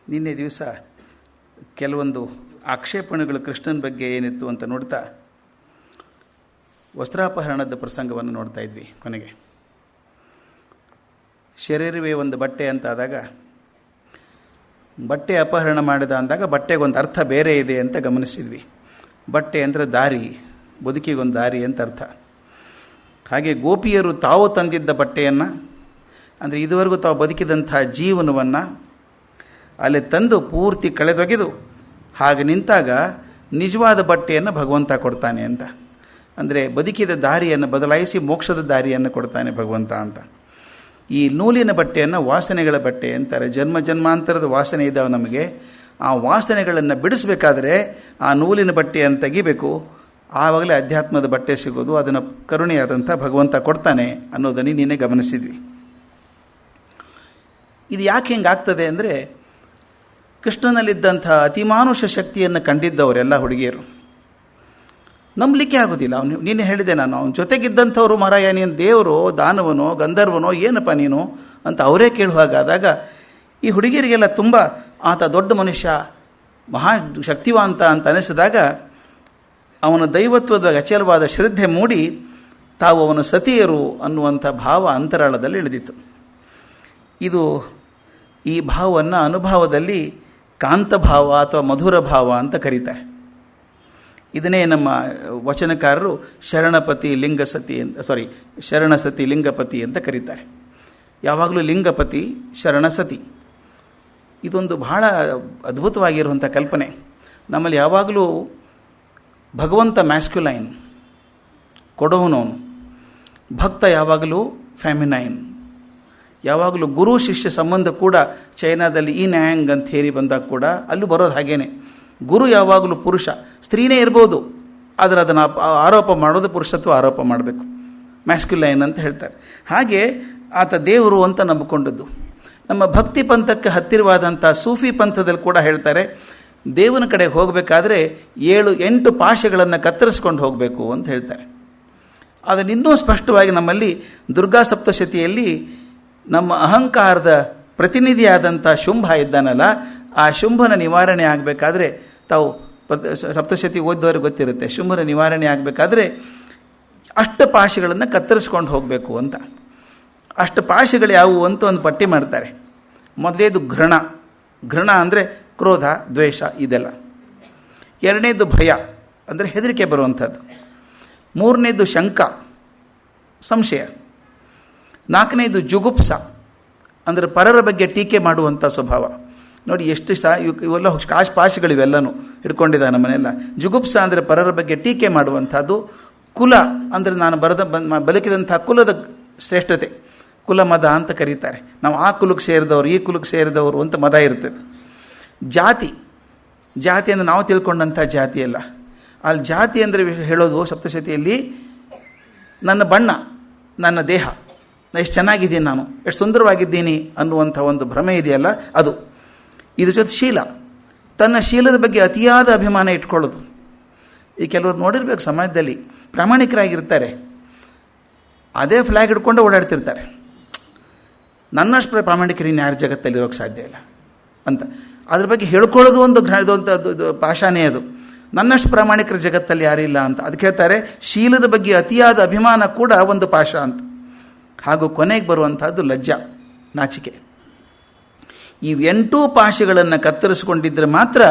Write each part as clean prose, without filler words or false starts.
ನಿನ್ನೆ ದಿವಸ ಕೆಲವೊಂದು ಆಕ್ಷೇಪಣೆಗಳು ಕೃಷ್ಣನ ಬಗ್ಗೆ ಏನಿತ್ತು ಅಂತ ನೋಡ್ತಾ ವಸ್ತ್ರಾಪಹರಣದ ಪ್ರಸಂಗವನ್ನು ನೋಡ್ತಾ ಇದ್ವಿ. ಕೊನೆಗೆ ಶರೀರವೇ ಒಂದು ಬಟ್ಟೆ ಅಂತ ಆದಾಗ, ಬಟ್ಟೆ ಅಪಹರಣ ಮಾಡಿದ ಅಂದಾಗ ಬಟ್ಟೆಗೊಂದು ಅರ್ಥ ಬೇರೆ ಇದೆ ಅಂತ ಗಮನಿಸಿದ್ವಿ. ಬಟ್ಟೆ ಅಂದರೆ ದಾರಿ, ಬದುಕಿಗೊಂದು ದಾರಿ ಅಂತ ಅರ್ಥ. ಹಾಗೆ ಗೋಪಿಯರು ತಾವು ತಂದಿದ್ದ ಬಟ್ಟೆಯನ್ನು, ಅಂದರೆ ಇದುವರೆಗೂ ತಾವು ಬದುಕಿದಂಥ ಜೀವನವನ್ನು ಅಲ್ಲಿ ತಂದು ಪೂರ್ತಿ ಕಳೆದೊಗೆದು ಹಾಗೆ ನಿಂತಾಗ ನಿಜವಾದ ಬಟ್ಟೆಯನ್ನು ಭಗವಂತ ಕೊಡ್ತಾನೆ ಅಂತ. ಅಂದರೆ ಬದುಕಿದ ದಾರಿಯನ್ನು ಬದಲಾಯಿಸಿ ಮೋಕ್ಷದ ದಾರಿಯನ್ನು ಕೊಡ್ತಾನೆ ಭಗವಂತ ಅಂತ. ಈ ನೂಲಿನ ಬಟ್ಟೆಯನ್ನು ವಾಸನೆಗಳ ಬಟ್ಟೆ ಅಂತಾರೆ. ಜನ್ಮ ಜನ್ಮಾಂತರದ ವಾಸನೆ ಇದ್ದಾವೆ ನಮಗೆ. ಆ ವಾಸನೆಗಳನ್ನು ಬಿಡಿಸಬೇಕಾದ್ರೆ ಆ ನೂಲಿನ ಬಟ್ಟೆಯನ್ನು ತೆಗಿಬೇಕು. ಆವಾಗಲೇ ಅಧ್ಯಾತ್ಮದ ಬಟ್ಟೆ ಸಿಗೋದು. ಅದನ್ನು ಕರುಣೆಯಾದಂಥ ಭಗವಂತ ಕೊಡ್ತಾನೆ ಅನ್ನೋದನ್ನು ನೀನೇ ಗಮನಿಸಿದ್ವಿ. ಇದು ಯಾಕೆ ಹಿಂಗಾಗ್ತದೆ ಅಂದರೆ, ಕೃಷ್ಣನಲ್ಲಿದ್ದಂಥ ಅತಿಮಾನುಷ ಶಕ್ತಿಯನ್ನು ಕಂಡಿದ್ದವರೆಲ್ಲ ಹುಡುಗಿಯರು ನಂಬಲಿಕ್ಕೆ ಆಗೋದಿಲ್ಲ. ನೀನು ಹೇಳಿದೆ, ನಾನು ಅವನ ಜೊತೆಗಿದ್ದಂಥವ್ರು ಮಾರಾಯ ನೀನು ದೇವರೋ ದಾನವನೋ ಗಂಧರ್ವನೋ ಏನಪ್ಪ ನೀನು ಅಂತ ಅವರೇ ಕೇಳುವಾಗಾದಾಗ ಈ ಹುಡುಗಿಯರಿಗೆಲ್ಲ ತುಂಬ ಆತ ದೊಡ್ಡ ಮನುಷ್ಯ, ಮಹಾ ಶಕ್ತಿವಾಂತ ಅಂತ ಅನಿಸಿದಾಗ ಅವನ ದೈವತ್ವದ ಅಚಲವಾದ ಶ್ರದ್ಧೆ ಮೂಡಿ ತಾವು ಅವನ ಸತಿಯರು ಅನ್ನುವಂಥ ಭಾವ ಅಂತರಾಳದಲ್ಲಿ ಇಳಿದಿತ್ತು. ಈ ಭಾವವನ್ನು ಅನುಭವದಲ್ಲಿ ಕಾಂತಭಾವ ಅಥವಾ ಮಧುರ ಭಾವ ಅಂತ ಕರೀತಾರೆ. ಇದನ್ನೇ ನಮ್ಮ ವಚನಕಾರರು ಶರಣಪತಿ ಲಿಂಗಸತಿ ಅಂತ ಶರಣಸತಿ ಲಿಂಗಪತಿ ಅಂತ ಕರೀತಾರೆ. ಯಾವಾಗಲೂ ಲಿಂಗಪತಿ ಶರಣಸತಿ ಇದೊಂದು ಬಹಳ ಅದ್ಭುತವಾಗಿರುವಂಥ ಕಲ್ಪನೆ. ನಮ್ಮಲ್ಲಿ ಯಾವಾಗಲೂ ಭಗವಂತ ಮ್ಯಾಸ್ಕ್ಯುಲೈನ್, ಕೊಡೋನವನು. ಭಕ್ತ ಯಾವಾಗಲೂ ಫ್ಯಾಮಿನೈನ್. ಯಾವಾಗಲೂ ಗುರು ಶಿಷ್ಯ ಸಂಬಂಧ ಕೂಡ ಚೈನಾದಲ್ಲಿ ಈ ನ್ಯಾಂಗ್ ಅಂತ ಹೇರಿ ಬಂದಾಗ ಕೂಡ ಅಲ್ಲೂ ಬರೋದು ಹಾಗೇನೆ. ಗುರು ಯಾವಾಗಲೂ ಪುರುಷ, ಸ್ತ್ರೀನೇ ಇರ್ಬೋದು, ಆದರೆ ಅದನ್ನು ಆರೋಪ ಮಾಡೋದು ಪುರುಷತ್ವ ಆರೋಪ ಮಾಡಬೇಕು, ಮ್ಯಾಸ್ಕ್ಯುಲೈನ್ ಅಂತ ಹೇಳ್ತಾರೆ. ಹಾಗೆ ಆತ ದೇವರು ಅಂತ ನಂಬಿಕೊಂಡದ್ದು. ನಮ್ಮ ಭಕ್ತಿ ಪಂಥಕ್ಕೆ ಹತ್ತಿರವಾದಂಥ ಸೂಫಿ ಪಂಥದಲ್ಲಿ ಕೂಡ ಹೇಳ್ತಾರೆ, ದೇವನ ಕಡೆ ಹೋಗಬೇಕಾದ್ರೆ 7-8 ಪಾಶಗಳನ್ನು ಕತ್ತರಿಸ್ಕೊಂಡು ಹೋಗಬೇಕು ಅಂತ ಹೇಳ್ತಾರೆ. ಅದನ್ನು ಇನ್ನೂ ಸ್ಪಷ್ಟವಾಗಿ ನಮ್ಮಲ್ಲಿ ದುರ್ಗಾ ಸಪ್ತಶತಿಯಲ್ಲಿ ನಮ್ಮ ಅಹಂಕಾರದ ಪ್ರತಿನಿಧಿಯಾದಂಥ ಶುಂಭ ಇದ್ದಾನಲ್ಲ, ಆ ಶುಂಭನ ನಿವಾರಣೆ ಆಗಬೇಕಾದ್ರೆ, ತಾವು ಸಪ್ತಶತಿ ಓದಿದವ್ರಿಗೆ ಗೊತ್ತಿರುತ್ತೆ, ಶುಂಭನ ನಿವಾರಣೆ ಆಗಬೇಕಾದ್ರೆ ಅಷ್ಟಪಾಶಗಳನ್ನು ಕತ್ತರಿಸ್ಕೊಂಡು ಹೋಗಬೇಕು ಅಂತ. ಅಷ್ಟಪಾಶಗಳು ಯಾವುವು ಅಂತ ಒಂದು ಪಟ್ಟಿ ಮಾಡ್ತಾರೆ. ಮೊದಲೇದು ಘೃಣ ಅಂದರೆ ಕ್ರೋಧ, ದ್ವೇಷ, ಇದೆಲ್ಲ. ಎರಡನೇದು ಭಯ ಅಂದರೆ ಹೆದರಿಕೆ ಬರುವಂಥದ್ದು. ಮೂರನೇದು ಶಂಕ, ಸಂಶಯ. ನಾಲ್ಕನೇದು ಜುಗುಪ್ಸ ಅಂದರೆ ಪರರ ಬಗ್ಗೆ ಟೀಕೆ ಮಾಡುವಂಥ ಸ್ವಭಾವ. ನೋಡಿ ಎಷ್ಟು ಇವೆಲ್ಲ ಪಾಶಗಳಿವೆಲ್ಲನೂ ಹಿಡ್ಕೊಂಡಿದ್ದ ನಮ್ಮನೆಲ್ಲ. ಜುಗುಪ್ಸ ಅಂದರೆ ಪರರ ಬಗ್ಗೆ ಟೀಕೆ ಮಾಡುವಂಥದ್ದು. ಕುಲ ಅಂದರೆ ನಾನು ಬದುಕಿದಂಥ ಕುಲದ ಶ್ರೇಷ್ಠತೆ, ಕುಲ ಮದ ಅಂತ ಕರೀತಾರೆ. ನಾವು ಆ ಕುಲಕ್ಕೆ ಸೇರಿದವರು, ಈ ಕುಲಕ್ಕೆ ಸೇರಿದವರು ಅಂತ ಮದ ಇರ್ತದೆ. ಜಾತಿ ಅಂದರೆ ನಾವು ತಿಳ್ಕೊಂಡಂಥ ಜಾತಿ ಅಲ್ಲ. ಅಲ್ಲಿ ಜಾತಿ ಅಂದರೆ ಹೇಳೋದು ಸಪ್ತಶತಿಯಲ್ಲಿ ನನ್ನ ಬಣ್ಣ, ನನ್ನ ದೇಹ, ಎಷ್ಟು ಚೆನ್ನಾಗಿದ್ದೀನಿ, ನಾನು ಎಷ್ಟು ಸುಂದರವಾಗಿದ್ದೀನಿ ಅನ್ನುವಂಥ ಒಂದು ಭ್ರಮೆ ಇದೆಯಲ್ಲ ಅದು. ಇದ್ರ ಜೊತೆ ಶೀಲ, ತನ್ನ ಶೀಲದ ಬಗ್ಗೆ ಅತಿಯಾದ ಅಭಿಮಾನ ಇಟ್ಕೊಳ್ಳೋದು. ಈ ಕೆಲವರು ನೋಡಿರ್ಬೇಕು, ಸಮಾಜದಲ್ಲಿ ಪ್ರಾಮಾಣಿಕರಾಗಿರ್ತಾರೆ, ಅದೇ ಫ್ಲ್ಯಾಗ್ ಹಿಡ್ಕೊಂಡು ಓಡಾಡ್ತಿರ್ತಾರೆ. ನನ್ನಷ್ಟು ಪ್ರಾಮಾಣಿಕರು ಇನ್ನು ಯಾರ ಜಗತ್ತಲ್ಲಿ ಇರೋಕ್ಕೆ ಸಾಧ್ಯ ಇಲ್ಲ ಅಂತ ಅದ್ರ ಬಗ್ಗೆ ಹೇಳ್ಕೊಳ್ಳೋದು ಒಂದು ಪಾಷಾಣೆ ಅದು. ನನ್ನಷ್ಟು ಪ್ರಾಮಾಣಿಕರ ಜಗತ್ತಲ್ಲಿ ಯಾರಿಲ್ಲ ಅಂತ ಅದಕ್ಕೆ ಹೇಳ್ತಾರೆ. ಶೀಲದ ಬಗ್ಗೆ ಅತಿಯಾದ ಅಭಿಮಾನ ಕೂಡ ಒಂದು ಪಾಶ ಅಂತ. ಹಾಗೂ ಕೊನೆಗೆ ಬರುವಂಥದ್ದು ಲಜ್ಜಾ, ನಾಚಿಕೆ. ಈ 8 ಪಾಶಗಳನ್ನು ಕತ್ತರಿಸ್ಕೊಂಡಿದ್ದರೆ ಮಾತ್ರ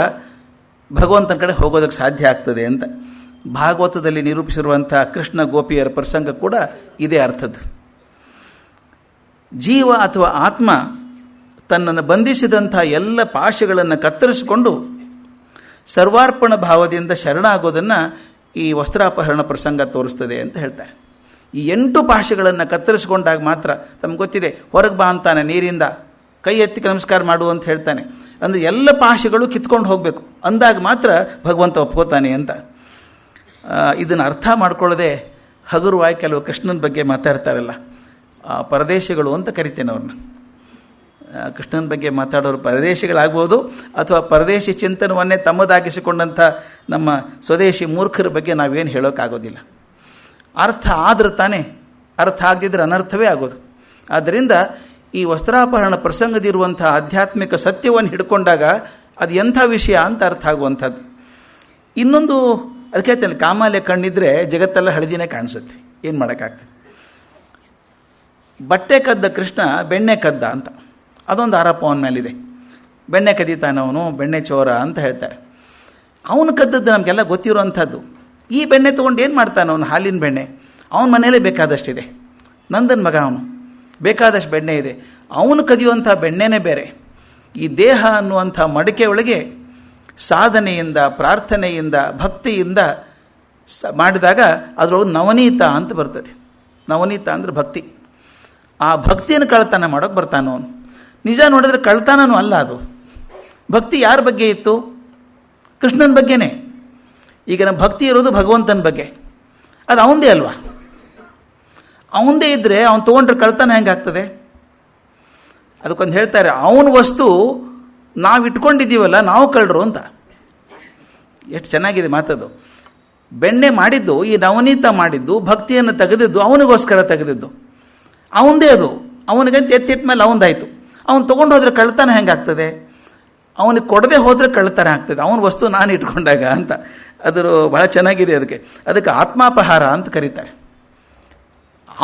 ಭಗವಂತನ ಕಡೆ ಹೋಗೋದಕ್ಕೆ ಸಾಧ್ಯ ಆಗ್ತದೆ ಅಂತ ಭಾಗವತದಲ್ಲಿ ನಿರೂಪಿಸಿರುವಂಥ ಕೃಷ್ಣ ಗೋಪಿಯರ ಪ್ರಸಂಗ ಕೂಡ ಇದೇ ಅರ್ಥದ್ದು. ಜೀವ ಅಥವಾ ಆತ್ಮ ತನ್ನನ್ನು ಬಂಧಿಸಿದಂಥ ಎಲ್ಲ ಪಾಶಗಳನ್ನು ಕತ್ತರಿಸಿಕೊಂಡು ಸರ್ವಾರ್ಪಣ ಭಾವದಿಂದ ಶರಣಾಗೋದನ್ನು ಈ ವಸ್ತ್ರಾಪಹರಣ ಪ್ರಸಂಗ ತೋರಿಸ್ತದೆ ಅಂತ ಹೇಳ್ತಾರೆ. ಈ 8 ಪಾಶಗಳನ್ನು ಕತ್ತರಿಸ್ಕೊಂಡಾಗ ಮಾತ್ರ, ತಮ್ಗೆ ಗೊತ್ತಿದೆ, ಹೊರಗೆ ಬಾ ಅಂತಾನೆ ನೀರಿಂದ, ಕೈ ಎತ್ತಿ ನಮಸ್ಕಾರ ಮಾಡು ಅಂತ ಹೇಳ್ತಾನೆ. ಅಂದರೆ ಎಲ್ಲ ಪಾಶಗಳು ಕಿತ್ಕೊಂಡು ಹೋಗಬೇಕು, ಅಂದಾಗ ಮಾತ್ರ ಭಗವಂತ ಒಪ್ಕೋತಾನೆ ಅಂತ. ಇದನ್ನು ಅರ್ಥ ಮಾಡ್ಕೊಳ್ಳೋದೆ ಹಗುರವಾಗಿ ಕೆಲವು ಕೃಷ್ಣನ ಬಗ್ಗೆ ಮಾತಾಡ್ತಾರಲ್ಲ, ಪರದೇಶಗಳು ಅಂತ ಕರಿತೇನೆ ಅವ್ರನ್ನ. ಕೃಷ್ಣನ ಬಗ್ಗೆ ಮಾತಾಡೋರು ಪರದೇಶಿಗಳಾಗ್ಬೋದು, ಅಥವಾ ಪರದೇಶಿ ಚಿಂತನವನ್ನೇ ತಮ್ಮದಾಗಿಸಿಕೊಂಡಂಥ ನಮ್ಮ ಸ್ವದೇಶಿ ಮೂರ್ಖರ ಬಗ್ಗೆ ನಾವೇನು ಹೇಳೋಕ್ಕಾಗೋದಿಲ್ಲ. ಅರ್ಥ ಆದ್ರೆ ತಾನೇ, ಅರ್ಥ ಆಗದಿದ್ದರೆ ಅನರ್ಥವೇ ಆಗೋದು. ಆದ್ದರಿಂದ ಈ ವಸ್ತ್ರಾಪಹರಣ ಪ್ರಸಂಗದಿರುವಂಥ ಆಧ್ಯಾತ್ಮಿಕ ಸತ್ಯವನ್ನು ಹಿಡ್ಕೊಂಡಾಗ ಅದು ಎಂಥ ವಿಷಯ ಅಂತ ಅರ್ಥ ಆಗುವಂಥದ್ದು. ಇನ್ನೊಂದು ಅದಕ್ಕೆ ಹೇಳ್ತಾನೆ, ಕಾಮಾಲೆ ಕಣ್ಣಿದ್ರೆ ಜಗತ್ತೆಲ್ಲ ಹಳದಿನೇ ಕಾಣಿಸುತ್ತೆ, ಏನು ಮಾಡೋಕ್ಕಾಗ್ತದೆ. ಬಟ್ಟೆ ಕದ್ದ ಕೃಷ್ಣ ಬೆಣ್ಣೆ ಕದ್ದ ಅಂತ ಅದೊಂದು ಆರೋಪ ಅವನ ಮೇಲಿದೆ. ಬೆಣ್ಣೆ ಕದೀತಾನವನು, ಬೆಣ್ಣೆ ಚೋರ ಅಂತ ಹೇಳ್ತಾರೆ. ಅವನು ಕದ್ದದ್ದು ನಮಗೆಲ್ಲ ಗೊತ್ತಿರುವಂಥದ್ದು. ಈ ಬೆಣ್ಣೆ ತೊಗೊಂಡು ಏನು ಮಾಡ್ತಾನೆ ಅವನು? ಹಾಲಿನ ಬೆಣ್ಣೆ. ಅವನ ಮನೇಲೇ ಬೇಕಾದಷ್ಟಿದೆ, ನಂದನ ಮಗ ಅವನು, ಬೇಕಾದಷ್ಟು ಬೆಣ್ಣೆ ಇದೆ. ಅವನು ಕದಿಯುವಂಥ ಬೆಣ್ಣೆನೇ ಬೇರೆ. ಈ ದೇಹ ಅನ್ನುವಂಥ ಮಡಿಕೆ ಒಳಗೆ ಸಾಧನೆಯಿಂದ, ಪ್ರಾರ್ಥನೆಯಿಂದ, ಭಕ್ತಿಯಿಂದ ಮಾಡಿದಾಗ ಅದರೊಳಗೆ ನವನೀತ ಅಂತ ಬರ್ತದೆ. ನವನೀತ ಅಂದರೆ ಭಕ್ತಿ. ಆ ಭಕ್ತಿಯನ್ನು ಕಳ್ತನ ಮಾಡೋಕ್ಕೆ ಬರ್ತಾನೆ ಅವನು. ನಿಜ ನೋಡಿದ್ರೆ ಕಳ್ತನೂ ಅಲ್ಲ ಅದು. ಭಕ್ತಿ ಯಾರ ಬಗ್ಗೆ ಇತ್ತು? ಕೃಷ್ಣನ ಬಗ್ಗೆನೇ. ಈಗ ನಮ್ಮ ಭಕ್ತಿ ಇರೋದು ಭಗವಂತನ ಬಗ್ಗೆ, ಅದು ಅವನದೇ ಅಲ್ವಾ? ಅವನದೇ ಇದ್ದರೆ ಅವನು ತೊಗೊಂಡ್ರೆ ಕಳ್ತನ ಹೆಂಗಾಗ್ತದೆ? ಅದಕ್ಕೊಂದು ಹೇಳ್ತಾರೆ, ಅವನ ವಸ್ತು ನಾವು ಇಟ್ಕೊಂಡಿದ್ದೀವಲ್ಲ ನಾವು ಕಳ್ಳರು ಅಂತ. ಎಷ್ಟು ಚೆನ್ನಾಗಿದೆ ಮಾತದು. ಬೆಣ್ಣೆ ಮಾಡಿದ್ದು, ಈ ನವನೀತ ಮಾಡಿದ್ದು, ಭಕ್ತಿಯನ್ನು ತೆಗೆದಿದ್ದು ಅವನಿಗೋಸ್ಕರ ತೆಗೆದಿದ್ದು, ಅವನದೇ ಅದು. ಅವನಿಗಂತ ಎತ್ತಿಟ್ಟ ಮೇಲೆ ಅವನದಾಯಿತು. ಅವನು ತೊಗೊಂಡು ಹೋದರೆ ಕಳ್ತನ ಹೆಂಗಾಗ್ತದೆ? ಅವನಿಗೆ ಕೊಡದೆ ಹೋದರೆ ಕಳ್ತನ ಆಗ್ತದೆ, ಅವನ ವಸ್ತು ನಾನು ಇಟ್ಕೊಂಡಾಗ ಅಂತ. ಅದರ ಭಾಳ ಚೆನ್ನಾಗಿದೆ. ಅದಕ್ಕೆ ಆತ್ಮಾಪಹಾರ ಅಂತ ಕರೀತಾರೆ.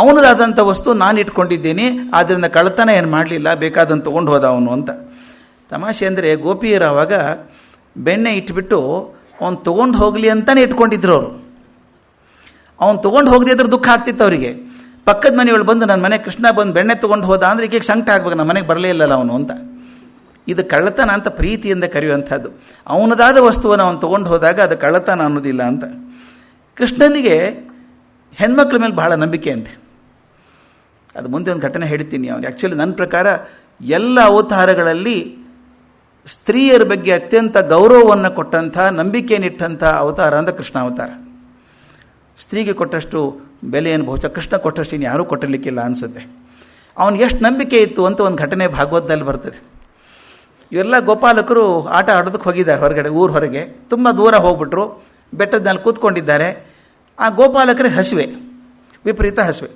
ಅವನದಾದಂಥ ವಸ್ತು ನಾನು ಇಟ್ಕೊಂಡಿದ್ದೀನಿ, ಆದ್ದರಿಂದ ಕಳ್ತನ ಏನು ಮಾಡಲಿಲ್ಲ, ಬೇಕಾದಂತ ತೊಗೊಂಡು ಹೋದ ಅವನು ಅಂತ. ತಮಾಷೆ ಅಂದರೆ ಗೋಪಿಯರವಾಗ ಬೆಣ್ಣೆ ಇಟ್ಬಿಟ್ಟು ಅವನು ತೊಗೊಂಡು ಹೋಗಲಿ ಅಂತಲೇ ಇಟ್ಕೊಂಡಿದ್ರು ಅವರು. ಅವನು ತೊಗೊಂಡು ಹೋಗದೇ ಇದ್ರೆ ದುಃಖ ಆಗ್ತಿತ್ತು ಅವರಿಗೆ. ಪಕ್ಕದ ಮನೆಯೊಳು ಬಂದು ನನ್ನ ಮನೆ ಕೃಷ್ಣ ಬಂದು ಬೆಣ್ಣೆ ತೊಗೊಂಡು ಹೋದ ಅಂದರೆ ಈಗ ಸಂಕಟ ಆಗ್ಬೇಕು, ನಮ್ಮ ಮನೆಗೆ ಬರಲೇ ಇಲ್ಲಲ್ಲ ಅವನು ಅಂತ. ಇದು ಕಳ್ಳತನ ಅಂತ ಪ್ರೀತಿಯಿಂದ ಕರೆಯುವಂಥದ್ದು. ಅವನದಾದ ವಸ್ತುವನ್ನು ಅವನು ತೊಗೊಂಡು ಹೋದಾಗ ಅದು ಕಳ್ಳತನ ಅನ್ನೋದಿಲ್ಲ ಅಂತ. ಕೃಷ್ಣನಿಗೆ ಹೆಣ್ಮಕ್ಳ ಮೇಲೆ ಬಹಳ ನಂಬಿಕೆ ಅಂತೆ. ಅದು ಮುಂದೆ ಒಂದು ಘಟನೆ ಹೇಳ್ತೀನಿ. ಅವನು ಆ್ಯಕ್ಚುಲಿ ನನ್ನ ಪ್ರಕಾರ ಎಲ್ಲ ಅವತಾರಗಳಲ್ಲಿ ಸ್ತ್ರೀಯರ ಬಗ್ಗೆ ಅತ್ಯಂತ ಗೌರವವನ್ನು ಕೊಟ್ಟಂಥ, ನಂಬಿಕೆಯನ್ನಿಟ್ಟಂಥ ಅವತಾರ ಅಂತ ಕೃಷ್ಣ ಅವತಾರ. ಸ್ತ್ರೀಗೆ ಕೊಟ್ಟಷ್ಟು ಬೆಲೆಯನ್ನು ಬಹುಶಃ ಕೃಷ್ಣ ಕೊಟ್ಟಷ್ಟು ಇನ್ನು ಯಾರೂ ಕೊಟ್ಟಿರಲಿಕ್ಕಿಲ್ಲ ಅನಿಸುತ್ತೆ. ಅವನಿಗೆ ಎಷ್ಟು ನಂಬಿಕೆ ಇತ್ತು ಅಂತ ಒಂದು ಘಟನೆ ಭಾಗವತದಲ್ಲಿ ಬರ್ತದೆ. ಇವೆಲ್ಲ ಗೋಪಾಲಕರು ಆಟ ಆಡೋದಕ್ಕೆ ಹೋಗಿದ್ದಾರೆ ಹೊರಗಡೆ, ಊರು ಹೊರಗೆ. ತುಂಬ ದೂರ ಹೋಗ್ಬಿಟ್ರು, ಬೆಟ್ಟದ ಮೇಲೆ ಕೂತ್ಕೊಂಡಿದ್ದಾರೆ. ಆ ಗೋಪಾಲಕರಿಗೆ ಹಸಿವೆ, ವಿಪರೀತ ಹಸಿವೆ.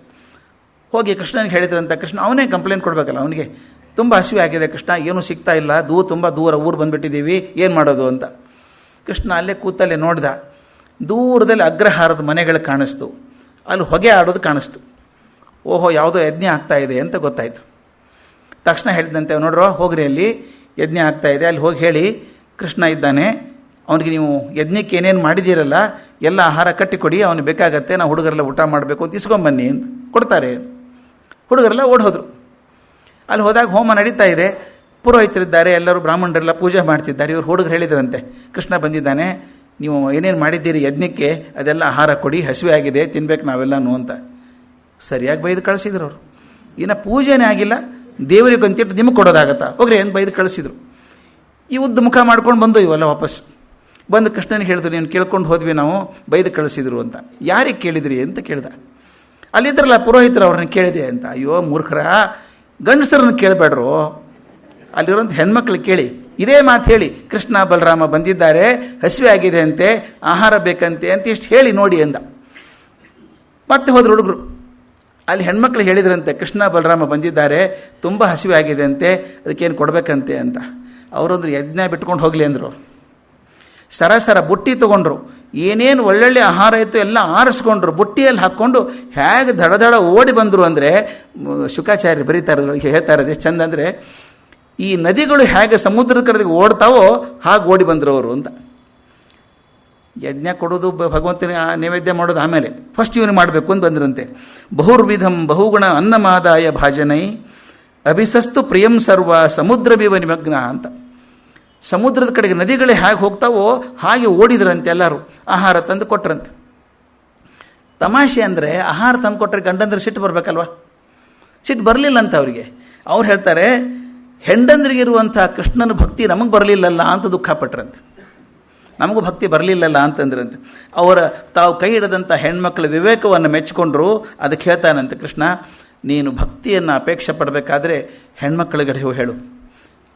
ಹೋಗಿ ಕೃಷ್ಣನಿಗೆ ಹೇಳಿದ್ರಂತ. ಕೃಷ್ಣ ಅವನೇ ಕಂಪ್ಲೇಂಟ್ ಕೊಡಬೇಕಲ್ಲ, ಅವನಿಗೆ ತುಂಬ ಹಸಿವೆ ಆಗಿದೆ ಕೃಷ್ಣ, ಏನೂ ಸಿಗ್ತಾ ಇಲ್ಲ, ತುಂಬ ದೂರ ಊರು ಬಂದುಬಿಟ್ಟಿದ್ದೀವಿ, ಏನು ಮಾಡೋದು ಅಂತ. ಕೃಷ್ಣ ಅಲ್ಲೇ ಕೂತಲ್ಲೇ ನೋಡ್ದ. ದೂರದಲ್ಲಿ ಅಗ್ರಹಾರದ ಮನೆಗಳು ಕಾಣಿಸ್ತು, ಅಲ್ಲಿ ಹೊಗೆ ಆಡೋದು ಕಾಣಿಸ್ತು. ಓಹೋ, ಯಾವುದೋ ಯಜ್ಞ ಆಗ್ತಾ ಇದೆ ಅಂತ ಗೊತ್ತಾಯಿತು. ತಕ್ಷಣ ಹೇಳಿದಂತೆ, ನೋಡ್ರೋ ಹೋಗ್ರಿ, ಅಲ್ಲಿ ಯಜ್ಞ ಆಗ್ತಾ ಇದೆ, ಅಲ್ಲಿ ಹೋಗಿ ಹೇಳಿ ಕೃಷ್ಣ ಇದ್ದಾನೆ, ಅವನಿಗೆ ನೀವು ಯಜ್ಞಕ್ಕೆ ಏನೇನು ಮಾಡಿದ್ದೀರಲ್ಲ ಎಲ್ಲ ಆಹಾರ ಕಟ್ಟಿಕೊಡಿ, ಅವನಿಗೆ ಬೇಕಾಗತ್ತೆ, ನಾವು ಹುಡುಗರೆಲ್ಲ ಊಟ ಮಾಡಬೇಕು ಅಂತ ಇಸ್ಕೊಂಬನ್ನಿ ಅಂತ ಕೊಡ್ತಾರೆ. ಹುಡುಗರೆಲ್ಲ ಓಡೋದ್ರು. ಅಲ್ಲಿ ಹೋದಾಗ ಹೋಮ ನಡೀತಾ ಇದೆ, ಪುರೋಹಿತರಿದ್ದಾರೆ, ಎಲ್ಲರೂ ಬ್ರಾಹ್ಮಣರೆಲ್ಲ ಪೂಜೆ ಮಾಡ್ತಿದ್ದಾರೆ. ಇವರು ಹುಡುಗರು ಹೇಳಿದ್ರಂತೆ, ಕೃಷ್ಣ ಬಂದಿದ್ದಾನೆ, ನೀವು ಏನೇನು ಮಾಡಿದ್ದೀರಿ ಯಜ್ಞಕ್ಕೆ ಅದೆಲ್ಲ ಆಹಾರ ಕೊಡಿ, ಹಸಿವೆ ಆಗಿದೆ, ತಿನ್ಬೇಕು ನಾವೆಲ್ಲನೂ ಅಂತ. ಸರಿಯಾಗಿ ಬೈದು ಕಳಿಸಿದ್ರು ಅವರು. ಇನ್ನು ಪೂಜೆನೇ ಆಗಿಲ್ಲ, ದೇವರಿಗೆ ಅಂತಿಟ್ಟು ನಿಮಗೆ ಕೊಡೋದಾಗತ್ತಾ, ಹೋಗ್ರಿ ಅಂತ ಬೈದು ಕಳಿಸಿದ್ರು. ಈ ಉದ್ದ ಮುಖ ಮಾಡ್ಕೊಂಡು ಬಂದು ಇವೆಲ್ಲ ವಾಪಸ್ ಬಂದು ಕೃಷ್ಣನಿಗೆ ಹೇಳಿದ್ರು, ನೀನು ಕೇಳ್ಕೊಂಡು ಹೋದ್ವಿ ನಾವು, ಬೈದು ಕಳಿಸಿದ್ರು ಅಂತ. ಯಾರಿಗೆ ಕೇಳಿದ್ರಿ ಅಂತ ಕೇಳ್ದ. ಅಲ್ಲಿದ್ರಲ್ಲ ಪುರೋಹಿತರು, ಅವ್ರನ್ನ ಕೇಳಿದೆ ಅಂತ. ಅಯ್ಯೋ ಮೂರ್ಖರ, ಗಂಡಸರನ್ನು ಕೇಳಬೇಡ್ರು, ಅಲ್ಲಿರೋಂಥ ಹೆಣ್ಮಕ್ಳು ಕೇಳಿ ಇದೇ ಮಾತು ಹೇಳಿ, ಕೃಷ್ಣ ಬಲರಾಮ ಬಂದಿದ್ದಾರೆ, ಹಸಿವೆ ಆಗಿದೆ ಅಂತೆ, ಆಹಾರ ಬೇಕಂತೆ ಅಂತ ಇಷ್ಟು ಹೇಳಿ ನೋಡಿ ಅಂದ. ಮತ್ತೆ ಹೋದ್ರು ಹುಡುಗರು. ಅಲ್ಲಿ ಹೆಣ್ಮಕ್ಳು ಹೇಳಿದ್ರಂತೆ, ಕೃಷ್ಣ ಬಲರಾಮ ಬಂದಿದ್ದಾರೆ, ತುಂಬ ಹಸಿವೆ ಆಗಿದೆ ಅಂತೆ, ಅದಕ್ಕೇನು ಕೊಡಬೇಕಂತೆ ಅಂತ. ಅವರೊಂದು ಯಜ್ಞ ಬಿಟ್ಕೊಂಡು ಹೋಗಲಿ ಅಂದರು. ಸರಸರ ಬುಟ್ಟಿ ತೊಗೊಂಡ್ರು, ಏನೇನು ಒಳ್ಳೊಳ್ಳೆ ಆಹಾರ ಇತ್ತು ಎಲ್ಲ ಆರಿಸ್ಕೊಂಡ್ರು, ಬುಟ್ಟಿಯಲ್ಲಿ ಹಾಕ್ಕೊಂಡು ಹೇಗೆ ದಡ ಓಡಿ ಬಂದರು ಅಂದರೆ, ಶುಕಾಚಾರ್ಯ ಬರೀತಾ ಇರೋದು ಹೇಳ್ತಾ ಇರೋದು ಎಷ್ಟು ಚಂದ ಅಂದರೆ, ಈ ನದಿಗಳು ಹೇಗೆ ಸಮುದ್ರದ ಕಡೆಗೆ ಓಡ್ತಾವೋ ಹಾಗೆ ಓಡಿ ಬಂದರು ಅವರು ಅಂತ. ಯಜ್ಞ ಕೊಡೋದು ಭಗವಂತನ ನೈವೇದ್ಯ ಮಾಡೋದು ಆಮೇಲೆ, ಫಸ್ಟ್ ಇವನು ಮಾಡಬೇಕು ಅಂತ ಬಂದ್ರಂತೆ. ಬಹುರ್ವಿಧಂ ಬಹುಗುಣ ಅನ್ನಮಾದಾಯ ಭಾಜನೈ ಅಭಿಸಸ್ತು ಪ್ರಿಯಂ ಸರ್ವ ಸಮುದ್ರವಿವ ನಿಮಗ್ನ ಅಂತ. ಸಮುದ್ರದ ಕಡೆಗೆ ನದಿಗಳೇ ಹೇಗೆ ಹೋಗ್ತಾವೋ ಹಾಗೆ ಓಡಿದ್ರಂತೆ ಎಲ್ಲರೂ, ಆಹಾರ ತಂದು ಕೊಟ್ರಂತೆ. ತಮಾಷೆ ಅಂದರೆ ಆಹಾರ ತಂದು ಕೊಟ್ಟರೆ ಗಂಡಂದ್ರೆ ಸಿಟ್ಟು ಬರಬೇಕಲ್ವ, ಸಿಟ್ಟು ಬರಲಿಲ್ಲ ಅಂತ ಅವರಿಗೆ. ಅವ್ರು ಹೇಳ್ತಾರೆ, ಹೆಂಡಂದ್ರಿಗಿರುವಂಥ ಕೃಷ್ಣನ ಭಕ್ತಿ ನಮಗೆ ಬರಲಿಲ್ಲಲ್ಲ ಅಂತ ದುಃಖಪಟ್ರಂತೆ. ನಮಗೂ ಭಕ್ತಿ ಬರಲಿಲ್ಲಲ್ಲ ಅಂತಂದ್ರಂತೆ. ಅವರ ತಾವು ಕೈ ಹಿಡಿದಂಥ ಹೆಣ್ಮಕ್ಳ ವಿವೇಕವನ್ನು ಮೆಚ್ಚಿಕೊಂಡ್ರು. ಅದಕ್ಕೆ ಹೇಳ್ತಾನಂತೆ ಕೃಷ್ಣ, ನೀನು ಭಕ್ತಿಯನ್ನು ಅಪೇಕ್ಷೆ ಪಡಬೇಕಾದ್ರೆ ಹೆಣ್ಮಕ್ಳಿಗೆ ಹೇಳು,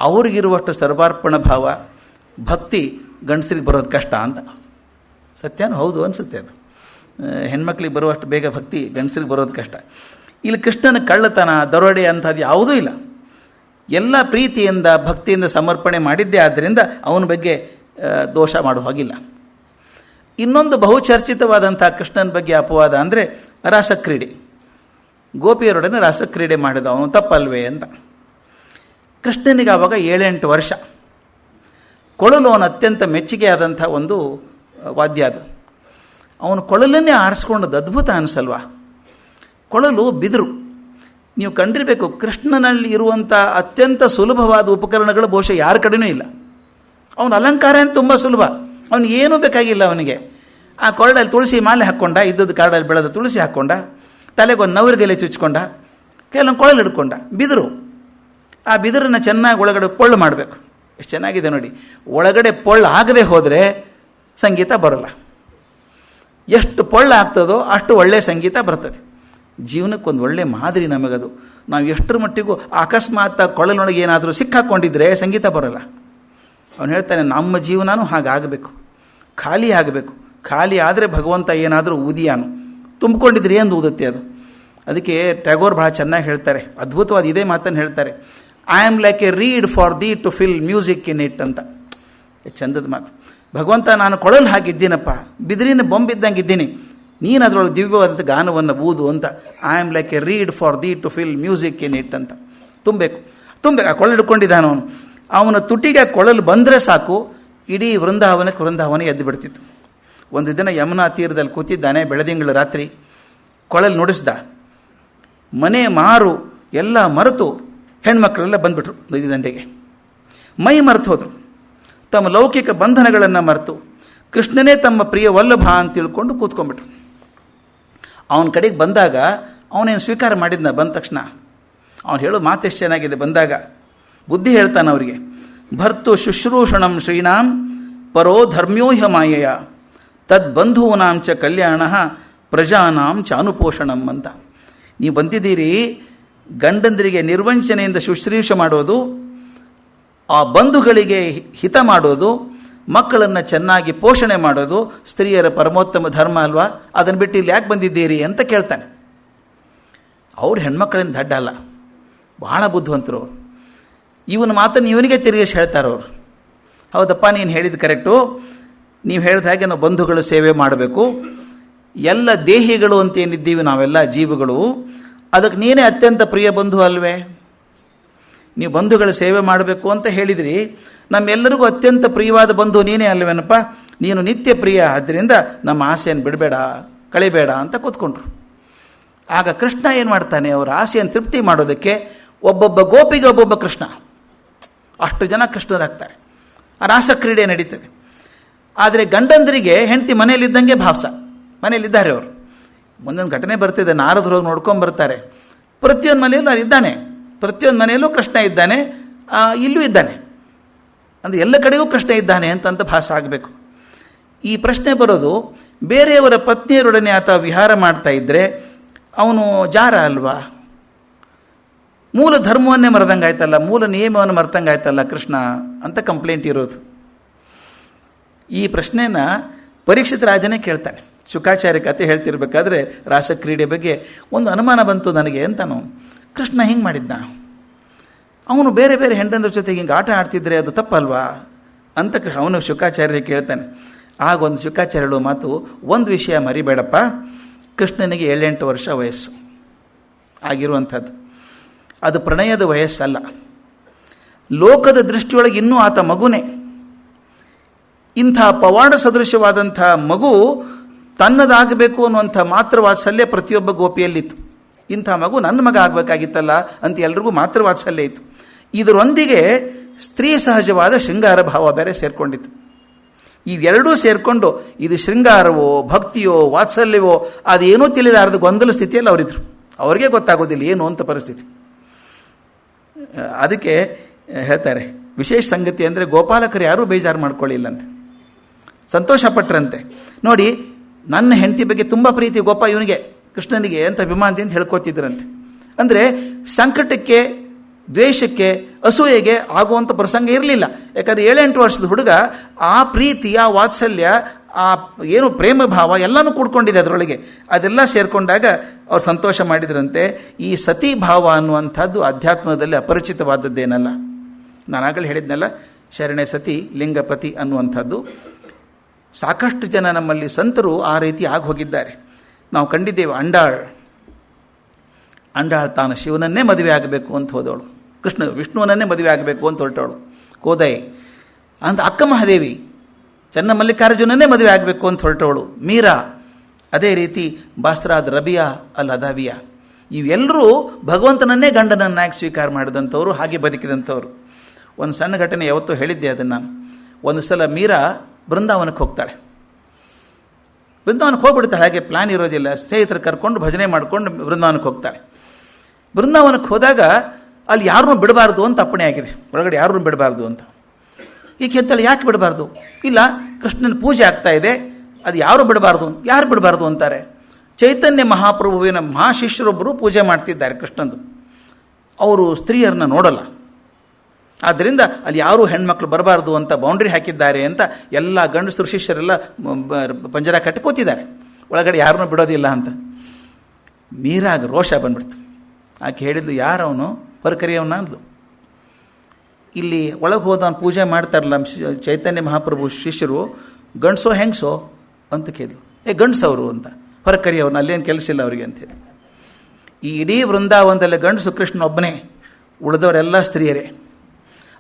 ಅವ್ರಿಗಿರುವಷ್ಟು ಸರ್ವಾರ್ಪಣ ಭಾವ ಭಕ್ತಿ ಗಂಡಸರಿಗೆ ಬರೋದು ಕಷ್ಟ ಅಂತ. ಸತ್ಯನೂ ಹೌದು ಅನಿಸುತ್ತೆ ಅದು. ಹೆಣ್ಮಕ್ಳಿಗೆ ಬರುವಷ್ಟು ಬೇಗ ಭಕ್ತಿ ಗಂಡಸರಿಗೆ ಬರೋದು ಕಷ್ಟ. ಇಲ್ಲಿ ಕೃಷ್ಣನ ಕಳ್ಳತನ, ದರೋಡೆ ಅಂಥದ್ದು ಯಾವುದೂ ಇಲ್ಲ. ಎಲ್ಲ ಪ್ರೀತಿಯಿಂದ ಭಕ್ತಿಯಿಂದ ಸಮರ್ಪಣೆ ಮಾಡಿದ್ದೇ ಆದ್ದರಿಂದ ಅವನ ಬಗ್ಗೆ ದೋಷ ಮಾಡುವ ಹಾಗಿಲ್ಲ. ಇನ್ನೊಂದು ಬಹುಚರ್ಚಿತವಾದಂಥ ಕೃಷ್ಣನ ಬಗ್ಗೆ ಅಪವಾದ ಅಂದರೆ ರಾಸಕ್ರೀಡೆ. ಗೋಪಿಯರೊಡನೆ ರಾಸಕ್ರೀಡೆ ಮಾಡಿದ ಅವನು ತಪ್ಪಲ್ವೇ ಅಂತ. ಕೃಷ್ಣನಿಗೆ ಆವಾಗ 7-8 ವರ್ಷ. ಕೊಳಲು ಅವನು ಅತ್ಯಂತ ಮೆಚ್ಚುಗೆಯಾದಂಥ ಒಂದು ವಾದ್ಯ ಅದು. ಅವನು ಕೊಳಲನ್ನೇ ಆರಿಸ್ಕೊಂಡದ್ದು ಅದ್ಭುತ ಅನಿಸಲ್ವಾ? ಕೊಳಲು ಬಿದಿರು. ನೀವು ಕಂಡಿರಬೇಕು, ಕೃಷ್ಣನಲ್ಲಿ ಇರುವಂಥ ಅತ್ಯಂತ ಸುಲಭವಾದ ಉಪಕರಣಗಳು ಬಹುಶಃ ಯಾರ ಕಡೆಯೂ ಇಲ್ಲ. ಅವನ ಅಲಂಕಾರ ಏನು ತುಂಬ ಸುಲಭ, ಅವನಿಗೆ ಏನೂ ಬೇಕಾಗಿಲ್ಲ. ಅವನಿಗೆ ಆ ಕೊರಳಲ್ಲಿ ತುಳಸಿ ಮಾಲೆ ಹಾಕ್ಕೊಂಡ, ಇದ್ದದ್ದು ಕಾಡಲ್ಲಿ ಬೆಳೆದ ತುಳಸಿ ಹಾಕ್ಕೊಂಡ, ತಲೆಗೊಂದು ನವರಿಗೆಲೆ ಚುಚ್ಕೊಂಡ, ಕೆಲವೊಂದು ಕೊಳಲು ಹಿಡ್ಕೊಂಡ. ಬಿದಿರು, ಆ ಬಿದಿರನ್ನು ಚೆನ್ನಾಗಿ ಒಳಗಡೆ ಪೊಳ್ಳು ಮಾಡಬೇಕು. ಎಷ್ಟು ಚೆನ್ನಾಗಿದೆ ನೋಡಿ. ಒಳಗಡೆ ಪೊಳ್ಳು ಆಗದೆ ಹೋದರೆ ಸಂಗೀತ ಬರೋಲ್ಲ. ಎಷ್ಟು ಪೊಳ್ಳು ಆಗ್ತದೋ ಅಷ್ಟು ಒಳ್ಳೆಯ ಸಂಗೀತ ಬರ್ತದೆ. ಜೀವನಕ್ಕೊಂದು ಒಳ್ಳೆಯ ಮಾದರಿ ನಮಗದು. ನಾವು ಎಷ್ಟರ ಮಟ್ಟಿಗೂ ಅಕಸ್ಮಾತ್ ಕೊಳಲೊಳಗೆ ಏನಾದರೂ ಸಿಕ್ಕಾಕ್ಕೊಂಡಿದ್ರೆ ಸಂಗೀತ ಬರೋಲ್ಲ. ಅವನು ಹೇಳ್ತಾನೆ, ನಮ್ಮ ಜೀವನನೂ ಹಾಗಾಗಬೇಕು, ಖಾಲಿ ಆಗಬೇಕು. ಖಾಲಿ ಆದರೆ ಭಗವಂತ ಏನಾದರೂ ಊದಿಯಾನು, ತುಂಬಿಕೊಂಡಿದ್ರೆ ಏನು ಊದುತ್ತೆ ಅದು. ಅದಕ್ಕೆ ಟ್ಯಾಗೋರ್ ಬಹಳ ಚೆನ್ನಾಗಿ ಹೇಳ್ತಾರೆ, ಅದ್ಭುತವಾದ ಇದೇ ಮಾತನ್ನು ಹೇಳ್ತಾರೆ, I am like a reed for the to fill music in it ಅಂತ. ಚಂದದ ಮಾತು. ಭಗವಂತ, ನಾನು ಕೊಳಲು ಹಾಕಿದ್ದೀನಪ್ಪ, ಬಿದಿರಿನ ಬೊಂಬಿದ್ದಂಗೆ ಇದ್ದೀನಿ, ನೀನು ಅದರೊಳಗೆ ದಿವ್ಯವಾದಂಥ ಗಾನವನ್ನು ಊದು ಅಂತ. I am like a reed for the to fill music in it ಅಂತ. ತುಂಬಬೇಕು. ಆ ಕೊಳಲು ಹಿಡ್ಕೊಂಡಿದ್ದಾನೆ ಅವನು. ಅವನ ತುಟಿಗೆ ಕೊಳಲು ಬಂದರೆ ಸಾಕು, ಇಡೀ ವೃಂದಾವನ ಎದ್ದು ಬಿಡ್ತಿತ್ತು. ಒಂದು ದಿನ ಯಮುನಾ ತೀರದಲ್ಲಿ ಕೂತಿದ್ದಾನೆ, ಬೆಳದಿಂಗಳ ರಾತ್ರಿ. ಕೊಳಲು ನುಡಿಸ್ದ. ಮನೆ ಮಾರು ಎಲ್ಲ ಮರೆತು ಹೆಣ್ಮಕ್ಳೆಲ್ಲ ಬಂದುಬಿಟ್ರು ನದಿ ದಂಡೆಗೆ. ಮೈ ಮರೆತು ಹೋದರು. ತಮ್ಮ ಲೌಕಿಕ ಬಂಧನಗಳನ್ನು ಮರೆತು ಕೃಷ್ಣನೇ ತಮ್ಮ ಪ್ರಿಯ ವಲ್ಲಭ ಅಂತ ತಿಳ್ಕೊಂಡು ಕೂತ್ಕೊಂಡ್ಬಿಟ್ರು. ಅವನ ಕಡೆಗೆ ಬಂದಾಗ ಅವನೇನು ಸ್ವೀಕಾರ ಮಾಡಿದ್ನ? ಬಂದ ತಕ್ಷಣ ಅವನು ಹೇಳೋ ಮಾತು ಎಷ್ಟು ಚೆನ್ನಾಗಿದೆ. ಬಂದಾಗ ಬುದ್ಧಿ ಹೇಳ್ತಾನೆ ಅವರಿಗೆ, ಭರ್ತು ಶುಶ್ರೂಷಣಂ ಶ್ರೀನಾಂ ಪರೋ ಧರ್ಮ್ಯೋಹ್ಯ ಮಾಯೆಯ ತದ್ಬಂಧೂನಾಂ ಚ ಕಲ್ಯಾಣ ಪ್ರಜಾನಾಂ ಚಾನುಪೋಷಣಂ ಅಂತ. ನೀವು ಬಂದಿದ್ದೀರಿ ಗಂಡಂದರಿಗೆ ನಿರ್ವಂಚನೆಯಿಂದ ಶುಶ್ರೂಷೆ ಮಾಡೋದು, ಆ ಬಂಧುಗಳಿಗೆ ಹಿತ ಮಾಡೋದು, ಮಕ್ಕಳನ್ನು ಚೆನ್ನಾಗಿ ಪೋಷಣೆ ಮಾಡೋದು ಸ್ತ್ರೀಯರ ಪರಮೋತ್ತಮ ಧರ್ಮ ಅಲ್ವಾ? ಅದನ್ನು ಬಿಟ್ಟು ಇಲ್ಲಿ ಯಾಕೆ ಬಂದಿದ್ದೀರಿ ಅಂತ ಕೇಳ್ತಾನೆ. ಅವ್ರು ಹೆಣ್ಮಕ್ಳಿಂದ ದಡ್ಡ ಅಲ್ಲ, ಭಾಳ ಬುದ್ಧಿವಂತರು ಅವರು. ಇವನ ಮಾತನ್ನು ಇವನಿಗೆ ತಿರುಗಿಸಿ ಹೇಳ್ತಾರವ್ರು. ಹೌದಪ್ಪ, ನೀನು ಹೇಳಿದ್ದು ಕರೆಕ್ಟು. ನೀವು ಹೇಳಿದ ಹಾಗೆ ನಾವು ಬಂಧುಗಳ ಸೇವೆ ಮಾಡಬೇಕು. ಎಲ್ಲ ದೇಹಿಗಳು ಅಂತೇನಿದ್ದೀವಿ ನಾವೆಲ್ಲ ಜೀವಿಗಳು, ಅದಕ್ಕೆ ನೀನೇ ಅತ್ಯಂತ ಪ್ರಿಯ ಬಂಧು ಅಲ್ವೇ? ನೀವು ಬಂಧುಗಳ ಸೇವೆ ಮಾಡಬೇಕು ಅಂತ ಹೇಳಿದ್ರಿ, ನಮ್ಮೆಲ್ಲರಿಗೂ ಅತ್ಯಂತ ಪ್ರಿಯವಾದ ಬಂಧು ನೀನೇ ಅಲ್ವೇನಪ್ಪ? ನೀನು ನಿತ್ಯ ಪ್ರಿಯ, ಆದ್ದರಿಂದ ನಮ್ಮ ಆಸೆಯನ್ನು ಬಿಡಬೇಡ, ಕಳಿಬೇಡ ಅಂತ ಕೂತ್ಕೊಂಡ್ರು. ಆಗ ಕೃಷ್ಣ ಏನು ಮಾಡ್ತಾನೆ, ಅವರ ಆಸೆಯನ್ನು ತೃಪ್ತಿ ಮಾಡೋದಕ್ಕೆ ಒಬ್ಬೊಬ್ಬ ಗೋಪಿಗೆ ಒಬ್ಬೊಬ್ಬ ಕೃಷ್ಣ, ಅಷ್ಟು ಜನ ಕೃಷ್ಣರಾಗ್ತಾರೆ. ಆ ರಾಸಕ್ರೀಡೆ ನಡೀತದೆ. ಆದರೆ ಗಂಡಂದರಿಗೆ ಹೆಂಡತಿ ಮನೆಯಲ್ಲಿದ್ದಂಗೆ ಭಾವಸ, ಮನೆಯಲ್ಲಿದ್ದಾರೆ ಅವರು. ಒಂದೊಂದು ಘಟನೆ ಬರ್ತಿದೆ, ನಾರದರು ಹೋಗಿ ನೋಡ್ಕೊಂಡು ಬರ್ತಾರೆ. ಪ್ರತಿಯೊಂದು ಮನೆಯಲ್ಲೂ ಇದ್ದಾನೆ, ಪ್ರತಿಯೊಂದು ಮನೆಯಲ್ಲೂ ಕೃಷ್ಣ ಇದ್ದಾನೆ, ಇಲ್ಲೂ ಇದ್ದಾನೆ, ಅಂದರೆ ಎಲ್ಲ ಕಡೆಗೂ ಕೃಷ್ಣ ಇದ್ದಾನೆ ಅಂತ ಭಾಸ ಆಗಬೇಕು. ಈ ಪ್ರಶ್ನೆ ಬರೋದು, ಬೇರೆಯವರ ಪತ್ನಿಯರೊಡನೆ ಆತ ವಿಹಾರ ಮಾಡ್ತಾ ಇದ್ದರೆ ಅವನು ಜಾರ ಅಲ್ವಾ? ಮೂಲ ಧರ್ಮವನ್ನೇ ಮರೆದಂಗಾಯ್ತಲ್ಲ, ಮೂಲ ನಿಯಮವನ್ನು ಮರೆತಂಗಾಯ್ತಲ್ಲ ಕೃಷ್ಣ ಅಂತ ಕಂಪ್ಲೇಂಟ್ ಇರೋದು. ಈ ಪ್ರಶ್ನೆನ ಪರೀಕ್ಷಿತ ರಾಜನೇ ಕೇಳ್ತಾನೆ. ಶುಕಾಚಾರ್ಯ ಕಥೆ ಹೇಳ್ತಿರ್ಬೇಕಾದ್ರೆ ರಾಸಕ್ರೀಡೆ ಬಗ್ಗೆ ಒಂದು ಅನುಮಾನ ಬಂತು ನನಗೆ ಅಂತಾನು. ಕೃಷ್ಣ ಹಿಂಗೆ ಮಾಡಿದ್ನ, ಅವನು ಬೇರೆ ಬೇರೆ ಹೆಂಡಂದ್ರ ಜೊತೆಗೆ ಹಿಂಗೆ ಆಟ ಆಡ್ತಿದ್ರೆ ಅದು ತಪ್ಪಲ್ವಾ ಅಂತ ಅವನು ಶುಕಾಚಾರ್ಯ ಕೇಳ್ತಾನೆ. ಆಗ ಒಂದು ಶುಕಾಚಾರ್ಯ ಹೇಳೋ ಮಾತು, ಒಂದು ವಿಷಯ ಮರಿಬೇಡಪ್ಪ, ಕೃಷ್ಣನಿಗೆ 7-8 ವರ್ಷ ವಯಸ್ಸು ಆಗಿರುವಂಥದ್ದು, ಅದು ಪ್ರಣಯದ ವಯಸ್ಸಲ್ಲ. ಲೋಕದ ದೃಷ್ಟಿಯೊಳಗೆ ಇನ್ನೂ ಆತ ಮಗುನೇ. ಇಂಥ ಪವಾಡ ಸದೃಶವಾದಂಥ ಮಗು ತನ್ನದಾಗಬೇಕು ಅನ್ನುವಂಥ ಮಾತ್ರ ವಾತ್ಸಲ್ಯ ಪ್ರತಿಯೊಬ್ಬ ಗೋಪಿಯಲ್ಲಿತ್ತು. ಇಂಥ ಮಗು ನನ್ನ ಮಗ ಆಗಬೇಕಾಗಿತ್ತಲ್ಲ ಅಂತ ಎಲ್ರಿಗೂ ಮಾತ್ರ ವಾತ್ಸಲ್ಯ ಇತ್ತು. ಇದರೊಂದಿಗೆ ಸ್ತ್ರೀ ಸಹಜವಾದ ಶೃಂಗಾರ ಭಾವ ಬೇರೆ ಸೇರಿಕೊಂಡಿತ್ತು. ಇವೆರಡೂ ಸೇರಿಕೊಂಡು ಇದು ಶೃಂಗಾರವೋ ಭಕ್ತಿಯೋ ವಾತ್ಸಲ್ಯವೋ ಅದೇನೂ ತಿಳಿದಾರದ ಗೊಂದಲ ಸ್ಥಿತಿಯಲ್ಲಿ ಅವರಿದ್ರು. ಅವ್ರಿಗೆ ಗೊತ್ತಾಗೋದಿಲ್ಲ ಏನು ಅಂತ ಪರಿಸ್ಥಿತಿ. ಅದಕ್ಕೆ ಹೇಳ್ತಾರೆ, ವಿಶೇಷ ಸಂಗತಿ ಅಂದರೆ ಗೋಪಾಲಕರು ಯಾರೂ ಬೇಜಾರು ಮಾಡ್ಕೊಳ್ಳಿಲ್ಲಂತೆ, ಸಂತೋಷಪಟ್ರಂತೆ. ನೋಡಿ, ನನ್ನ ಹೆಂಡತಿ ಬಗ್ಗೆ ತುಂಬ ಪ್ರೀತಿ ಗೋಪ ಇವನಿಗೆ, ಕೃಷ್ಣನಿಗೆ ಅಂತ ಅಭಿಮಾನದಿಂದ ಅಂತ ಹೇಳ್ಕೊತಿದ್ರಂತೆ. ಅಂದರೆ ಸಂಕಟಕ್ಕೆ, ದ್ವೇಷಕ್ಕೆ, ಅಸೂಯೆಗೆ ಆಗುವಂಥ ಪ್ರಸಂಗ ಇರಲಿಲ್ಲ. ಯಾಕಂದರೆ 7-8 ವರ್ಷದ ಹುಡುಗ ಆ ಪ್ರೀತಿ, ಆ ವಾತ್ಸಲ್ಯ ಆ ಏನು ಪ್ರೇಮ ಭಾವ ಎಲ್ಲನೂ ಕೂಡ್ಕೊಂಡಿದೆ ಅದರೊಳಗೆ. ಅದೆಲ್ಲ ಸೇರಿಕೊಂಡಾಗ ಅವ್ರು ಸಂತೋಷ ಮಾಡಿದ್ರಂತೆ. ಈ ಸತಿ ಭಾವ ಅನ್ನುವಂಥದ್ದು ಅಧ್ಯಾತ್ಮದಲ್ಲಿ ಅಪರಿಚಿತವಾದದ್ದೇನಲ್ಲ. ನಾನಾಗಲೇ ಹೇಳಿದ್ನಲ್ಲ, ಶರಣೆ ಸತಿ ಲಿಂಗಪತಿ ಅನ್ನುವಂಥದ್ದು. ಸಾಕಷ್ಟು ಜನ ನಮ್ಮಲ್ಲಿ ಸಂತರು ಆ ರೀತಿ ಆಗಿ ಹೋಗಿದ್ದಾರೆ. ನಾವು ಕಂಡಿದ್ದೇವೆ. ಅಂಡಾಳ್ ತಾನು ಶಿವನನ್ನೇ ಮದುವೆ ಆಗಬೇಕು ಅಂತ ಹೋದವಳು, ವಿಷ್ಣುವನನ್ನೇ ಮದುವೆ ಆಗಬೇಕು ಅಂತ ಹೊರಟವಳು. ಕೋದೈ ಅಂತ ಅಕ್ಕ ಮಹಾದೇವಿ ಚನ್ನ ಮಲ್ಲಿಕಾರ್ಜುನನ್ನೇ ಮದುವೆ ಆಗಬೇಕು ಅಂತ ಹೊರಟವಳು. ಮೀರಾ ಅದೇ ರೀತಿ ಬಾಸ್ರಾದ್ ರಬಿಯಾ ಅಲ್ ಅದಾವಿಯಾ, ಇವೆಲ್ಲರೂ ಭಗವಂತನನ್ನೇ ಗಂಡನನ್ನಾಗಿ ಸ್ವೀಕಾರ ಮಾಡಿದಂಥವ್ರು, ಹಾಗೆ ಬದುಕಿದಂಥವ್ರು. ಒಂದು ಸಣ್ಣ ಘಟನೆ ಯಾವತ್ತೂ ಹೇಳಿದ್ದೆ ಅದನ್ನು ನಾನು. ಒಂದು ಸಲ ಮೀರಾ ಬೃಂದಾವನಕ್ಕೆ ಹೋಗ್ತಾಳೆ. ಬೃಂದಾವನಕ್ಕೆ ಹೋಗ್ಬಿಡ್ತಾಳೆ, ಹಾಗೆ ಪ್ಲ್ಯಾನ್ ಇರೋದಿಲ್ಲ. ಸ್ನೇಹಿತರು ಕರ್ಕೊಂಡು ಭಜನೆ ಮಾಡಿಕೊಂಡು ಬೃಂದಾವನಕ್ಕೆ ಹೋಗ್ತಾಳೆ. ಬೃಂದಾವನಕ್ಕೆ ಹೋದಾಗ ಅಲ್ಲಿ ಯಾರನ್ನೂ ಬಿಡಬಾರ್ದು ಅಂತ ಅಪ್ಪಣೆ ಆಗಿದೆ, ಒಳಗಡೆ ಯಾರನ್ನೂ ಬಿಡಬಾರ್ದು ಅಂತ. ಈಗ ಹೇಳ್ತಾಳೆ, ಯಾಕೆ ಬಿಡಬಾರ್ದು? ಇಲ್ಲ, ಕೃಷ್ಣನ ಪೂಜೆ ಆಗ್ತಾ ಇದೆ, ಅದು ಯಾರು ಬಿಡಬಾರ್ದು. ಯಾರು ಬಿಡಬಾರ್ದು ಅಂತಾರೆ? ಚೈತನ್ಯ ಮಹಾಪ್ರಭುವಿನ ಮಹಾಶಿಷ್ಯರೊಬ್ಬರು ಪೂಜೆ ಮಾಡ್ತಿದ್ದಾರೆ ಕೃಷ್ಣಂದು. ಅವರು ಸ್ತ್ರೀಯರನ್ನ ನೋಡಲ್ಲ, ಆದ್ದರಿಂದ ಅಲ್ಲಿ ಯಾರೂ ಹೆಣ್ಮಕ್ಳು ಬರಬಾರ್ದು ಅಂತ ಬೌಂಡ್ರಿ ಹಾಕಿದ್ದಾರೆ ಅಂತ ಎಲ್ಲ ಗಂಡಸರು ಶಿಷ್ಯರೆಲ್ಲ ಪಂಜರ ಕಟ್ಟಿ ಕೂತಿದ್ದಾರೆ, ಒಳಗಡೆ ಯಾರನ್ನೂ ಬಿಡೋದಿಲ್ಲ ಅಂತ. ಮೀರಾಗ ರೋಷ ಬಂದ್ಬಿಡ್ತು. ಆಕೆ ಹೇಳಿದ್ದು, ಯಾರವನು ಹೊರಕರಿಯವನ ಅಂದ್ಲು. ಇಲ್ಲಿ ಒಳಗೆ ಹೋದವನು ಪೂಜೆ ಮಾಡ್ತಾರಲ್ಲ ಚೈತನ್ಯ ಮಹಾಪ್ರಭು ಶಿಷ್ಯರು, ಗಂಡಸೋ ಹೆಂಗಸೋ ಅಂತ ಕೇಳಿದ್ರು. ಗಂಡಸವರು ಅಂತ. ಹೊರಕರಿಯವ್ರನ್ನ, ಅಲ್ಲೇನು ಕೆಲಸ ಇಲ್ಲ ಅವರಿಗೆ ಅಂತೇಳಿ. ಈ ಇಡೀ ವೃಂದಾವನದಲ್ಲಿ ಗಂಡಸು ಕೃಷ್ಣ ಒಬ್ಬನೇ, ಉಳಿದವರೆಲ್ಲ ಸ್ತ್ರೀಯರೇ.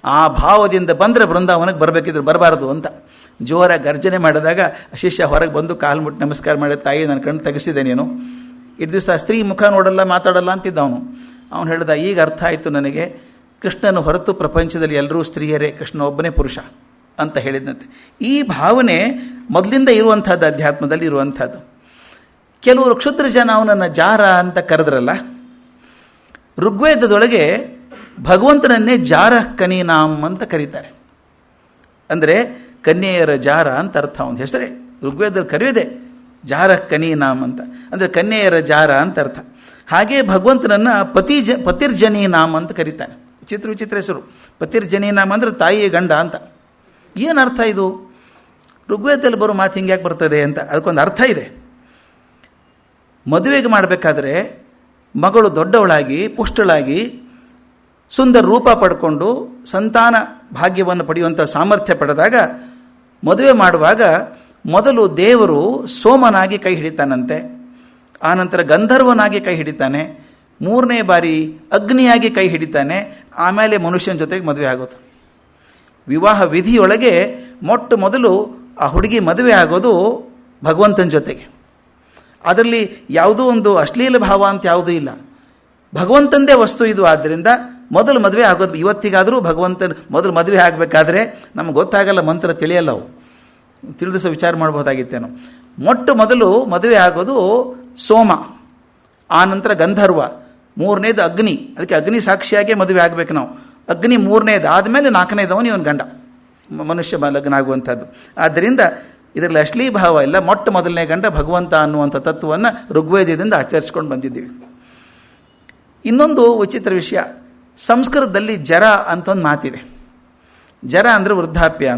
ಆ ಭಾವದಿಂದ ಬಂದರೆ ಬೃಂದಾವನಕ್ಕೆ ಬರಬೇಕಿದ್ರು, ಬರಬಾರ್ದು ಅಂತ ಜೋರಾಗಿ ಗರ್ಜನೆ ಮಾಡಿದಾಗ ಶಿಷ್ಯ ಹೊರಗೆ ಬಂದು ಕಾಲು ಮುಟ್ಟಿ ನಮಸ್ಕಾರ ಮಾಡಿದ, ತಾಯಿ ನನ್ನ ಕಣ್ಣು ತೆಗೆಸಿದೆ ನೀನು, ಇಷ್ಟು ದಿವಸ ಸ್ತ್ರೀ ಮುಖ ನೋಡಲ್ಲ ಮಾತಾಡಲ್ಲ ಅಂತಿದ್ದ ಅವನು. ಅವನು ಹೇಳಿದ, ಈಗ ಅರ್ಥ ಆಯಿತು ನನಗೆ, ಕೃಷ್ಣನ ಹೊರತು ಪ್ರಪಂಚದಲ್ಲಿ ಎಲ್ಲರೂ ಸ್ತ್ರೀಯರೇ, ಕೃಷ್ಣ ಒಬ್ಬನೇ ಪುರುಷ ಅಂತ ಹೇಳಿದಂತೆ. ಈ ಭಾವನೆ ಮೊದಲಿಂದ ಇರುವಂಥದ್ದು, ಅಧ್ಯಾತ್ಮದಲ್ಲಿ ಇರುವಂಥದ್ದು. ಕೆಲವರು ಕ್ಷುದ್ರ ಜನ ಅವನನ್ನು ಜಾರ ಅಂತ ಕರೆದ್ರಲ್ಲ, ಋಗ್ವೇದದೊಳಗೆ ಭಗವಂತನನ್ನೇ ಜಾರ ಕನೀನಾಮ್ ಅಂತ ಕರೀತಾರೆ. ಅಂದರೆ ಕನ್ಯೆಯರ ಜಾರ ಅಂತ ಅರ್ಥ. ಅವನ ಹೆಸರೇ ಋಗ್ವೇದದಲ್ಲಿ ಕರೆಯೋದೆ ಜಾರ ಕನೀನಾಮ್ ಅಂತ, ಅಂದರೆ ಕನ್ಯೆಯರ ಜಾರ ಅಂತ ಅರ್ಥ. ಹಾಗೆ ಭಗವಂತನನ್ನು ಪತಿರ್ಜನೀನಾಮ್ ಅಂತ ಕರೀತಾನೆ. ವಿಚಿತ್ರ ಹೆಸರು. ಪತಿರ್ಜನೀನಾಮ್ ಅಂದರೆ ತಾಯಿಯ ಗಂಡ ಅಂತ. ಏನು ಅರ್ಥ ಇದು? ಋಗ್ವೇದದಲ್ಲಿ ಬರೋ ಮಾತು ಹಿಂಗೆ ಯಾಕೆ ಬರ್ತದೆ ಅಂತ ಅದಕ್ಕೊಂದು ಅರ್ಥ ಇದೆ. ಮದುವೆಗೆ ಮಾಡಬೇಕಾದ್ರೆ ಮಗಳು ದೊಡ್ಡವಳಾಗಿ ಪುಷ್ಟಳಾಗಿ ಸುಂದರ ರೂಪ ಪಡ್ಕೊಂಡು ಸಂತಾನ ಭಾಗ್ಯವನ್ನು ಪಡೆಯುವಂಥ ಸಾಮರ್ಥ್ಯ ಪಡೆದಾಗ ಮದುವೆ ಮಾಡುವಾಗ ಮೊದಲು ದೇವರು ಸೋಮನಾಗಿ ಕೈ ಹಿಡಿತಾನಂತೆ, ಆನಂತರ ಗಂಧರ್ವನಾಗಿ ಕೈ ಹಿಡಿತಾನೆ, 3ನೇ ಬಾರಿ ಅಗ್ನಿಯಾಗಿ ಕೈ ಹಿಡಿತಾನೆ, ಆಮೇಲೆ ಮನುಷ್ಯನ ಜೊತೆಗೆ ಮದುವೆ ಆಗೋದು. ವಿವಾಹ ವಿಧಿಯೊಳಗೆ ಮೊಟ್ಟ ಮೊದಲು ಆ ಹುಡುಗಿ ಮದುವೆ ಆಗೋದು ಭಗವಂತನ ಜೊತೆಗೆ. ಅದರಲ್ಲಿ ಯಾವುದೋ ಒಂದು ಅಶ್ಲೀಲ ಭಾವ ಅಂತ ಯಾವುದೂ ಇಲ್ಲ, ಭಗವಂತಂದೇ ವಸ್ತು ಇದು. ಆದ್ದರಿಂದ ಮೊದಲು ಮದುವೆ ಆಗೋದು. ಇವತ್ತಿಗಾದರೂ ಭಗವಂತನ ಮೊದಲು ಮದುವೆ ಆಗಬೇಕಾದ್ರೆ ನಮ್ಗೆ ಗೊತ್ತಾಗಲ್ಲ, ಮಂತ್ರ ತಿಳಿಯಲ್ಲ, ಅವು ತಿಳಿದು ಸಹ ವಿಚಾರ ಮಾಡ್ಬೋದಾಗಿತ್ತೇನೋ. ಮೊಟ್ಟ ಮೊದಲು ಮದುವೆ ಆಗೋದು ಸೋಮ, ಆನಂತರ ಗಂಧರ್ವ, 3ನೇದು ಅಗ್ನಿ. ಅದಕ್ಕೆ ಅಗ್ನಿ ಸಾಕ್ಷಿಯಾಗೇ ಮದುವೆ ಆಗಬೇಕು ನಾವು. ಅಗ್ನಿ 3ನೇದು ಆದಮೇಲೆ 4ನೇದವನು ಇವನು ಗಂಡ, ಮನುಷ್ಯ ಲಗ್ನ ಆಗುವಂಥದ್ದು. ಆದ್ದರಿಂದ ಇದರಲ್ಲಿ ಅಶ್ಲೀ ಭಾವ ಇಲ್ಲ. ಮೊಟ್ಟ ಮೊದಲನೇ ಗಂಡ ಭಗವಂತ ಅನ್ನುವಂಥ ತತ್ವವನ್ನು ಋಗ್ವೇದದಿಂದ ಆಚರಿಸ್ಕೊಂಡು ಬಂದಿದ್ದೀವಿ. ಇನ್ನೊಂದು ವಿಚಿತ್ರ ವಿಷಯ, ಸಂಸ್ಕೃತದಲ್ಲಿ ಜರ ಅಂತ ಒಂದು ಮಾತಿದೆ. ಜರ ಅಂದರೆ ವೃದ್ಧಾಪ್ಯ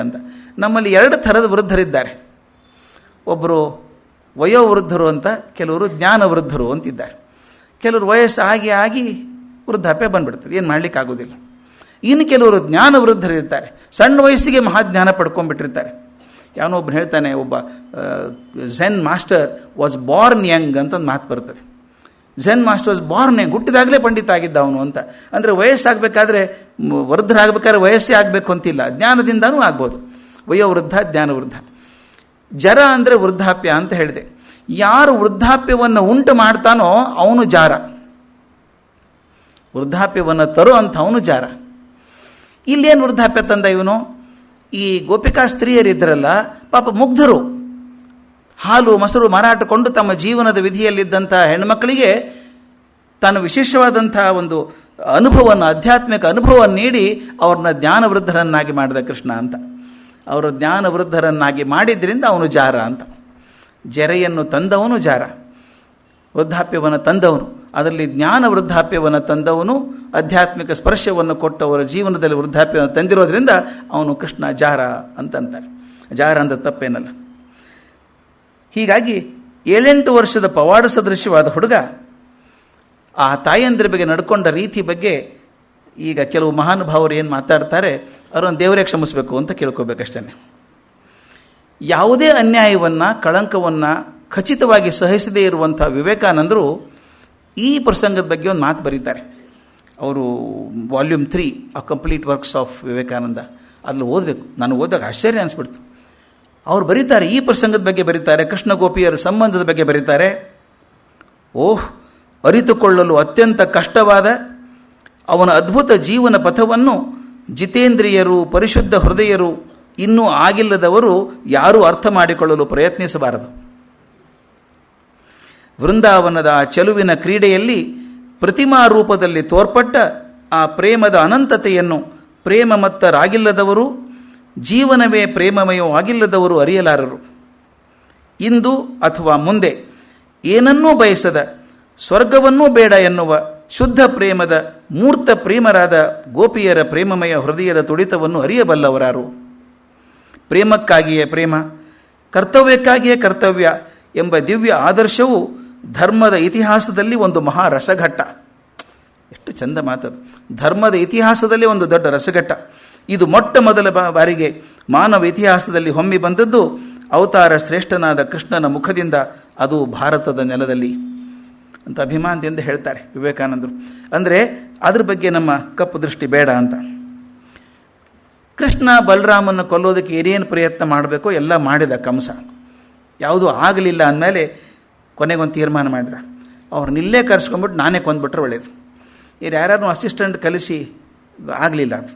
ಅಂತ. ನಮ್ಮಲ್ಲಿ 2 ಥರದ ವೃದ್ಧರಿದ್ದಾರೆ. ಒಬ್ಬರು ವಯೋವೃದ್ಧರು ಅಂತ, ಕೆಲವರು ಜ್ಞಾನವೃದ್ಧರು ಅಂತಿದ್ದಾರೆ. ಕೆಲವರು ವಯಸ್ಸು ಆಗಿ ವೃದ್ಧಾಪ್ಯ ಬಂದುಬಿಡ್ತದೆ, ಏನು ಮಾಡಲಿಕ್ಕಾಗೋದಿಲ್ಲ. ಇನ್ನು ಕೆಲವರು ಜ್ಞಾನವೃದ್ಧರು ಇರ್ತಾರೆ, ಸಣ್ಣ ವಯಸ್ಸಿಗೆ ಮಹಾಜ್ಞಾನ ಪಡ್ಕೊಂಡ್ಬಿಟ್ಟಿರ್ತಾರೆ. ಯಾವನೋ ಒಬ್ಬನು ಹೇಳ್ತಾನೆ, ಒಬ್ಬ Zen master was born young ಅಂತ ಒಂದು ಮಾತು ಬರ್ತದೆ. Zen master was born young, ಹುಟ್ಟಿದಾಗಲೇ ಪಂಡಿತ ಆಗಿದ್ದ ಅವನು ಅಂತ. ಅಂದರೆ ವಯಸ್ಸಾಗಬೇಕಾದ್ರೆ, ವೃದ್ಧರಾಗಬೇಕಾದ್ರೆ ವಯಸ್ಸೇ ಆಗಬೇಕು ಅಂತಿಲ್ಲ, ಜ್ಞಾನದಿಂದನೂ ಆಗ್ಬೋದು. ವಯೋವೃದ್ಧ, ಜ್ಞಾನವೃದ್ಧ. ಜರ ಅಂದರೆ ವೃದ್ಧಾಪ್ಯ ಅಂತ ಹೇಳಿದೆ. ಯಾರು ವೃದ್ಧಾಪ್ಯವನ್ನು ಉಂಟು ಮಾಡ್ತಾನೋ ಅವನು ಜಾರ, ವೃದ್ಧಾಪ್ಯವನ್ನು ತರೋ ಅಂತ ಅವನು ಜಾರ. ಇಲ್ಲೇನು ವೃದ್ಧಾಪ್ಯ ತಂದ ಇವನು? ಈ ಗೋಪಿಕಾ ಸ್ತ್ರೀಯರಿದ್ದರಲ್ಲ, ಪಾಪ ಮುಗ್ಧರು, ಹಾಲು ಮೊಸರು ಮಾರಾಟಕೊಂಡು ತಮ್ಮ ಜೀವನದ ವಿಧಿಯಲ್ಲಿದ್ದಂಥ ಹೆಣ್ಮಕ್ಕಳಿಗೆ ತಾನು ವಿಶೇಷವಾದಂಥ ಒಂದು ಅನುಭವವನ್ನು, ಆಧ್ಯಾತ್ಮಿಕ ಅನುಭವವನ್ನು ನೀಡಿ ಅವ್ರನ್ನ ಜ್ಞಾನವೃದ್ಧರನ್ನಾಗಿ ಮಾಡಿದ ಕೃಷ್ಣ ಅಂತ. ಅವರು ಜ್ಞಾನವೃದ್ಧರನ್ನಾಗಿ ಮಾಡಿದ್ರಿಂದ ಅವನು ಜಾರ ಅಂತ. ಜರೆಯನ್ನು ತಂದವನು ಜಾರ, ವೃದ್ಧಾಪ್ಯವನ್ನು ತಂದವನು. ಅದರಲ್ಲಿ ಜ್ಞಾನ ವೃದ್ಧಾಪ್ಯವನ್ನು ತಂದವನು, ಆಧ್ಯಾತ್ಮಿಕ ಸ್ಪರ್ಶವನ್ನು ಕೊಟ್ಟವರ ಜೀವನದಲ್ಲಿ ವೃದ್ಧಾಪ್ಯವನ್ನು ತಂದಿರೋದ್ರಿಂದ ಅವನು ಕೃಷ್ಣ ಜಾರ ಅಂತಂತಾರೆ. ಜಾರ ಅಂದ್ರೆ ತಪ್ಪೇನಲ್ಲ. ಹೀಗಾಗಿ 7-8 ವರ್ಷದ ಪವಾಡ ಸದೃಶ್ಯವಾದ ಹುಡುಗ ಆ ತಾಯಂದಿರ ಬಗ್ಗೆ ನಡ್ಕೊಂಡ ರೀತಿ ಬಗ್ಗೆ ಈಗ ಕೆಲವು ಮಹಾನುಭಾವರು ಏನು ಮಾತಾಡ್ತಾರೆ ಅವರನ್ನು ದೇವರೇ ಕ್ಷಮಿಸಬೇಕು ಅಂತ ಕೇಳ್ಕೋಬೇಕಷ್ಟೇ. ಯಾವುದೇ ಅನ್ಯಾಯವನ್ನು, ಕಳಂಕವನ್ನು ಖಚಿತವಾಗಿ ಸಹಿಸದೇ ಇರುವಂಥ ವಿವೇಕಾನಂದರು ಈ ಪ್ರಸಂಗದ ಬಗ್ಗೆ ಒಂದು ಮಾತು ಬರೀತಾರೆ. ಅವರು ವಾಲ್ಯೂಮ್ 3 ಆ ಕಂಪ್ಲೀಟ್ ವರ್ಕ್ಸ್ ಆಫ್ ವಿವೇಕಾನಂದ ಅದ್ರಲ್ಲಿ ಓದಬೇಕು. ನಾನು ಓದಾಗ ಆಶ್ಚರ್ಯ ಅನಿಸ್ಬಿಡ್ತು. ಅವ್ರು ಬರೀತಾರೆ, ಈ ಪ್ರಸಂಗದ ಬಗ್ಗೆ ಬರೀತಾರೆ, ಕೃಷ್ಣ ಗೋಪಿಯರ ಸಂಬಂಧದ ಬಗ್ಗೆ ಬರೀತಾರೆ. ಅರಿತುಕೊಳ್ಳಲು ಅತ್ಯಂತ ಕಷ್ಟವಾದ ಅವನ ಅದ್ಭುತ ಜೀವನ ಪಥವನ್ನು ಜಿತೇಂದ್ರಿಯರು, ಪರಿಶುದ್ಧ ಹೃದಯರು, ಇನ್ನೂ ಆಗಿಲ್ಲದವರು ಯಾರೂ ಅರ್ಥ ಮಾಡಿಕೊಳ್ಳಲು ಪ್ರಯತ್ನಿಸಬಾರದು. ವೃಂದಾವನದ ಆ ಚೆಲುವಿನ ಕ್ರೀಡೆಯಲ್ಲಿ ಪ್ರತಿಮಾ ರೂಪದಲ್ಲಿ ತೋರ್ಪಟ್ಟ ಆ ಪ್ರೇಮದ ಅನಂತತೆಯನ್ನು ಪ್ರೇಮಮತ್ತರಾಗಿಲ್ಲದವರು, ಜೀವನವೇ ಪ್ರೇಮಮಯವಾಗಿಲ್ಲದವರು ಅರಿಯಲಾರರು. ಇಂದು ಅಥವಾ ಮುಂದೆ ಏನನ್ನೂ ಬಯಸದ, ಸ್ವರ್ಗವನ್ನೂ ಬೇಡ ಎನ್ನುವ ಶುದ್ಧ ಪ್ರೇಮದ ಮೂರ್ತ ಪ್ರೇಮರಾದ ಗೋಪಿಯರ ಪ್ರೇಮಮಯ ಹೃದಯದ ತುಡಿತವನ್ನು ಅರಿಯಬಲ್ಲವರಾರು. ಪ್ರೇಮಕ್ಕಾಗಿಯೇ ಪ್ರೇಮ, ಕರ್ತವ್ಯಕ್ಕಾಗಿಯೇ ಕರ್ತವ್ಯ ಎಂಬ ದಿವ್ಯ ಆದರ್ಶವು ಧರ್ಮದ ಇತಿಹಾಸದಲ್ಲಿ ಒಂದು ಮಹಾ ರಸಘಟ್ಟ. ಎಷ್ಟು ಚಂದ ಮಾತದು. ಧರ್ಮದ ಇತಿಹಾಸದಲ್ಲಿ ಒಂದು ದೊಡ್ಡ ರಸಘಟ್ಟ. ಇದು ಮೊಟ್ಟ ಮೊದಲ ಬಾರಿಗೆ ಮಾನವ ಇತಿಹಾಸದಲ್ಲಿ ಹೊಮ್ಮಿ ಬಂದದ್ದು ಅವತಾರ ಶ್ರೇಷ್ಠನಾದ ಕೃಷ್ಣನ ಮುಖದಿಂದ, ಅದು ಭಾರತದ ನೆಲದಲ್ಲಿ ಅಂತ ಅಭಿಮಾನದಿಂದ ಹೇಳ್ತಾರೆ ವಿವೇಕಾನಂದರು. ಅಂದರೆ ಅದ್ರ ಬಗ್ಗೆ ನಮ್ಮ ಕಪ್ಪು ದೃಷ್ಟಿ ಬೇಡ ಅಂತ. ಕೃಷ್ಣ ಬಲರಾಮನ್ನು ಕೊಲ್ಲೋದಕ್ಕೆ ಏನೇನು ಪ್ರಯತ್ನ ಮಾಡಬೇಕೋ ಎಲ್ಲ ಮಾಡಿದ ಕಂಸ. ಯಾವುದೂ ಆಗಲಿಲ್ಲ ಅಂದಮೇಲೆ ಕೊನೆಗೊಂದು ತೀರ್ಮಾನ ಮಾಡಿದ, ಅವ್ರನ್ನಿಲ್ಲೇ ಕರೆಸ್ಕೊಂಡ್ಬಿಟ್ಟು ನಾನೇ ಕೊಂದ್ಬಿಟ್ರೆ ಒಳ್ಳೆಯದು. ಇವ್ರು ಯಾರು ಅಸಿಸ್ಟೆಂಟ್ ಕಲಿಸಿ ಆಗಲಿಲ್ಲ, ಅದು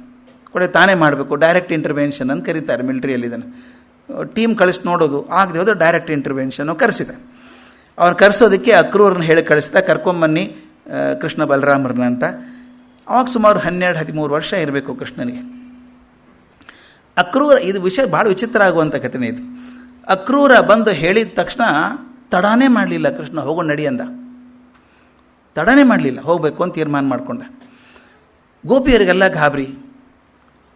ಕೊಡೆ ತಾನೇ ಮಾಡಬೇಕು. ಡೈರೆಕ್ಟ್ ಇಂಟರ್ವೆನ್ಷನ್ ಅಂತ ಕರೀತಾರೆ ಮಿಲಿಟ್ರಿಯಲ್ಲಿ. ಇದನ್ನು ಟೀಮ್ ಕಳಿಸಿ ನೋಡೋದು ಆಗದೆ ಹೋದ್ರೆ ಡೈರೆಕ್ಟ್ ಇಂಟರ್ವೆನ್ಷನ್ನು ಕರೆಸಿದ. ಅವ್ರು ಕರೆಸೋದಕ್ಕೆ ಅಕ್ರೂರನ್ನ ಹೇಳಿ ಕಳಿಸ್ದ, ಕರ್ಕೊಂಬನ್ನಿ ಕೃಷ್ಣ ಬಲರಾಮರನ್ನ ಅಂತ. ಅವಾಗ ಸುಮಾರು 12-13 ವರ್ಷ ಇರಬೇಕು ಕೃಷ್ಣನಿಗೆ. ಅಕ್ರೂರ, ಇದು ವಿಷಯ ಭಾಳ ವಿಚಿತ್ರ ಆಗುವಂಥ ಘಟನೆ ಇದು. ಅಕ್ರೂರ ಬಂದು ಹೇಳಿದ ತಕ್ಷಣ ತಡಾನೇ ಮಾಡಲಿಲ್ಲ ಕೃಷ್ಣ, ಹೋಗೋಣ ನಡಿ ಅಂದ. ತಡಾನೇ ಮಾಡಲಿಲ್ಲ, ಹೋಗಬೇಕು ಅಂತ ತೀರ್ಮಾನ ಮಾಡಿಕೊಂಡ. ಗೋಪಿಯರಿಗೆಲ್ಲ ಗಾಬರಿ,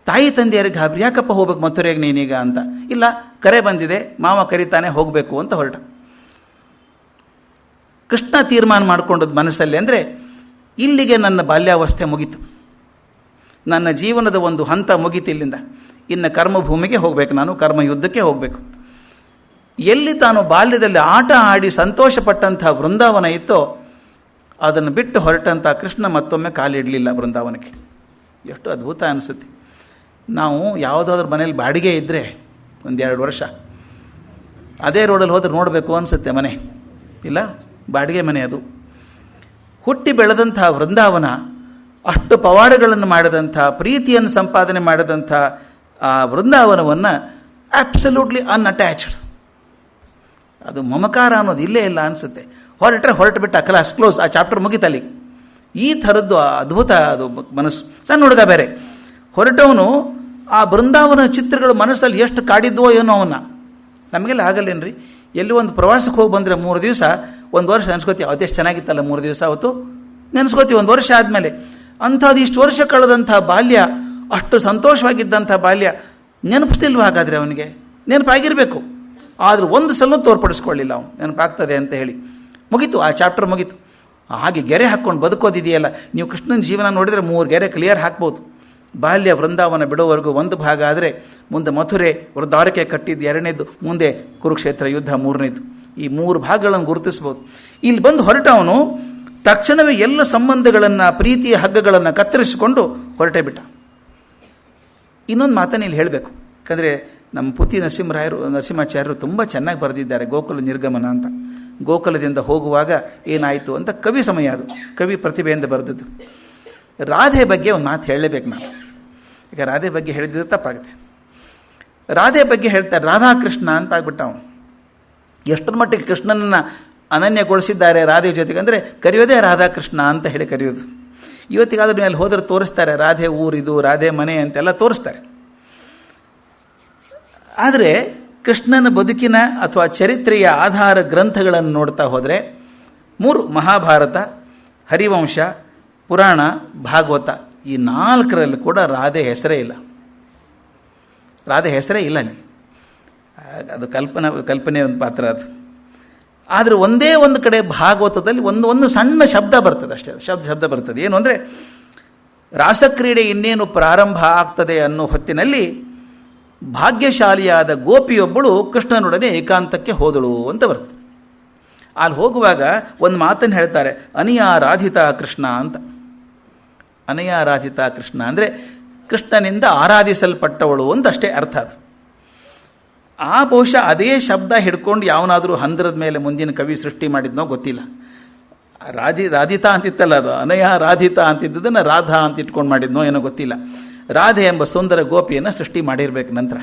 ತಾಯಿ ತಂದೆಯರಿಗೆ ಗಾಬರಿ, ಯಾಕಪ್ಪ ಹೋಗ್ಬೇಕು ಮಥುರೆಗೆ ನೀನೀಗ ಅಂತ. ಇಲ್ಲ, ಕರೆ ಬಂದಿದೆ, ಮಾವ ಕರೀತಾನೆ, ಹೋಗಬೇಕು ಅಂತ ಹೊರಟ. ಕೃಷ್ಣ ತೀರ್ಮಾನ ಮಾಡಿಕೊಂಡದ್ದು ಮನಸ್ಸಲ್ಲಿ, ಅಂದರೆ ಇಲ್ಲಿಗೆ ನನ್ನ ಬಾಲ್ಯಾವಸ್ಥೆ ಮುಗೀತು, ನನ್ನ ಜೀವನದ ಒಂದು ಹಂತ ಮುಗೀತು, ಇಲ್ಲಿಂದ ಇನ್ನು ಕರ್ಮಭೂಮಿಗೆ ಹೋಗಬೇಕು, ನಾನು ಕರ್ಮಯುದ್ಧಕ್ಕೆ ಹೋಗಬೇಕು. ಎಲ್ಲಿ ತಾನು ಬಾಲ್ಯದಲ್ಲಿ ಆಟ ಆಡಿ ಸಂತೋಷಪಟ್ಟಂಥ ವೃಂದಾವನ ಇತ್ತೋ ಅದನ್ನು ಬಿಟ್ಟು ಹೊರಟಂಥ ಕೃಷ್ಣ ಮತ್ತೊಮ್ಮೆ ಕಾಲಿಡಲಿಲ್ಲ ವೃಂದಾವನಕ್ಕೆ. ಎಷ್ಟು ಅದ್ಭುತ ಅನಿಸುತ್ತೆ. ನಾವು ಯಾವುದಾದ್ರೂ ಮನೇಲಿ ಬಾಡಿಗೆ ಇದ್ದರೆ 1-2 ವರ್ಷ ಅದೇ ರೋಡಲ್ಲಿ ಹೋದ್ರೆ ನೋಡಬೇಕು ಅನಿಸುತ್ತೆ ಮನೆ. ಇಲ್ಲ, ಬಾಡಿಗೆ ಮನೆ ಅದು. ಹುಟ್ಟಿ ಬೆಳೆದಂಥ ವೃಂದಾವನ, ಅಷ್ಟು ಪವಾಡಗಳನ್ನು ಮಾಡಿದಂಥ, ಪ್ರೀತಿಯನ್ನು ಸಂಪಾದನೆ ಮಾಡಿದಂಥ ಆ ವೃಂದಾವನವನ್ನು ಆಬ್ಸಲ್ಯೂಟ್ಲಿ ಅನ್ಅಟ್ಯಾಚ್ಡ್, ಅದು ಮಮಕಾರ ಅನ್ನೋದು ಇಲ್ಲೇ ಇಲ್ಲ ಅನಿಸುತ್ತೆ. ಹೊರಟು ಬಿಟ್ಟು ಆ ಕ್ಲಾಸ್ ಕ್ಲೋಸ್, ಆ ಚಾಪ್ಟರ್ ಮುಗಿತಲ್ಲಿ. ಈ ಥರದ್ದು ಅದ್ಭುತ ಅದು ಮನಸ್ಸು. ಸಣ್ಣ ಹುಡುಗ ಬೇರೆ ಹೊರಟವನು ಆ ಬೃಂದಾವನ ಚಿತ್ರಗಳು ಮನಸ್ಸಲ್ಲಿ ಎಷ್ಟು ಕಾಡಿದ್ವೋ ಏನೋ ಅವನ್ನ. ನಮಗೆಲ್ಲ ಆಗಲ್ಲೇನ್ರಿ, ಎಲ್ಲಿ ಒಂದು ಪ್ರವಾಸಕ್ಕೆ ಹೋಗಿ ಬಂದರೆ 3 ದಿವಸ 1 ವರ್ಷ ನೆನೆಸ್ಕೋತೀವಿ, ಅದೆಷ್ಟು ಚೆನ್ನಾಗಿತ್ತಲ್ಲ 3 ದಿವಸ ಅವತ್ತು ನೆನೆಸ್ಕೋತೀವಿ. 1 ವರ್ಷ ಆದಮೇಲೆ ಅಂಥದ್ದು ಇಷ್ಟು ವರ್ಷ ಕಳೆದಂಥ ಬಾಲ್ಯ, ಅಷ್ಟು ಸಂತೋಷವಾಗಿದ್ದಂಥ ಬಾಲ್ಯ ನೆನಪಿಸ್ತಿಲ್ವ? ಹಾಗಾದರೆ ಅವನಿಗೆ ನೆನಪಾಗಿರಬೇಕು, ಆದರೂ ಒಂದು ಸಲ ತೋರ್ಪಡಿಸ್ಕೊಳ್ಳಿಲ್ಲ ಅವನು, ನೆನಪಾಗ್ತದೆ ಅಂತ ಹೇಳಿ. ಮುಗೀತು, ಆ ಚಾಪ್ಟರ್ ಮುಗೀತು. ಹಾಗೆ ಗೆರೆ ಹಾಕ್ಕೊಂಡು ಬದುಕೋದಿದೆಯಲ್ಲ, ನೀವು ಕೃಷ್ಣನ ಜೀವನ ನೋಡಿದರೆ 3 ಗೆರೆ ಕ್ಲಿಯರ್ ಹಾಕ್ಬೋದು. ಬಾಲ್ಯ ವೃಂದಾವನ ಬಿಡೋವರೆಗೂ ಒಂದು ಭಾಗ ಆದರೆ, ಮುಂದೆ ಮಥುರೆ ದ್ವಾರಕೆ ಕಟ್ಟಿದ್ದು 2ನೇದು, ಮುಂದೆ ಕುರುಕ್ಷೇತ್ರ ಯುದ್ಧ 3ನೇದು. ಈ 3 ಭಾಗಗಳನ್ನು ಗುರುತಿಸ್ಬೋದು. ಇಲ್ಲಿ ಬಂದು ಹೊರಟವನು ತಕ್ಷಣವೇ ಎಲ್ಲ ಸಂಬಂಧಗಳನ್ನು, ಪ್ರೀತಿಯ ಹಗ್ಗಗಳನ್ನು ಕತ್ತರಿಸಿಕೊಂಡು ಹೊರಟೇ ಬಿಟ್ಟ. ಇನ್ನೊಂದು ಮಾತನ್ನು ಇಲ್ಲಿ ಹೇಳಬೇಕು, ಯಾಕಂದರೆ ನಮ್ಮ ಪುತಿ ನರಸಿಂಹಾಚಾರ್ಯರು ತುಂಬ ಚೆನ್ನಾಗಿ ಬರೆದಿದ್ದಾರೆ ಗೋಕುಲ ನಿರ್ಗಮನ ಅಂತ. ಗೋಕುಲದಿಂದ ಹೋಗುವಾಗ ಏನಾಯಿತು ಅಂತ ಕವಿ ಸಮಯ, ಅದು ಕವಿ ಪ್ರತಿಭೆಯಿಂದ ಬರೆದದ್ದು. ರಾಧೆ ಬಗ್ಗೆ ಒಂದು ಮಾತು ಹೇಳಲೇಬೇಕು ನಾನು, ಈಗ ರಾಧೆ ಬಗ್ಗೆ ಹೇಳಿದ್ರೆ ತಪ್ಪಾಗುತ್ತೆ. ರಾಧೆ ಬಗ್ಗೆ ಹೇಳ್ತಾರೆ, ರಾಧಾಕೃಷ್ಣ ಅಂತ ಆಗ್ಬಿಟ್ಟ ಅವನು. ಎಷ್ಟರ ಮಟ್ಟಿಗೆ ಕೃಷ್ಣನನ್ನು ಅನನ್ಯಗೊಳಿಸಿದ್ದಾರೆ ರಾಧೆ ಜೊತೆಗೆ ಅಂದರೆ ಕರೆಯೋದೇ ರಾಧಾಕೃಷ್ಣ ಅಂತ ಹೇಳಿ ಕರೆಯೋದು. ಇವತ್ತಿಗಾದ್ರೂ ನೀವು ಅಲ್ಲಿ ಹೋದರೆ ತೋರಿಸ್ತಾರೆ, ರಾಧೆ ಊರಿದು, ರಾಧೆ ಮನೆ ಅಂತೆಲ್ಲ ತೋರಿಸ್ತಾರೆ. ಆದರೆ ಕೃಷ್ಣನ ಬದುಕಿನ ಅಥವಾ ಚರಿತ್ರೆಯ ಆಧಾರ ಗ್ರಂಥಗಳನ್ನು ನೋಡ್ತಾ ಹೋದರೆ 3 ಮಹಾಭಾರತ, ಹರಿವಂಶ, ಪುರಾಣ, ಭಾಗವತ, ಈ 4ರಲ್ಲಿ ಕೂಡ ರಾಧೆ ಹೆಸರೇ ಇಲ್ಲ. ರಾಧೆ ಹೆಸರೇ ಇಲ್ಲ ಅಲ್ಲಿ. ಅದು ಕಲ್ಪನೆ ಒಂದು ಪಾತ್ರ ಅದು. ಆದರೆ ಒಂದೇ ಒಂದು ಕಡೆ ಭಾಗವತದಲ್ಲಿ ಒಂದು ಸಣ್ಣ ಶಬ್ದ ಬರ್ತದೆ ಅಷ್ಟೇ, ಶಬ್ದ ಬರ್ತದೆ. ಏನು ಅಂದರೆ, ರಾಸಕ್ರೀಡೆ ಇನ್ನೇನು ಪ್ರಾರಂಭ ಆಗ್ತದೆ ಅನ್ನೋ ಹೊತ್ತಿನಲ್ಲಿ ಭಾಗ್ಯಶಾಲಿಯಾದ ಗೋಪಿಯೊಬ್ಬಳು ಕೃಷ್ಣನೊಡನೆ ಏಕಾಂತಕ್ಕೆ ಹೋದಳು ಅಂತ ಬರ್ತದೆ. ಅಲ್ಲಿ ಹೋಗುವಾಗ ಒಂದು ಮಾತನ್ನು ಹೇಳ್ತಾರೆ, ಅನಯಾರಾಧಿತಾ ಕೃಷ್ಣ ಅಂತ. ಅನಯಾರಾಧಿತಾ ಕೃಷ್ಣ ಅಂದರೆ ಕೃಷ್ಣನಿಂದ ಆರಾಧಿಸಲ್ಪಟ್ಟವಳು ಅಂತ ಅಷ್ಟೇ ಅರ್ಥ ಅದು. ಆ ಬಹುಶಃ ಅದೇ ಶಬ್ದ ಹಿಡ್ಕೊಂಡು ಯಾವನಾದರೂ ಹಂದರದ ಮೇಲೆ ಮುಂದಿನ ಕವಿ ಸೃಷ್ಟಿ ಮಾಡಿದ್ನೋ ಗೊತ್ತಿಲ್ಲ. ರಾಧಿತಾ ಅಂತಿತ್ತಲ್ಲ, ಅದು ಅನಯ ರಾಧಿತಾ ಅಂತಿದ್ದದನ್ನು ರಾಧಾ ಅಂತ ಇಟ್ಕೊಂಡು ಮಾಡಿದ್ನೋ ಏನೋ ಗೊತ್ತಿಲ್ಲ. ರಾಧೆ ಎಂಬ ಸುಂದರ ಗೋಪಿಯನ್ನು ಸೃಷ್ಟಿ ಮಾಡಿರ್ಬೇಕು. ನಂತರ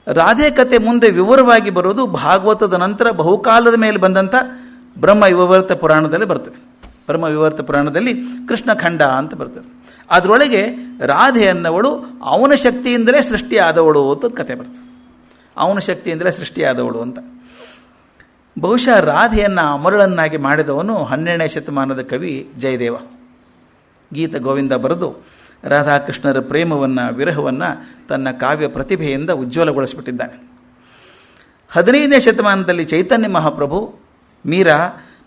ರಾಧೆ ಕತೆ ಮುಂದೆ ವಿವರವಾಗಿ ಬರೋದು ಭಾಗವತದ ನಂತರ ಬಹುಕಾಲದ ಮೇಲೆ ಬಂದಂಥ ಬ್ರಹ್ಮ ವಿವರ್ತ ಪುರಾಣದಲ್ಲಿ ಬರ್ತದೆ. ಬ್ರಹ್ಮ ವಿವರ್ತ ಪುರಾಣದಲ್ಲಿ ಕೃಷ್ಣಖಂಡ ಅಂತ ಬರ್ತದೆ. ಅದರೊಳಗೆ ರಾಧೆ ಅನ್ನವಳು ಅವನ ಶಕ್ತಿಯಿಂದಲೇ ಸೃಷ್ಟಿಯಾದವಳು ಅಂತ ಕತೆ ಬರ್ತದೆ. ಅವನ ಶಕ್ತಿಯಿಂದಲೇ ಸೃಷ್ಟಿಯಾದವಳು ಅಂತ. ಬಹುಶಃ ರಾಧೆಯನ್ನು ಅಮರಳನ್ನಾಗಿ ಮಾಡಿದವನು 12ನೇ ಶತಮಾನದ ಕವಿ ಜಯದೇವ. ಗೀತ ಗೋವಿಂದ ಬರೆದು ರಾಧಾಕೃಷ್ಣರ ಪ್ರೇಮವನ್ನು, ವಿರಹವನ್ನು ತನ್ನ ಕಾವ್ಯ ಪ್ರತಿಭೆಯಿಂದ ಉಜ್ವಲಗೊಳಿಸಿಬಿಟ್ಟಿದ್ದಾನೆ. 15ನೇ ಶತಮಾನದಲ್ಲಿ ಚೈತನ್ಯ ಮಹಾಪ್ರಭು, ಮೀರಾ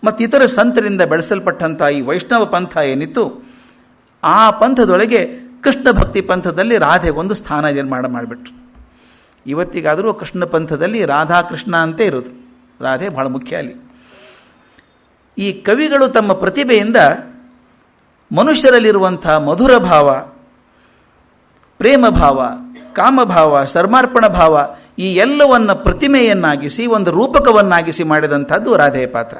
ಮತ್ತು ಇತರ ಸಂತರಿಂದ ಬೆಳೆಸಲ್ಪಟ್ಟಂಥ ಈ ವೈಷ್ಣವ ಪಂಥ ಏನಿತ್ತು, ಆ ಪಂಥದೊಳಗೆ ಕೃಷ್ಣ ಭಕ್ತಿ ಪಂಥದಲ್ಲಿ ರಾಧೆಗೊಂದು ಸ್ಥಾನ ನಿರ್ಮಾಣ ಮಾಡಿಬಿಟ್ರು. ಇವತ್ತಿಗಾದರೂ ಕೃಷ್ಣ ಪಂಥದಲ್ಲಿ ರಾಧಾಕೃಷ್ಣ ಅಂತೇ ಇರೋದು, ರಾಧೆ ಬಹಳ ಮುಖ್ಯ ಅಲ್ಲಿ. ಈ ಕವಿಗಳು ತಮ್ಮ ಪ್ರತಿಭೆಯಿಂದ ಮನುಷ್ಯರಲ್ಲಿರುವಂಥ ಮಧುರ ಭಾವ, ಪ್ರೇಮ ಭಾವ, ಕಾಮಭಾವ, ಸರ್ಮಾರ್ಪಣ ಭಾವ ಈ ಎಲ್ಲವನ್ನು ಪ್ರತಿಮೆಯನ್ನಾಗಿಸಿ ಒಂದು ರೂಪಕವನ್ನಾಗಿಸಿ ಮಾಡಿದಂಥದ್ದು ರಾಧೆಯ ಪಾತ್ರ.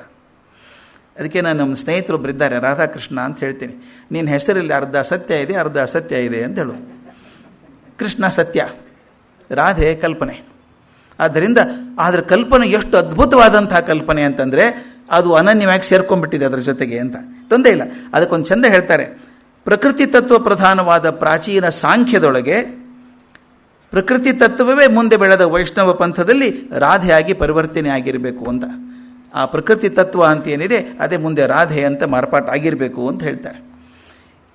ಅದಕ್ಕೆ ನಾನು ನಮ್ಮ ಸ್ನೇಹಿತರೊಬ್ಬರಿದ್ದಾರೆ, ರಾಧಾಕೃಷ್ಣ ಅಂತ ಹೇಳ್ತೀನಿ. ನಿನ್ನ ಹೆಸರಲ್ಲಿ ಅರ್ಧ ಸತ್ಯ ಇದೆ, ಅರ್ಧ ಅಸತ್ಯ ಇದೆ ಅಂತ ಹೇಳು. ಕೃಷ್ಣ ಸತ್ಯ, ರಾಧೆ ಕಲ್ಪನೆ. ಆದ್ದರಿಂದ ಅದರ ಕಲ್ಪನೆ ಎಷ್ಟು ಅದ್ಭುತವಾದಂತಹ ಕಲ್ಪನೆ ಅಂತಂದರೆ ಅದು ಅನನ್ಯವಾಗಿ ಸೇರ್ಕೊಂಡ್ಬಿಟ್ಟಿದೆ ಅದರ ಜೊತೆಗೆ ಅಂತ. ತೊಂದರೆ ಇಲ್ಲ. ಅದಕ್ಕೊಂದು ಚಂದ ಹೇಳ್ತಾರೆ, ಪ್ರಕೃತಿ ತತ್ವ ಪ್ರಧಾನವಾದ ಪ್ರಾಚೀನ ಸಾಂಖ್ಯದೊಳಗೆ ಪ್ರಕೃತಿ ತತ್ವವೇ ಮುಂದೆ ಬೆಳೆದ ವೈಷ್ಣವ ಪಂಥದಲ್ಲಿ ರಾಧೆಯಾಗಿ ಪರಿವರ್ತನೆ ಆಗಿರಬೇಕು ಅಂತ. ಆ ಪ್ರಕೃತಿ ತತ್ವ ಅಂತ ಏನಿದೆ ಅದೇ ಮುಂದೆ ರಾಧೆ ಅಂತ ಮಾರ್ಪಾಟು ಆಗಿರಬೇಕು ಅಂತ ಹೇಳ್ತಾರೆ.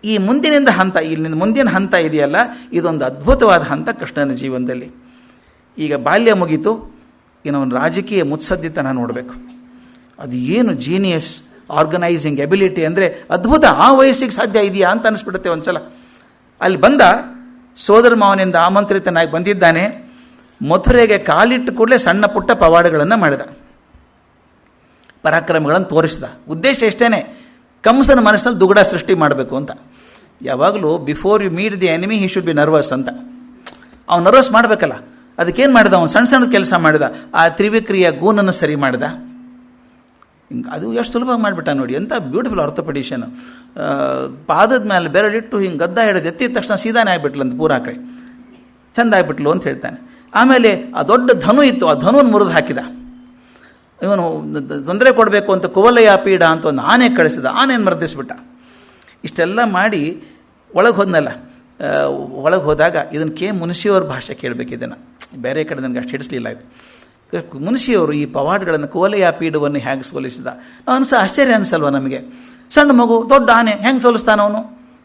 ಈ ಮುಂದಿನಿಂದ ಹಂತ, ಇಲ್ಲಿಂದ ಮುಂದಿನ ಹಂತ ಇದೆಯಲ್ಲ, ಇದೊಂದು ಅದ್ಭುತವಾದ ಹಂತ ಕೃಷ್ಣನ ಜೀವನದಲ್ಲಿ. ಈಗ ಬಾಲ್ಯ ಮುಗೀತು, ಇನ್ನು ಒಂದು ರಾಜಕೀಯ ಮುತ್ಸದ್ದಿತನ ನೋಡಬೇಕು. ಅದು ಏನು ಜೀನಿಯಸ್, ಆರ್ಗನೈಸಿಂಗ್ ಎಬಿಲಿಟಿ ಅಂದರೆ ಅದ್ಭುತ. ಆ ವಯಸ್ಸಿಗೆ ಸಾಧ್ಯ ಇದೆಯಾ ಅಂತ ಅನಿಸ್ಬಿಡುತ್ತೆ ಒಂದು ಸಲ. ಅಲ್ಲಿ ಬಂದ ಸೋದರ ಮಾವನಿಂದ ಆಮಂತ್ರಿತನಾಗಿ ಬಂದಿದ್ದಾನೆ. ಮಥುರೆಗೆ ಕಾಲಿಟ್ಟು ಕೂಡಲೇ ಸಣ್ಣ ಪುಟ್ಟ ಪವಾಡಗಳನ್ನು ಮಾಡಿದ, ಪರಾಕ್ರಮಗಳನ್ನು ತೋರಿಸಿದ. ಉದ್ದೇಶ ಎಷ್ಟೇ, ಕಂಸನ ಮನಸ್ಸಲ್ಲಿ ದುಗುಡ ಸೃಷ್ಟಿ ಮಾಡಬೇಕು ಅಂತ. ಯಾವಾಗಲೂ before you meet the enemy he should be nervous ಅಂತ. ಅವ್ನು ನರ್ವಸ್ ಮಾಡಬೇಕಲ್ಲ, ಅದಕ್ಕೇನು ಮಾಡಿದ, ಅವನು ಸಣ್ಣ ಸಣ್ಣ ಕೆಲಸ ಮಾಡಿದ. ಆ ತ್ರಿವಿಕ್ರಿಯ ಗೂನನ್ನು ಸರಿ ಮಾಡಿದ. ಹಿಂಗೆ ಅದು ಎಷ್ಟು ಸುಲಭ ಮಾಡಿಬಿಟ್ಟ ನೋಡಿ, ಎಂಥ ಬ್ಯೂಟಿಫುಲ್ ಆರ್ಥೋಪೆಡಿಷನ್. ಪಾದದ ಮೇಲೆ ಬೆರಳಿಟ್ಟು ಹಿಂಗೆ ಗದ್ದ ಹಿಡಿದು ಎತ್ತಿದ ತಕ್ಷಣ ಸೀದಾನೆ ಆಗಿಬಿಟ್ಲು ಅಂತ, ಪೂರ ಕಡೆ ಚೆಂದ ಆಗಿಬಿಟ್ಲು ಅಂತ ಹೇಳ್ತಾನೆ. ಆಮೇಲೆ ಆ ದೊಡ್ಡ ಧನು ಇತ್ತು, ಆ ಧನುವನ್ನು ಮುರಿದು ಹಾಕಿದ. ಇವನು ತೊಂದರೆ ಕೊಡಬೇಕು ಅಂತ ಕುವಲಯ ಪೀಡ ಅಂತ ಒಂದು ಆನೆ ಕಳಿಸಿದ, ಆನೆಯನ್ನು ಮರ್ದಿಸ್ಬಿಟ್ಟ. ಇಷ್ಟೆಲ್ಲ ಮಾಡಿ ಒಳಗೆ ಹೋದ್ನಲ್ಲ, ಒಳಗೆ ಹೋದಾಗ ಇದನ್ನು ಮುನ್ಷಿಯವ್ರ ಭಾಷೆ ಕೇಳಬೇಕು. ಇದನ್ನು ಬೇರೆ ಕಡೆ ನನಗೆ ಅಷ್ಟು ಹಿಡಿಸ್ಲಿಲ್ಲ. ಇದು ಮುನ್ಷಿಯವರು ಈ ಪವಾಡಗಳನ್ನು, ಕುವಲಯ ಪೀಡವನ್ನು ಹೇಗೆ ಸೋಲಿಸಿದ ಆಶ್ಚರ್ಯ ಅನಿಸಲ್ವ ನಮಗೆ? ಸಣ್ಣ ಮಗು ದೊಡ್ಡ ಆನೆ ಹೆಂಗೆ ಸೋಲಿಸ್ತಾನವನು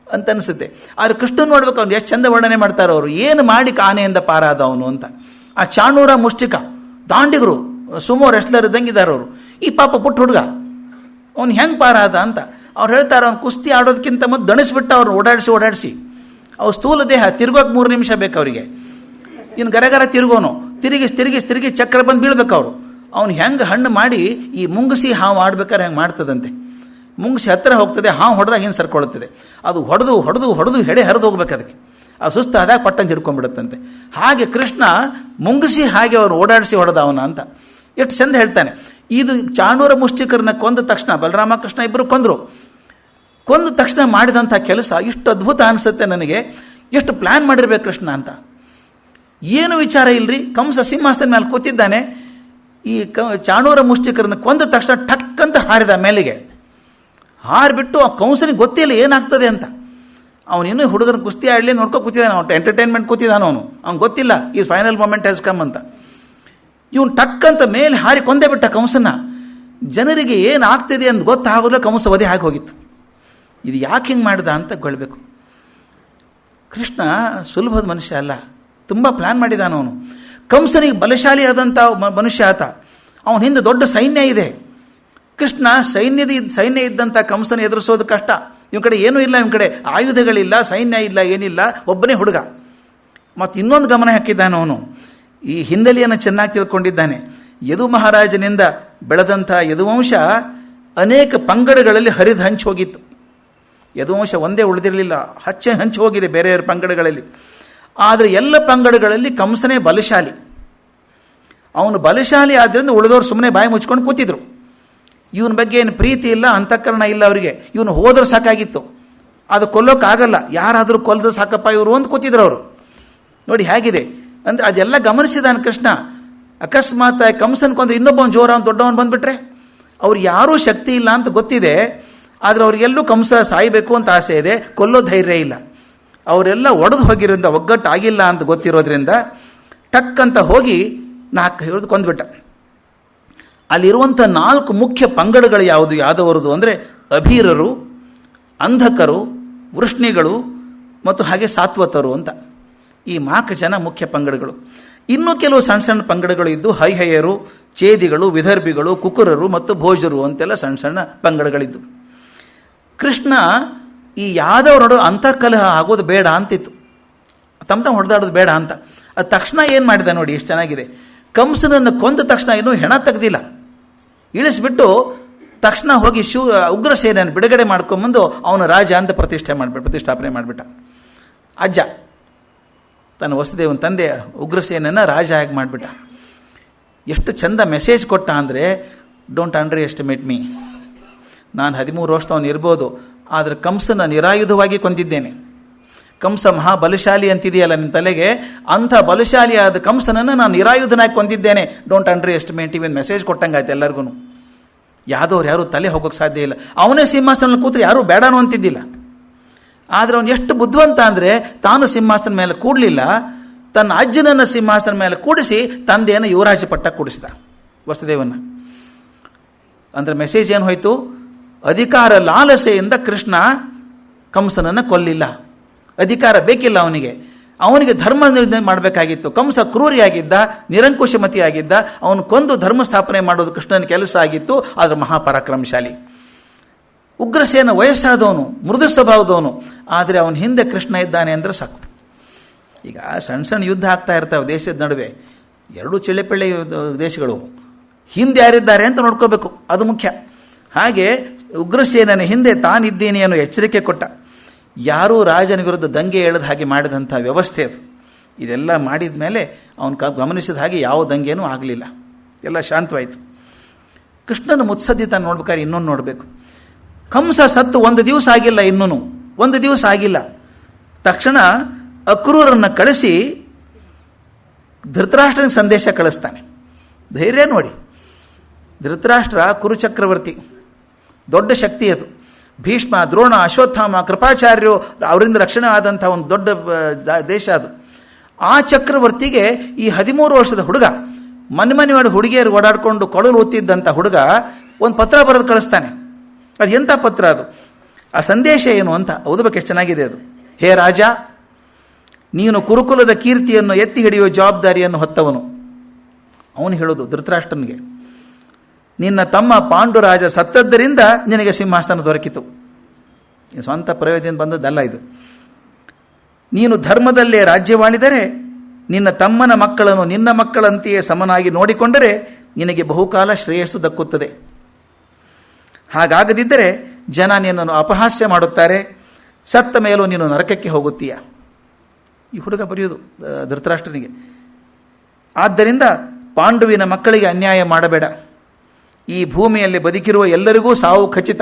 ಅಂತ ಅನಿಸುತ್ತೆ. ಆದರೆ ಕೃಷ್ಣನ್ ನೋಡ್ಬೇಕು, ಅವ್ನು ಎಷ್ಟು ಚಂದ ವರ್ಣನೆ ಮಾಡ್ತಾರೆ ಅವರು, ಏನು ಮಾಡಿ ಆನೆಯಿಂದ ಪಾರಾದ ಅವನು ಅಂತ. ಆ ಚಾಣೂರ ಮುಷ್ಟಿಕ ದಾಂಡಿಗರು, ಸುಮೋ ರೆಸ್ಲರ್ ಇದ್ದಂಗಿದ್ದಾರೆ ಅವರು. ಈ ಪಾಪ ಪುಟ್ಟ ಹುಡುಗ ಅವ್ನು ಹೆಂಗೆ ಪಾರಾದ ಅಂತ ಅವ್ರು ಹೇಳ್ತಾರೆ. ಅವ್ನು ಕುಸ್ತಿ ಆಡೋದಕ್ಕಿಂತ ಮೊದಲು ದಣಿಸ್ಬಿಟ್ಟ ಅವ್ರು ಓಡಾಡಿಸಿ. ಅವ್ರು ಸ್ಥೂಲ ದೇಹ, ತಿರುಗೋಕೆ 3 ನಿಮಿಷ ಬೇಕು ಅವರಿಗೆ. ಇನ್ನು ಗರಗರ ತಿರುಗೋನು, ತಿರುಗಿ ಚಕ್ರ ಬಂದು ಬೀಳ್ಬೇಕು ಅವರು. ಅವ್ನು ಹೆಂಗೆ ಹಣ್ಣು ಮಾಡಿ ಈ ಮುಂಗುಸಿ ಹಾವು ಆಡ್ಬೇಕಾದ್ರೆ ಹೆಂಗೆ ಮಾಡ್ತದಂತೆ. ಮುಂಗುಸಿ ಹತ್ತಿರ ಹೋಗ್ತದೆ, ಹಾವು ಹೊಡೆದಾಗ ಹಿಂಗೆ ಸರ್ಕೊಳ್ಳುತ್ತದೆ. ಅದು ಹೊಡೆದು ಹೆಡೆ ಹರಿದು ಹೋಗ್ಬೇಕು ಅದಕ್ಕೆ. ಆ ಸುಸ್ತು ಆದಾಗ ಪಟ್ಟಂಗೆ ಹಿಡ್ಕೊಂಡ್ಬಿಡುತ್ತಂತೆ. ಹಾಗೆ ಕೃಷ್ಣ ಮುಂಗುಸಿ ಹಾಗೆ ಅವ್ರು ಓಡಾಡಿಸಿ ಹೊಡೆದ ಅವನ ಅಂತ ಎಷ್ಟು ಚಂದ ಹೇಳ್ತಾನೆ. ಇದು ಚಾಣೂರ ಮುಷ್ಟಿಕರನ್ನ ಕೊಂದ ತಕ್ಷಣ ಬಲರಾಮ ಕೃಷ್ಣ ಇಬ್ಬರು ಕೊಂದ ತಕ್ಷಣ ಮಾಡಿದಂಥ ಕೆಲಸ ಇಷ್ಟು ಅದ್ಭುತ ಅನಿಸುತ್ತೆ ನನಗೆ. ಎಷ್ಟು ಪ್ಲ್ಯಾನ್ ಮಾಡಿರ್ಬೇಕು ಕೃಷ್ಣ ಅಂತ. ಏನು ವಿಚಾರ ಇಲ್ಲರಿ, ಕಂಸ ಸಿಂಹಾಸನ ಮೇಲೆ ಕೂತಿದ್ದಾನೆ. ಈ ಚಾಣೂರ ಮುಷ್ಟಿಕರನ್ನ ಕೊಂದ ತಕ್ಷಣ ಟಕ್ಕಂತ ಹಾರಿದ ಮೇಲೆಗೆ. ಹಾರಿಬಿಟ್ಟು ಆ ಕಂಸನಿಗೆ ಗೊತ್ತಿಲ್ಲ ಏನಾಗ್ತದೆ ಅಂತ. ಅವನಿನ್ನೂ ಹುಡುಗನ ಕುಸ್ತಿ ಆಡಲಿ ನೋಡ್ಕೊ ಕೂತಿದ್ದಾನೆ, ಅವನು ಎಂಟರ್ಟೈನ್ಮೆಂಟ್ ಕೂತಿದ್ದಾನೆ. ಅವ್ನು ಗೊತ್ತಿಲ್ಲ ಈ ಫೈನಲ್ ಮೂಮೆಂಟ್ ಹ್ಯಾಸ್ ಕಮ್ ಅಂತ. ಇವನು ಟಕ್ಕಂತ ಮೇಲೆ ಹಾರಿ ಕೊಂದೇ ಬಿಟ್ಟ ಕಂಸನ. ಜನರಿಗೆ ಏನಾಗ್ತಿದೆ ಅಂತ ಗೊತ್ತಾಗಲೂ ಕಂಸ ವಧೆ ಆಗಿ ಹೋಗಿತ್ತು. ಇದು ಯಾಕೆ ಹಿಂಗೆ ಮಾಡಿದ ಅಂತ ಗೊಳ್ಬೇಕು. ಕೃಷ್ಣ ಸುಲಭದ ಮನುಷ್ಯ ಅಲ್ಲ, ತುಂಬ ಪ್ಲ್ಯಾನ್ ಮಾಡಿದಾನ ಅವನು. ಕಂಸನಿಗೆ ಬಲಶಾಲಿ ಆದಂಥ ಮನುಷ್ಯ ಆತ. ಅವನ ಹಿಂದೆ ದೊಡ್ಡ ಸೈನ್ಯ ಇದೆ. ಕೃಷ್ಣ ಸೈನ್ಯ ಇದ್ದಂಥ ಕಂಸನ ಎದುರಿಸೋದು ಕಷ್ಟ. ಇವನ ಕಡೆ ಏನೂ ಇಲ್ಲ, ಇವನ ಕಡೆ ಆಯುಧಗಳಿಲ್ಲ, ಸೈನ್ಯ ಇಲ್ಲ, ಏನಿಲ್ಲ, ಒಬ್ಬನೇ ಹುಡುಗ. ಮತ್ತು ಇನ್ನೊಂದು ಗಮನ ಹಾಕಿದ್ದಾನೆ ಅವನು, ಈ ಹಿನ್ನೆಲೆಯನ್ನು ಚೆನ್ನಾಗಿ ತಿಳ್ಕೊಂಡಿದ್ದಾನೆ. ಯದು ಮಹಾರಾಜನಿಂದ ಬೆಳೆದಂಥ ಯದುವಂಶ ಅನೇಕ ಪಂಗಡಗಳಲ್ಲಿ ಹರಿದು ಹಂಚಿ ಹೋಗಿತ್ತು. ಯದುವಂಶ ಒಂದೇ ಉಳಿದಿರಲಿಲ್ಲ, ಹಂಚಿ ಹೋಗಿದೆ ಬೇರೆಯವರ ಪಂಗಡಗಳಲ್ಲಿ. ಆದರೆ ಎಲ್ಲ ಪಂಗಡಗಳಲ್ಲಿ ಕಂಸನೇ ಬಲಶಾಲಿ. ಅವನು ಬಲಶಾಲಿ ಆದ್ದರಿಂದ ಉಳಿದವರು ಸುಮ್ಮನೆ ಬಾಯಿ ಮುಚ್ಕೊಂಡು ಕೂತಿದ್ರು. ಇವನ ಬಗ್ಗೆ ಏನು ಪ್ರೀತಿ ಇಲ್ಲ, ಅಂತಃಕರಣ ಇಲ್ಲ ಅವರಿಗೆ. ಇವನು ಹೋದ್ರೆ ಸಾಕಾಗಿತ್ತು, ಅದು ಕೊಲ್ಲೋಕ್ಕಾಗಲ್ಲ, ಯಾರಾದರೂ ಕೊಲ್ಲದು ಸಾಕಪ್ಪ ಇವರು ಅಂತ ಕೂತಿದ್ರು ಅವರು. ನೋಡಿ ಹೇಗಿದೆ ಅಂದರೆ ಅದೆಲ್ಲ ಗಮನಿಸಿದಾನೆ ಕೃಷ್ಣ. ಅಕಸ್ಮಾತ್ ಕಂಸನ್ ಕೊಂದ್ರೆ ಇನ್ನೊಬ್ಬ ಜೋರ ದೊಡ್ಡವನು ಬಂದುಬಿಟ್ರೆ ಅವ್ರು ಯಾರೂ ಶಕ್ತಿ ಇಲ್ಲ ಅಂತ ಗೊತ್ತಿದೆ. ಆದರೆ ಅವ್ರಿಗೆಲ್ಲೂ ಕಂಸ ಸಾಯಬೇಕು ಅಂತ ಆಸೆ ಇದೆ, ಕೊಲ್ಲೋ ಧೈರ್ಯ ಇಲ್ಲ. ಅವರೆಲ್ಲ ಒಡೆದು ಹೋಗಿರೋದ್ರಿಂದ, ಒಗ್ಗಟ್ಟಾಗಿಲ್ಲ ಅಂತ ಗೊತ್ತಿರೋದ್ರಿಂದ ಟಕ್ ಅಂತ ಹೋಗಿ 4 ಹಿಡಿದು ಕೊಂದುಬಿಟ್ಟ. ಅಲ್ಲಿರುವಂಥ 4 ಮುಖ್ಯ ಪಂಗಡಗಳು ಯಾವುದವರದು ಅಂದರೆ ಅಭೀರರು, ಅಂಧಕರು, ವೃಷ್ಣಿಗಳು ಮತ್ತು ಹಾಗೆ ಸಾತ್ವತರು ಅಂತ. ಈ 4 ಜನ ಮುಖ್ಯ ಪಂಗಡಗಳು. ಇನ್ನೂ ಕೆಲವು ಸಣ್ಣ ಸಣ್ಣ ಪಂಗಡಗಳು ಇದ್ದು, ಹೈಹಯರು, ಚೇದಿಗಳು, ವಿದರ್ಭಿಗಳು, ಕುಕುರರು ಮತ್ತು ಭೋಜರು ಅಂತೆಲ್ಲ ಸಣ್ಣ ಸಣ್ಣ ಪಂಗಡಗಳಿದ್ದು. ಕೃಷ್ಣ ಈ ಯಾದವರೊಡು ಅಂತಃಕಲಹ ಆಗೋದು ಬೇಡ ಅಂತಿತ್ತು, ತಮ್ಮ ಹೊಡೆದಾಡೋದು ಬೇಡ ಅಂತ. ಅದು ತಕ್ಷಣ ಏನು ಮಾಡಿದ ನೋಡಿ, ಎಷ್ಟು ಚೆನ್ನಾಗಿದೆ. ಕಂಸನನ್ನು ಕೊಂದ ತಕ್ಷಣ ಇನ್ನೂ ಹೆಣ ತೆಗೆದಿಲ್ಲ, ಇಳಿಸ್ಬಿಟ್ಟು ತಕ್ಷಣ ಹೋಗಿ ಉಗ್ರಸೇನೆಯನ್ನು ಬಿಡುಗಡೆ ಮಾಡ್ಕೊಂಬಂದು ಅವನು ರಾಜ ಅಂತ ಪ್ರತಿಷ್ಠಾಪನೆ ಮಾಡಿಬಿಟ್ಟ. ಅಜ್ಜ ತನ್ನ ವಸುದೇವನ ತಂದೆ ಉಗ್ರಸೇನನ್ನು ರಾಜ ಆಗಿ ಮಾಡಿಬಿಟ್ಟ. ಎಷ್ಟು ಚಂದ ಮೆಸೇಜ್ ಕೊಟ್ಟ ಅಂದರೆ, ಡೋಂಟ್ ಅಂಡರ್ ಎಸ್ಟಿಮೇಟ್ ಮೀ. ನಾನು 13 ವರ್ಷದವನು ಇರ್ಬೋದು, ಆದರೆ ಕಂಸನ ನಿರಾಯುಧವಾಗಿ ಕೊಂದಿದ್ದೇನೆ. ಕಂಸ ಮಹಾಬಲಶಾಲಿ ಅಂತಿದೆಯಲ್ಲ ನಿಮ್ಮ ತಲೆಗೆ, ಅಂಥ ಬಲಶಾಲಿಯಾದ ಕಂಸನನ್ನು ನಾನು ನಿರಾಯುಧನಾಗಿ ಕೊಂದಿದ್ದೇನೆ. Don't underestimate. ಇವನ್ ಮೆಸೇಜ್ ಕೊಟ್ಟಂಗೆ ಆಯ್ತು ಎಲ್ಲರಿಗೂ. ಯಾರು ತಲೆ ಹೋಗೋಕ್ಕೆ ಸಾಧ್ಯ ಇಲ್ಲ. ಅವನೇ ಸಿಂಹಾಸನ ಕೂತ್ರೆ ಯಾರೂ ಬೇಡಾನು ಅಂತಿದ್ದಿಲ್ಲ. ಆದರೆ ಅವನು ಎಷ್ಟು ಬುದ್ಧಿವಂತ ಅಂದರೆ, ತಾನು ಸಿಂಹಾಸನ ಮೇಲೆ ಕೂಡಲಿಲ್ಲ, ತನ್ನ ಅಜ್ಜನನ್ನು ಸಿಂಹಾಸನ ಮೇಲೆ ಕೂಡಿಸಿ ತಂದೆಯನ್ನು ಯುವರಾಜ ಪಟ್ಟ ಕೂಡಿಸಿದ ವಸುದೇವನ್ನ. ಅಂದರೆ ಮೆಸೇಜ್ ಏನು ಹೋಯಿತು? ಅಧಿಕಾರ ಲಾಲಸೆಯಿಂದ ಕೃಷ್ಣ ಕಂಸನನ್ನು ಕೊಲ್ಲಿಲ್ಲ. ಅಧಿಕಾರ ಬೇಕಿಲ್ಲ ಅವನಿಗೆ ಧರ್ಮ ನಿರ್ಣಯ ಮಾಡಬೇಕಾಗಿತ್ತು. ಕಂಸ ಕ್ರೂರಿಯಾಗಿದ್ದ, ನಿರಂಕುಶಮತಿಯಾಗಿದ್ದ. ಅವನು ಕೊಂದು ಧರ್ಮ ಸ್ಥಾಪನೆ ಮಾಡೋದು ಕೃಷ್ಣನ ಕೆಲಸ ಆಗಿತ್ತು. ಆದರೆ ಮಹಾಪರಾಕ್ರಮಶಾಲಿ. ಉಗ್ರಸೇನ ವಯಸ್ಸಾದವನು, ಮೃದು ಸ್ವಭಾವದವನು. ಆದರೆ ಅವನ ಹಿಂದೆ ಕೃಷ್ಣ ಇದ್ದಾನೆ ಅಂದರೆ ಸಾಕು. ಈಗ ಸಣ್ಣ ಸಣ್ಣ ಯುದ್ಧ ಆಗ್ತಾ ಇರ್ತಾವೆ ದೇಶದ ನಡುವೆ, 2 ಚಿಳ್ಳೆಪಳ್ಳೆ ದೇಶಗಳು, ಹಿಂದೆ ಯಾರಿದ್ದಾರೆ ಅಂತ ನೋಡ್ಕೋಬೇಕು, ಅದು ಮುಖ್ಯ. ಹಾಗೆ ಉಗ್ರಸೇನನ ಹಿಂದೆ ತಾನಿದ್ದೀನಿ ಅನ್ನೋ ಎಚ್ಚರಿಕೆ ಕೊಟ್ಟ. ಯಾರೂ ರಾಜನ ವಿರುದ್ಧ ದಂಗೆ ಎಳೆದ ಹಾಗೆ ಮಾಡಿದಂಥ ವ್ಯವಸ್ಥೆ ಅದು. ಇದೆಲ್ಲ ಮಾಡಿದ ಮೇಲೆ ಅವನು ಗಮನಿಸಿದ ಹಾಗೆ ಯಾವ ದಂಗೆನೂ ಆಗಲಿಲ್ಲ, ಎಲ್ಲ ಶಾಂತವಾಯಿತು. ಕೃಷ್ಣನ ಮುತ್ಸದ್ದಿತ ನೋಡ್ಬೇಕಾದ್ರೆ ಇನ್ನೊಂದು ನೋಡಬೇಕು. ಕಂಸ ಸತ್ತು 1 ದಿವಸ ಆಗಿಲ್ಲ, ಇನ್ನೂ 1 ದಿವಸ ಆಗಿಲ್ಲ. ತಕ್ಷಣ ಅಕ್ರೂರನ್ನು ಕಳಿಸಿ ಧೃತರಾಷ್ಟ್ರನಿಗೆ ಸಂದೇಶ ಕಳಿಸ್ತಾನೆ. ಧೈರ್ಯ ನೋಡಿ. ಧೃತರಾಷ್ಟ್ರ ಕುರುಚಕ್ರವರ್ತಿ, ದೊಡ್ಡ ಶಕ್ತಿ ಅದು. ಭೀಷ್ಮ, ದ್ರೋಣ, ಅಶ್ವತ್ಥಾಮ, ಕೃಪಾಚಾರ್ಯರು ಅವರಿಂದ ರಕ್ಷಣೆ ಆದಂಥ ಒಂದು ದೊಡ್ಡ ದೇಶ ಅದು. ಆ ಚಕ್ರವರ್ತಿಗೆ ಈ 13 ವರ್ಷದ ಹುಡುಗ, ಮನೆ ಹುಡುಗಿಯರು ಓಡಾಡಿಕೊಂಡು ಕೊಳಲು ಒತ್ತಿದ್ದಂಥ ಹುಡುಗ ಒಂದು ಪತ್ರ ಬರೆದು ಕಳಿಸ್ತಾನೆ. ಅದು ಎಂಥ ಪತ್ರ ಅದು? ಆ ಸಂದೇಶ ಏನು ಅಂತ ಓದಬೇಕು, ಎಷ್ಟು ಚೆನ್ನಾಗಿದೆ ಅದು. ಹೇ ರಾಜ, ನೀನು ಕುರುಕುಲದ ಕೀರ್ತಿಯನ್ನು ಎತ್ತಿ ಹಿಡಿಯುವ ಜವಾಬ್ದಾರಿಯನ್ನು ಹೊತ್ತವನು. ಅವನು ಹೇಳೋದು ಧೃತರಾಷ್ಟ್ರನಿಗೆ, ನಿನ್ನ ತಮ್ಮ ಪಾಂಡುರಾಜ ಸತ್ತದ್ದರಿಂದ ನಿನಗೆ ಸಿಂಹಾಸನ ದೊರಕಿತು. ಸ್ವಂತ ಪ್ರಯೋಜನದಿಂದ ಬಂದದ್ದಲ್ಲ ಇದು. ನೀನು ಧರ್ಮದಲ್ಲೇ ರಾಜ್ಯವಾಳಿದರೆ, ನಿನ್ನ ತಮ್ಮನ ಮಕ್ಕಳನ್ನು ನಿನ್ನ ಮಕ್ಕಳಂತೆಯೇ ಸಮನಾಗಿ ನೋಡಿಕೊಂಡರೆ ನಿನಗೆ ಬಹುಕಾಲ ಶ್ರೇಯಸ್ಸು ದಕ್ಕುತ್ತದೆ. ಹಾಗಾಗದಿದ್ದರೆ ಜನ ನಿನ್ನನ್ನು ಅಪಹಾಸ್ಯ ಮಾಡುತ್ತಾರೆ, ಸತ್ತ ಮೇಲೂ ನೀನು ನರಕಕ್ಕೆ ಹೋಗುತ್ತೀಯ. ಈ ಹುಡುಗ ಬರೆಯುವುದು ಧೃತರಾಷ್ಟ್ರನಿಗೆ. ಆದ್ದರಿಂದ ಪಾಂಡುವಿನ ಮಕ್ಕಳಿಗೆ ಅನ್ಯಾಯ ಮಾಡಬೇಡ. ಈ ಭೂಮಿಯಲ್ಲಿ ಬದುಕಿರುವ ಎಲ್ಲರಿಗೂ ಸಾವು ಖಚಿತ.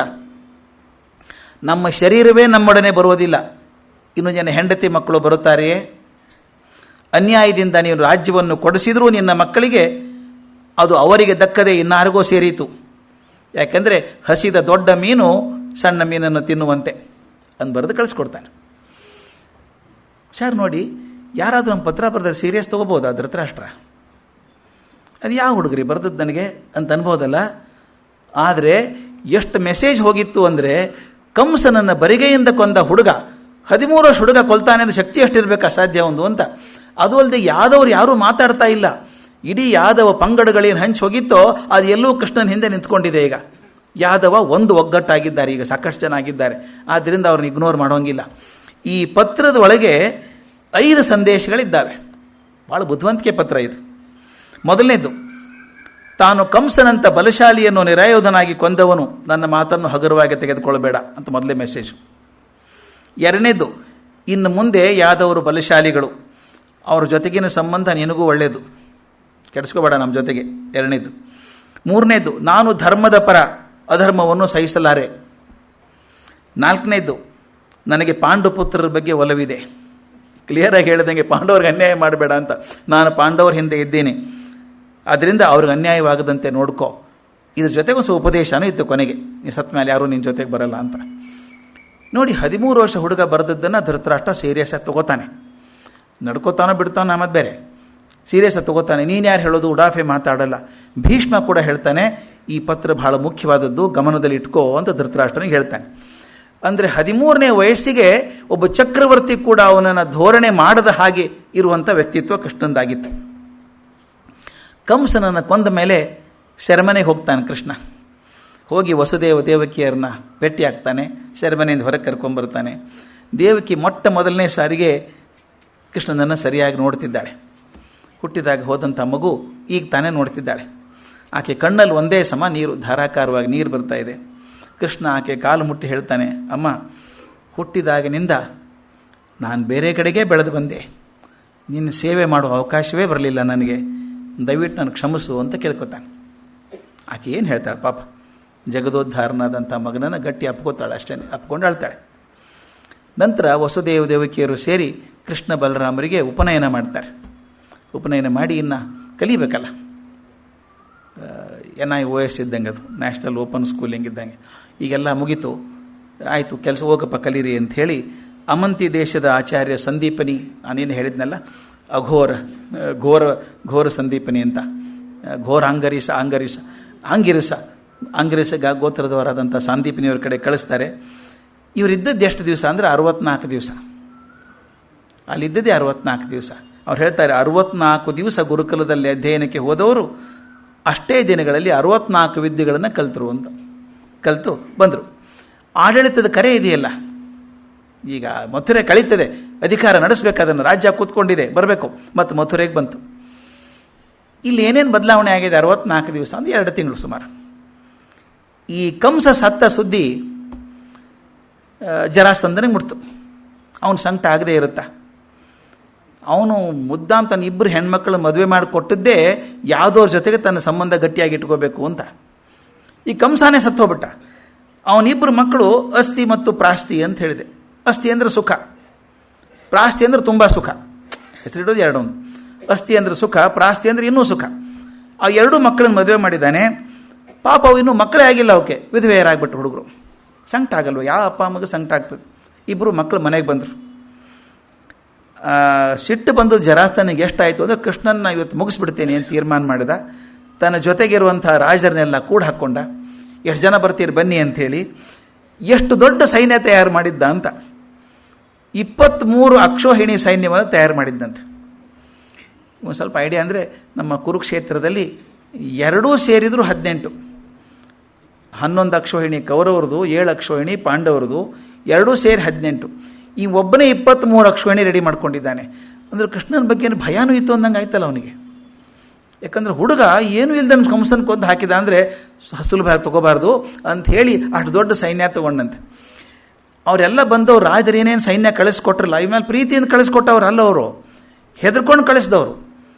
ನಮ್ಮ ಶರೀರವೇ ನಮ್ಮೊಡನೆ ಬರುವುದಿಲ್ಲ, ಇನ್ನು ಜನ ಹೆಂಡತಿ ಮಕ್ಕಳು ಬರುತ್ತಾರೆಯೇ? ಅನ್ಯಾಯದಿಂದ ನೀನು ರಾಜ್ಯವನ್ನು ಕೊಡಿಸಿದರೂ ನಿನ್ನ ಮಕ್ಕಳಿಗೆ ಅದು ಅವರಿಗೆ ದಕ್ಕದೆ ಇನ್ನಾರಿಗೋ ಸೇರಿತು. ಯಾಕೆಂದರೆ ಹಸಿದ ದೊಡ್ಡ ಮೀನು ಸಣ್ಣ ಮೀನನ್ನು ತಿನ್ನುವಂತೆ ಅಂದು ಬರೆದು ಕಳಿಸ್ಕೊಡ್ತಾನೆ. ಸರ್ ನೋಡಿ, ಯಾರಾದರೂ ನಮ್ಮ ಪತ್ರ ಬರೆದ್ರೆ ಸೀರಿಯಸ್ ತೊಗೋಬೋದಾ ಧೃತರಾಷ್ಟ್ರ? ಅದು ಯಾವ ಹುಡುಗರಿ ಬರೆದದ್ದು ನನಗೆ ಅಂತ ಅನ್ಬೋದಲ್ಲ. ಆದರೆ ಎಷ್ಟು ಮೆಸೇಜ್ ಹೋಗಿತ್ತು ಅಂದರೆ, ಕಂಸನನ್ನು ಬರಿಗೆಯಿಂದ ಕೊಂದ ಹುಡುಗ 13 ವರ್ಷ ಹುಡುಗ ಕೊಲ್ತಾನೆ ಅಂದರೆ ಶಕ್ತಿ ಎಷ್ಟಿರಬೇಕು ಅಸಾಧ್ಯ ಒಂದು ಅಂತ. ಅದು ಅಲ್ಲದೆ ಯಾದವರು ಯಾರೂ ಮಾತಾಡ್ತಾ ಇಲ್ಲ. ಇಡೀ ಯಾದವ ಪಂಗಡಗಳೇನು ಹಂಚಿ ಹೋಗಿತ್ತೋ ಅದು ಎಲ್ಲೂ ಕೃಷ್ಣನ ಹಿಂದೆ ನಿಂತ್ಕೊಂಡಿದೆ. ಈಗ ಯಾದವ ಒಂದು ಒಗ್ಗಟ್ಟಾಗಿದ್ದಾರೆ, ಈಗ ಸಾಕಷ್ಟು ಜನ ಆಗಿದ್ದಾರೆ. ಆದ್ದರಿಂದ ಅವ್ರನ್ನ ಇಗ್ನೋರ್ ಮಾಡೋಂಗಿಲ್ಲ. ಈ ಪತ್ರದ ಒಳಗೆ 5 ಸಂದೇಶಗಳಿದ್ದಾವೆ. ಭಾಳ ಬುದ್ಧಿವಂತಿಕೆ ಪತ್ರ ಇದು. ಮೊದಲನೇದು, ತಾನು ಕಂಸನಂತ ಬಲಶಾಲಿಯನ್ನು ನಿರಾಯುಧನಾಗಿ ಕೊಂದವನು, ನನ್ನ ಮಾತನ್ನು ಹಗುರವಾಗಿ ತೆಗೆದುಕೊಳ್ಳಬೇಡ ಅಂತ ಮೊದಲೇ ಮೆಸೇಜ್. ಎರಡನೇದು, ಇನ್ನು ಮುಂದೆ ಯಾದವರು ಬಲಶಾಲಿಗಳು, ಅವ್ರ ಜೊತೆಗಿನ ಸಂಬಂಧ ನಿನಗೂ ಒಳ್ಳೆಯದು, ಕೆಡಿಸ್ಕೋಬೇಡ ನಮ್ಮ ಜೊತೆಗೆ. ಎರಡನೇದು. ಮೂರನೇದು, ನಾನು ಧರ್ಮದ ಪರ, ಅಧರ್ಮವನ್ನು ಸಹಿಸಲಾರೆ. ನಾಲ್ಕನೇದು, ನನಗೆ ಪಾಂಡುಪುತ್ರರ ಬಗ್ಗೆ ಒಲವಿದೆ. ಕ್ಲಿಯರಾಗಿ ಹೇಳಿದಂಗೆ ಪಾಂಡವ್ರಿಗೆ ಅನ್ಯಾಯ ಮಾಡಬೇಡ ಅಂತ. ನಾನು ಪಾಂಡವರ ಹಿಂದೆ ಇದ್ದೀನಿ, ಅದರಿಂದ ಅವ್ರಿಗೆ ಅನ್ಯಾಯವಾಗದಂತೆ ನೋಡ್ಕೋ. ಇದ್ರ ಜೊತೆಗೆ ಒಂದು ಉಪದೇಶನೂ ಇತ್ತು ಕೊನೆಗೆ, ನೀ ಸತ್ ಮೇಲೆ ಯಾರೂ ನಿನ್ನ ಜೊತೆಗೆ ಬರಲ್ಲ ಅಂತ. ನೋಡಿ, 13 ವರ್ಷ ಹುಡುಗ ಬರೆದದ್ದನ್ನು ಧೃತರಾಷ್ಟ್ರ ಸೀರಿಯಸ್ಸಾಗಿ ತಗೋತಾನೆ. ನಡ್ಕೋತಾನೋ ಬಿಡ್ತಾನೋ ಮತ್ತೆ ಬೇರೆ, ಸೀರಿಯಸ್ಸಾಗಿ ತಗೋತಾನೆ. ನೀನು ಯಾರು ಹೇಳೋದು, ಉಡಾಫೆ ಮಾತಾಡಲ್ಲ. ಭೀಷ್ಮ ಕೂಡ ಹೇಳ್ತಾನೆ, ಈ ಪತ್ರ ಬಹಳ ಮುಖ್ಯವಾದದ್ದು, ಗಮನದಲ್ಲಿ ಇಟ್ಕೋ ಅಂತ ಧೃತರಾಷ್ಟ್ರನಿಗೆ ಹೇಳ್ತಾನೆ. ಅಂದರೆ 13ನೇ ವಯಸ್ಸಿಗೆ ಒಬ್ಬ ಚಕ್ರವರ್ತಿ ಕೂಡ ಅವನನ್ನು ಧೋರಣೆ ಮಾಡದ ಹಾಗೆ ಇರುವಂಥ ವ್ಯಕ್ತಿತ್ವ ಕೃಷ್ಣಂದಾಗಿತ್ತು. ಕಂಸನನ್ನು ಕೊಂದ ಮೇಲೆ ಸೆರೆಮನೆಗೆ ಹೋಗ್ತಾನೆ ಕೃಷ್ಣ. ಹೋಗಿ ವಸುದೇವ ದೇವಕಿಯರನ್ನ ಭೇಟಿ ಆಗ್ತಾನೆ, ಸೆರೆಮನೆಯಿಂದ ಹೊರಗೆ ಕರ್ಕೊಂಬರ್ತಾನೆ. ದೇವಕಿ ಮೊಟ್ಟ ಮೊದಲನೇ ಸಾರಿಗೆ ಕೃಷ್ಣನನ್ನು ಸರಿಯಾಗಿ ನೋಡ್ತಿದ್ದಾಳೆ. ಹುಟ್ಟಿದಾಗ ಹೋದಂಥ ಮಗು ಈಗ ತಾನೇ ನೋಡ್ತಿದ್ದಾಳೆ. ಆಕೆ ಕಣ್ಣಲ್ಲಿ ಒಂದೇ ಸಮ ನೀರು, ಧಾರಾಕಾರವಾಗಿ ನೀರು ಬರ್ತಾ ಇದೆ. ಕೃಷ್ಣ ಆಕೆ ಕಾಲು ಮುಟ್ಟಿ ಹೇಳ್ತಾನೆ, ಅಮ್ಮ, ಹುಟ್ಟಿದಾಗಿನಿಂದ ನಾನು ಬೇರೆ ಕಡೆಗೆ ಬೆಳೆದು ಬಂದೆ, ನಿನ್ನ ಸೇವೆ ಮಾಡುವ ಅವಕಾಶವೇ ಬರಲಿಲ್ಲ ನನಗೆ, ದಯವಿಟ್ಟು ನನಗೆ ಕ್ಷಮಿಸು ಅಂತ ಕೇಳ್ಕೊತಾನೆ. ಆಕೆ ಏನು ಹೇಳ್ತಾಳೆ, ಪಾಪ ಜಗದೋದ್ಧಾರನಾದಂಥ ಮಗನನ್ನು ಗಟ್ಟಿ ಅಪ್ಕೋತಾಳೆ, ಅಷ್ಟೇ ಅಪ್ಕೊಂಡು ಅಳ್ತಾಳೆ. ನಂತರ ವಸುದೇವ ದೇವಕಿಯರು ಸೇರಿ ಕೃಷ್ಣ ಬಲರಾಮರಿಗೆ ಉಪನಯನ ಮಾಡ್ತಾರೆ. ಉಪನಯನ ಮಾಡಿ ಇನ್ನು ಕಲಿಬೇಕಲ್ಲ, NIOS ಇದ್ದಂಗೆ, ಅದು ನ್ಯಾಷನಲ್ ಓಪನ್ ಸ್ಕೂಲಿಂಗ್ ಇದ್ದಂಗೆ. ಈಗೆಲ್ಲ ಮುಗೀತು, ಆಯಿತು ಕೆಲಸ, ಹೋಗಪ್ಪ ಕಲೀರಿ ಅಂಥೇಳಿ ಅಮಂತಿ ದೇಶದ ಆಚಾರ್ಯ ಸಂದೀಪನಿ, ನಾನೇನು ಹೇಳಿದ್ನಲ್ಲ, ಘೋರ ಸಂದೀಪನಿ ಅಂತ, ಘೋರ ಆಂಗಿರಿಸ ಗೋತ್ರದವರಾದಂಥ ಸಂದೀಪನಿಯವ್ರ ಕಡೆ ಕಳಿಸ್ತಾರೆ. ಇವರಿದ್ದದ್ದು ಎಷ್ಟು ದಿವಸ ಅಂದರೆ 64 ದಿವಸ. ಅಲ್ಲಿದ್ದದೇ 64 ದಿವಸ. ಅವ್ರು ಹೇಳ್ತಾರೆ, 64 ದಿವಸ ಗುರುಕುಲದಲ್ಲಿ ಅಧ್ಯಯನಕ್ಕೆ ಹೋದವರು ಅಷ್ಟೇ ದಿನಗಳಲ್ಲಿ 64 ವಿದ್ಯೆಗಳನ್ನು ಕಲಿತು ಬಂದರು. ಆಡಳಿತದ ಕರೆ ಇದೆಯಲ್ಲ, ಈಗ ಮಥುರೆ ಕಳೀತದೆ, ಅಧಿಕಾರ ನಡೆಸಬೇಕಾದನ್ನು, ರಾಜ್ಯ ಕೂತ್ಕೊಂಡಿದೆ, ಬರಬೇಕು, ಮತ್ತು ಮಥುರೆಗೆ ಬಂತು. ಇಲ್ಲಿ ಏನೇನು ಬದಲಾವಣೆ ಆಗಿದೆ 64 ದಿವಸ ಅಂದರೆ 2 ತಿಂಗಳು ಸುಮಾರು. ಈ ಕಂಸ ಸತ್ತ ಸುದ್ದಿ ಜರಾಸಂಧನಿಗೆ ಮುಟ್ತು. ಅವನು ಸಂಕಟ ಆಗದೇ ಇರುತ್ತಾ. ಅವನು ಮುದ್ದಾಂ ತನ್ನ 2 ಹೆಣ್ಮಕ್ಳು ಮದುವೆ ಮಾಡಿಕೊಟ್ಟದ್ದೇ ಯಾವುದೋರ ಜೊತೆಗೆ ತನ್ನ ಸಂಬಂಧ ಗಟ್ಟಿಯಾಗಿ ಇಟ್ಕೋಬೇಕು ಅಂತ. ಈ ಕಂಸಾನೇ ಸತ್ತೋಗ್ಬಿಟ್ಟ. ಅವನಿಬ್ಬರು ಮಕ್ಕಳು ಅಸ್ತಿ ಮತ್ತು ಪ್ರಾಸ್ತಿ ಅಂತ ಹೇಳಿದೆ. ಅಸ್ತಿ ಅಂದರೆ ಸುಖ, ಪ್ರಾಸ್ತಿ ಅಂದರೆ ತುಂಬ ಸುಖ. ಹೆಸರಿಡೋದು ಎರಡೊಂದು. ಅಸ್ತಿ ಅಂದರೆ ಸುಖ, ಪ್ರಾಸ್ತಿ ಅಂದರೆ ಇನ್ನೂ ಸುಖ. ಆ 2 ಮಕ್ಕಳನ್ನ ಮದುವೆ ಮಾಡಿದ್ದಾನೆ. ಪಾಪ ಅವು ಇನ್ನೂ ಮಕ್ಕಳೇ ಆಗಿಲ್ಲ, ಅವಕ್ಕೆ ವಿಧವೆಯರಾಗ್ಬಿಟ್ರು ಹುಡುಗರು. ಸಂಕಟ ಆಗಲ್ವ, ಯಾವ ಅಪ್ಪ ಅಮ್ಮಗೆ ಸಂಕಟ ಆಗ್ತದೆ. 2 ಮಕ್ಕಳು ಮನೆಗೆ ಬಂದರು. ಸಿಟ್ಟು ಬಂದು ಜರಾಸಂಧನಿಗೆ ಎಷ್ಟಾಯಿತು ಅಂದರೆ, ಕೃಷ್ಣನ್ನ ಇವತ್ತು ಮುಗಿಸ್ಬಿಡ್ತೇನೆ ಅಂತ ತೀರ್ಮಾನ ಮಾಡಿದ. ತನ್ನ ಜೊತೆಗಿರುವಂಥ ರಾಜರನ್ನೆಲ್ಲ ಕೂಡ ಹಾಕ್ಕೊಂಡ. ಎಷ್ಟು ಜನ ಬರ್ತೀರಿ ಬನ್ನಿ ಅಂಥೇಳಿ. ಎಷ್ಟು ದೊಡ್ಡ ಸೈನ್ಯ ತಯಾರು ಮಾಡಿದ್ದ ಅಂತ, 23 ಅಕ್ಷೋಹಿಣಿ ಸೈನ್ಯವನ್ನು ತಯಾರು ಮಾಡಿದ್ದಂತೆ. ಒಂದು ಸ್ವಲ್ಪ ಐಡಿಯಾ ಅಂದರೆ, ನಮ್ಮ ಕುರುಕ್ಷೇತ್ರದಲ್ಲಿ 2 ಸೇರಿದ್ರು 18, 11 ಅಕ್ಷೋಹಿಣಿ ಕೌರವರದು, 7 ಅಕ್ಷೋಹಿಣಿ ಪಾಂಡವರದು, 2 ಸೇರಿ 18. ಈ ಒಬ್ಬನೇ 23 ಅಕ್ಷೋಹಿಣಿ ರೆಡಿ ಮಾಡ್ಕೊಂಡಿದ್ದಾನೆ. ಅಂದರೆ ಕೃಷ್ಣನ ಬಗ್ಗೆ ಏನು ಭಯಾನೂ ಇತ್ತು ಅಂದಂಗೆ ಆಯ್ತಲ್ಲ ಅವನಿಗೆ. ಯಾಕಂದರೆ ಹುಡುಗ ಏನೂ ಇಲ್ದನ್ನು ಕಂಸನ ಕೊಂದು ಹಾಕಿದ ಅಂದರೆ ಸುಲಭವಾಗಿ ತೊಗೋಬಾರ್ದು ಅಂಥೇಳಿ ಅಷ್ಟು ದೊಡ್ಡ ಸೈನ್ಯ ತೊಗೊಂಡಂತೆ. ಅವರೆಲ್ಲ ಬಂದವರು ರಾಜರು ಏನೇನು ಸೈನ್ಯ ಕಳಿಸ್ಕೊಟ್ರಲ್ಲ, ಇವ್ಮೇಲೆ ಪ್ರೀತಿಯಿಂದ ಕಳಿಸ್ಕೊಟ್ಟವ್ರು ಅಲ್ಲ, ಅವರು ಹೆದರ್ಕೊಂಡು ಕಳಿಸಿದವರು.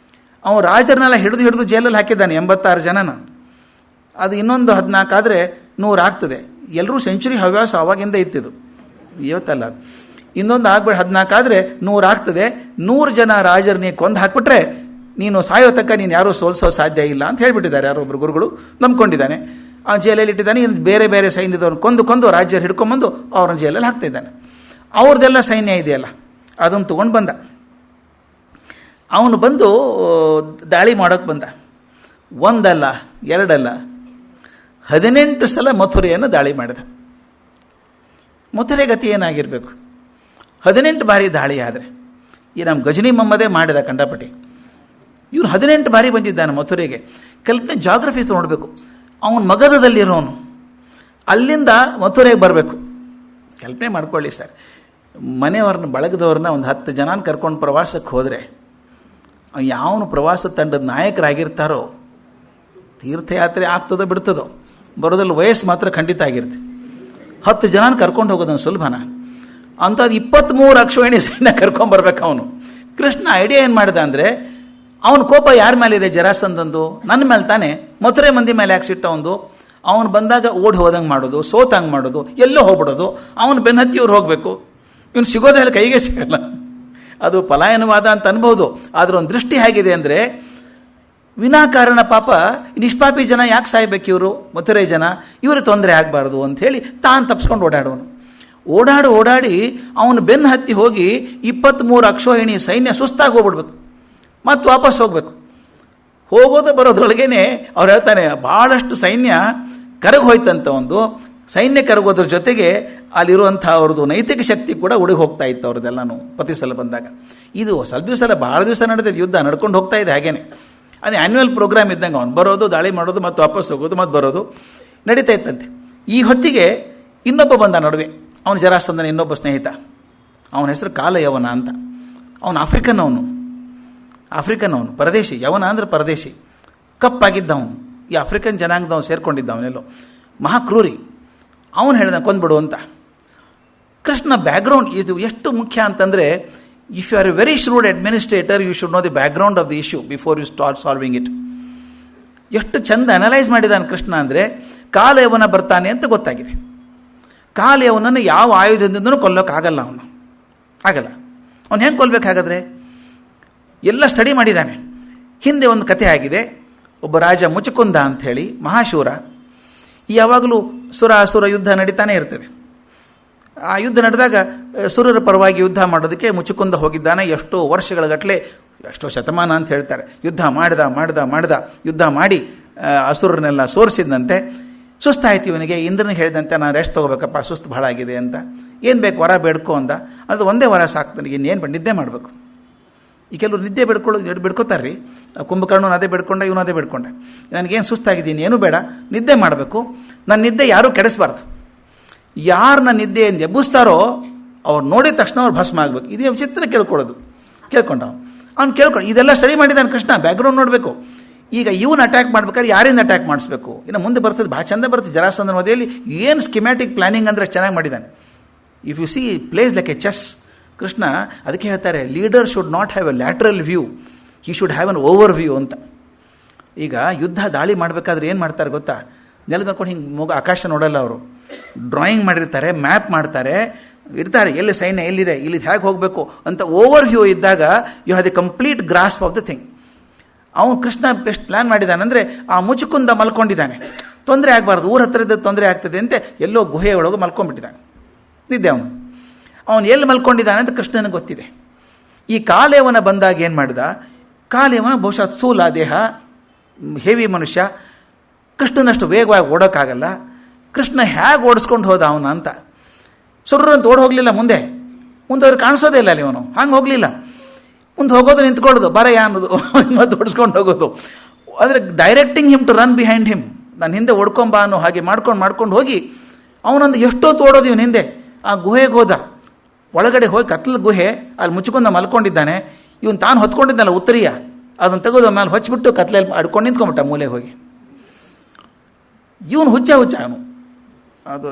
ಅವನು ರಾಜರನ್ನೆಲ್ಲ ಹಿಡಿದು ಜೈಲಲ್ಲಿ ಹಾಕಿದ್ದಾನೆ 86 ಜನನ. ಅದು ಇನ್ನೊಂದು 14 ಆದರೆ 100 ಆಗ್ತದೆ. ಎಲ್ಲರೂ ಸೆಂಚುರಿ ಹವ್ಯಾಸ ಅವಾಗಿಂದ ಇತ್ತಿದ್ದು, ಇವತ್ತಲ್ಲ. ಇನ್ನೊಂದು ಆಗ್ಬೇಡ 14 ಆದರೆ 100 ಆಗ್ತದೆ. 100 ಜನ ರಾಜರನ್ನೇ ಕೊಂದು ಹಾಕ್ಬಿಟ್ರೆ ನೀನು ಸಾಯೋ ತಕ್ಕ ನೀನು ಯಾರೂ ಸೋಲಿಸೋ ಸಾಧ್ಯ ಇಲ್ಲ ಅಂತ ಹೇಳಿಬಿಟ್ಟಿದ್ದಾರೆ ಯಾರೊಬ್ಬರು ಗುರುಗಳು. ನಂಬ್ಕೊಂಡಿದ್ದಾನೆ. ಆ ಜೈಲಲ್ಲಿ ಇಟ್ಟಿದ್ದಾನೆ. ಇನ್ನು ಬೇರೆ ಬೇರೆ ಸೈನ್ಯದವ್ರನ್ನ ಕೊಂದು ರಾಜ್ಯರು ಹಿಡ್ಕೊಂಬಂದು ಅವ್ರನ್ನ ಜೈಲಲ್ಲಿ ಹಾಕ್ತಾಯಿದ್ದಾನೆ. ಅವ್ರದ್ದೆಲ್ಲ ಸೈನ್ಯ ಇದೆಯಲ್ಲ, ಅದನ್ನು ತೊಗೊಂಡು ಬಂದ. ಅವನು ಬಂದು ದಾಳಿ ಮಾಡೋಕ್ಕೆ ಬಂದ. 1 ಅಲ್ಲ 2 ಅಲ್ಲ 18 ಸಲ ಮಥುರೆಯನ್ನು ದಾಳಿ ಮಾಡಿದ. ಮಥುರೆ ಗತಿ ಏನಾಗಿರಬೇಕು? 18 ಬಾರಿ ದಾಳಿ ಆದರೆ ಈ ನಮ್ಮ ಗಜನಿ ಮೊಹಮ್ಮದೇ ಮಾಡಿದ ಕಂಡಪಟ್ಟಿ. ಇವನು 18 ಬಾರಿ ಬಂದಿದ್ದಾನೆ ಮಥುರೆಗೆ. ಕಲ್ಪನೆ ಜಾಗ್ರಫಿ ನೋಡಬೇಕು. ಅವನು ಮಗಧದಲ್ಲಿರೋನು, ಅಲ್ಲಿಂದ ಮಥುರೆಗೆ ಬರಬೇಕು. ಕಲ್ಪನೆ ಮಾಡ್ಕೊಳ್ಳಿ ಸರ್, ಮನೆಯವ್ರನ್ನ ಬಳಗದವ್ರನ್ನ ಒಂದು 10 ಜನ ಕರ್ಕೊಂಡು ಪ್ರವಾಸಕ್ಕೆ ಹೋದರೆ ಯಾವನು ಪ್ರವಾಸ ತಂಡದ ನಾಯಕರಾಗಿರ್ತಾರೋ ತೀರ್ಥಯಾತ್ರೆ ಆಗ್ತದೋ ಬಿಡ್ತದೋ, ಬರೋದ್ರಲ್ಲಿ ವಯಸ್ಸು ಮಾತ್ರ ಖಂಡಿತ ಆಗಿರುತ್ತೆ. 10 ಜನ ಕರ್ಕೊಂಡು ಹೋಗೋದನ್ನು ಸುಲಭನ. ಅಂಥದ್ದು 23 ಅಕ್ಷೋಹಿಣಿ ಸೈನ್ಯ ಕರ್ಕೊಂಬರ್ಬೇಕು ಅವನು. ಕೃಷ್ಣ ಐಡಿಯಾ ಏನು ಮಾಡಿದ ಅಂದರೆ, ಅವನ ಕೋಪ ಯಾರ ಮೇಲಿದೆ? ಜರಾಸಂಧಂದು, ನನ್ನ ಮೇಲೆ ತಾನೆ. ಮಥುರೆ ಮಂದಿ ಮೇಲೆ ಯಾಕೆ ಸಿಟ್ಟ ಒಂದು? ಅವನು ಬಂದಾಗ ಓಡಿ ಹೋದಂಗೆ ಮಾಡೋದು, ಸೋತಂಗೆ ಮಾಡೋದು, ಎಲ್ಲೋ ಹೋಗ್ಬಿಡೋದು, ಅವನು ಬೆನ್ನತ್ತಿ ಇವ್ರು ಹೋಗಬೇಕು. ಇವನು ಸಿಗೋದೆಲ್ಲ ಕೈಗೆ ಸಿಗಲ್ಲ. ಅದು ಪಲಾಯನವಾದ ಅಂತ ಅನ್ಬೋದು. ಆದರೆ ಒಂದು ದೃಷ್ಟಿ ಹೇಗಿದೆ ಅಂದರೆ, ವಿನಾಕಾರಣ ಪಾಪ ನಿಷ್ಪಾಪಿ ಜನ ಯಾಕೆ ಸಾಯ್ಬೇಕು ಇವರು, ಮಥುರೆ ಜನ, ಇವರು ತೊಂದರೆ ಆಗಬಾರ್ದು ಅಂಥೇಳಿ ತಾನು ತಪ್ಪಿಸ್ಕೊಂಡು ಓಡಾಡೋನು. ಓಡಾಡಿ ಅವನು ಬೆನ್ನು ಹತ್ತಿ ಹೋಗಿ 23 ಅಕ್ಷೋಹಿಣಿ ಸೈನ್ಯ ಸುಸ್ತಾಗಿ ಹೋಗ್ಬಿಡ್ಬೇಕು, ಮತ್ತು ವಾಪಸ್ ಹೋಗಬೇಕು. ಹೋಗೋದು ಬರೋದ್ರೊಳಗೇನೆ ಅವ್ರು ಹೇಳ್ತಾನೆ, ಭಾಳಷ್ಟು ಸೈನ್ಯ ಕರಗಿ ಹೋಯ್ತಂತ. ಒಂದು ಸೈನ್ಯ ಕರಗೋದ್ರ ಜೊತೆಗೆ ಅಲ್ಲಿರುವಂಥ ಅವ್ರದ್ದು ನೈತಿಕ ಶಕ್ತಿ ಕೂಡ ಉಡುಗಿ ಹೋಗ್ತಾ ಇತ್ತು ಅವ್ರದ್ದೆಲ್ಲನೂ. ಪ್ರತಿ ಸಲ ಬಂದಾಗ ಇದು ಸ್ವಲ್ಪ ದಿವಸ ಅಲ್ಲ, ಭಾಳ ದಿವಸ ನಡೆದ ಯುದ್ಧ ನಡ್ಕೊಂಡು ಹೋಗ್ತಾ ಇದೆ. ಹಾಗೇನೆ ಅದೇ ಆ್ಯನ್ಯುವಲ್ ಪ್ರೋಗ್ರಾಮ್ ಇದ್ದಂಗೆ ಅವ್ನು ಬರೋದು, ದಾಳಿ ಮಾಡೋದು, ಮತ್ತು ವಾಪಸ್ ಹೋಗೋದು, ಮತ್ತು ಬರೋದು ನಡೀತಾ ಇತ್ತಂತೆ. ಈ ಹೊತ್ತಿಗೆ ಇನ್ನೊಬ್ಬ ಬಂದ ನಡುವೆ, ಅವನು ಜರಾಸಂಧನ ಇನ್ನೊಬ್ಬ ಸ್ನೇಹಿತ. ಅವನ ಹೆಸರು ಕಾಲಯವನ ಅಂತ. ಅವನು ಆಫ್ರಿಕನ್ ಅವನು ಪರದೇಶಿ. ಯವನ ಅಂದರೆ ಪರದೇಶಿ. ಕಪ್ಪಾಗಿದ್ದವನು, ಈ ಆಫ್ರಿಕನ್ ಜನಾಂಗದವನು ಸೇರ್ಕೊಂಡಿದ್ದ. ಅವನೆಲ್ಲೋ ಮಹಾಕ್ರೂರಿ. ಅವನು ಹೇಳಿದ ಕೊಂದ್ಬಿಡು ಅಂತ. ಕೃಷ್ಣ ಬ್ಯಾಕ್ಗ್ರೌಂಡ್ ಇದು ಎಷ್ಟು ಮುಖ್ಯ ಅಂತಂದರೆ, if you are a very shrewd administrator, you should know the background of the issue before you start solving it. ಎಷ್ಟು ಚಂದ ಅನಲೈಸ್ ಮಾಡಿದ್ದಾನೆ ಕೃಷ್ಣ ಅಂದರೆ, ಕಾಲಯವನ ಬರ್ತಾನೆ ಅಂತ ಗೊತ್ತಾಗಿದೆ. ಕಾಲಯವನನ್ನು ಯಾವ ಆಯುಧದಿಂದನೂ ಕೊಲ್ಲೋಕ್ಕಾಗಲ್ಲ. ಆಗಲ್ಲ. ಅವನು ಹೆಂಗೆ ಕೊಲ್ಲಬೇಕಾಗಾದ್ರೆ ಎಲ್ಲ ಸ್ಟಡಿ ಮಾಡಿದ್ದಾನೆ. ಹಿಂದೆ ಒಂದು ಕಥೆ ಆಗಿದೆ. ಒಬ್ಬ ರಾಜ ಮುಚುಕುಂದ ಅಂಥೇಳಿ ಮಹಾಶೂರ. ಯಾವಾಗಲೂ ಸುರ ಯುದ್ಧ ನಡೀತಾನೆ ಇರ್ತದೆ. ಆ ಯುದ್ಧ ನಡೆದಾಗ ಸುರರ ಪರವಾಗಿ ಯುದ್ಧ ಮಾಡೋದಕ್ಕೆ ಮುಚುಕುಂದ ಹೋಗಿದ್ದಾನೆ. ಎಷ್ಟೋ ವರ್ಷಗಳ ಗಟ್ಟಲೆ, ಎಷ್ಟೋ ಶತಮಾನ ಅಂತ ಹೇಳ್ತಾರೆ, ಯುದ್ಧ ಮಾಡಿದ ಯುದ್ಧ ಮಾಡಿ ಅಸುರನ್ನೆಲ್ಲ ಸೋರಿಸಿದಂತೆ. ಸುಸ್ತಾಯ್ತು ಇವನಿಗೆ. ಇಂದ್ರನಿಗೆ ಹೇಳಿದಂತೆ, ನಾನು ರೆಸ್ಟ್ ತೊಗೋಬೇಕಪ್ಪ, ಸುಸ್ತು ಭಾಳ ಆಗಿದೆ ಅಂತ. ಏನು ಬೇಕು ವರ ಬೇಡ್ಕೊ ಅಂದ. ಅದು ಒಂದೇ ವರ ಸಾಕು ನನಗೆ, ಇನ್ನೇನು ನಿದ್ದೆ ಮಾಡಬೇಕು. ಈ ಕೆಲವರು ನಿದ್ದೆ ಬಿಡ್ಕೋತಾರೆ ರೀ. ಕುಂಭಕರ್ಣನು ಅದೇ ಬೇಡ್ಕೊಂಡ, ಇವನು ಅದೇ ಬೇಡ್ಕೊಂಡ. ನನಗೇನು ಸುಸ್ತಾಗಿದ್ದೀನಿ, ಏನೂ ಬೇಡ, ನಿದ್ದೆ ಮಾಡಬೇಕು. ನನ್ನ ನಿದ್ದೆ ಯಾರೂ ಕೆಡಿಸ್ಬಾರ್ದು. ಯಾರು ನನ್ನ ನಿದ್ದೆಯನ್ನು ಎಬ್ಬಿಸ್ತಾರೋ ಅವ್ರು ನೋಡಿದ ತಕ್ಷಣ ಅವ್ರು ಭಸ್ಮ ಆಗಬೇಕು. ಇದೇ ವಿಚಿತ್ರ ಕೇಳ್ಕೊಂಡು ಅವ್ನು ಕೇಳ್ಕೊಂಡು ಇದೆಲ್ಲ ಸ್ಟಡಿ ಮಾಡಿದ್ದಾನೆ ಕೃಷ್ಣ. ಬ್ಯಾಕ್ಗ್ರೌಂಡ್ ನೋಡಬೇಕು. ಈಗ ಇವನು ಅಟ್ಯಾಕ್ ಮಾಡ್ಬೇಕಾದ್ರೆ ಯಾರಿಂದ ಅಟ್ಯಾಕ್ ಮಾಡಿಸ್ಬೇಕು, ಇನ್ನು ಮುಂದೆ ಬರ್ತದೆ, ಭಾಳ ಚಂದ ಬರ್ತದೆ. ಜರಾಸಂಧನ ವಧೆಯಲ್ಲಿ ಏನು ಸ್ಕಿಮ್ಯಾಟಿಕ್ ಪ್ಲಾನಿಂಗ್ ಅಂದರೆ ಚೆನ್ನಾಗಿ ಮಾಡಿದ್ದಾನೆ. If U C place like A chess. Krishna ಅದಕ್ಕೆ ಹೇಳ್ತಾರೆ, leader should not have A lateral view, he should have an over view ಅಂತ. ಈಗ ಯುದ್ಧ ದಾಳಿ ಮಾಡಬೇಕಾದ್ರೆ ಏನು ಮಾಡ್ತಾರೆ ಗೊತ್ತಾ? ನೆಲದ ಮಾಡ್ಕೊಂಡು ಹಿಂಗೆ ಆಕಾಶ ನೋಡಲ್ಲ ಅವರು. ಡ್ರಾಯಿಂಗ್ ಮಾಡಿರ್ತಾರೆ, ಮ್ಯಾಪ್ ಮಾಡ್ತಾರೆ, ಇಡ್ತಾರೆ ಎಲ್ಲಿ ಸೈನ್ಯ ಎಲ್ಲಿದೆ, ಇಲ್ಲಿದು ಹೇಗೆ ಹೋಗಬೇಕು ಅಂತ. ಓವರ್ ವ್ಯೂ ಇದ್ದಾಗ you have the complete grasp of the thing. ಅವನು ಕೃಷ್ಣ ಬೆಸ್ಟ್ ಪ್ಲ್ಯಾನ್ ಮಾಡಿದ್ದಾನಂದರೆ, ಆ ಮುಚುಕುಂದ ಮಲ್ಕೊಂಡಿದ್ದಾನೆ, ತೊಂದರೆ ಆಗಬಾರ್ದು, ಊರ ಹತ್ತಿರದ ತೊಂದರೆ ಆಗ್ತದೆ ಅಂತ ಎಲ್ಲೋ ಗುಹೆಯೊಳಗೆ ಮಲ್ಕೊಂಡ್ಬಿಟ್ಟಿದ್ದಾನೆ. ನಿದ್ದೆ ಅವನು ಎಲ್ಲಿ ಮಲ್ಕೊಂಡಿದ್ದಾನೆ ಅಂತ ಕೃಷ್ಣನಿಗೆ ಗೊತ್ತಿದೆ. ಈ ಕಾಲೇವನ ಬಂದಾಗ ಏನು ಮಾಡಿದ? ಕಾಲೇವನ ಬಹುಶಃ ಸ್ಥೂಲ ದೇಹ, ಹೆವಿ ಮನುಷ್ಯ, ಕೃಷ್ಣನಷ್ಟು ವೇಗವಾಗಿ ಓಡೋಕ್ಕಾಗಲ್ಲ. ಕೃಷ್ಣ ಹೇಗೆ ಓಡಿಸ್ಕೊಂಡು ಹೋದ ಅವನ ಅಂತ. ಸುರ್ರಂತ ಓಡಿ ಹೋಗಲಿಲ್ಲ, ಮುಂದೆ ಅವ್ರಿಗೆ ಕಾಣಿಸೋದೇ ಇಲ್ಲ ಅಲ್ಲಿ. ಅವನು ಹಂಗೆ ಹೋಗಲಿಲ್ಲ. ಮುಂದೆ ಹೋಗೋದು, ನಿಂತ್ಕೊಳ್ಳೋದು, ಬರಯ್ಯ ಅನ್ನೋದು, ಮತ್ತು ಓಡಿಸ್ಕೊಂಡು ಹೋಗೋದು. ಅಂದರೆ directing him to run behind him. ನಾನು ಹಿಂದೆ ಓಡ್ಕೊಂಬ ಅನ್ನೋ ಹಾಗೆ ಮಾಡ್ಕೊಂಡು ಹೋಗಿ ಅವನೊಂದು ಎಷ್ಟೊತ್ತು ಓಡೋದು ಇವನು ಹಿಂದೆ. ಆ ಗುಹೆಗೆ ಹೋದ. ಒಳಗಡೆ ಹೋಗಿ ಕತ್ಲ ಗುಹೆ, ಅಲ್ಲಿ ಮುಚ್ಕೊಂಡು ಮಲ್ಕೊಂಡಿದ್ದಾನೆ. ಇವನು ತಾನು ಹೊತ್ಕೊಂಡಿದ್ದಲ್ಲ ಉತ್ತರಿಯ, ಅದನ್ನು ತೆಗೆದು ಮೇಲೆ ಹೊಚ್ಚಿಬಿಟ್ಟು ಕತ್ಲೆಯಲ್ಲಿ ಆಡ್ಕೊಂಡು ನಿಂತ್ಕೊಂಡ್ಬಿಟ್ಟ ಮೂಲೆಗೆ ಹೋಗಿ. ಇವನು ಹುಚ್ಚ ಅವನು. ಅದು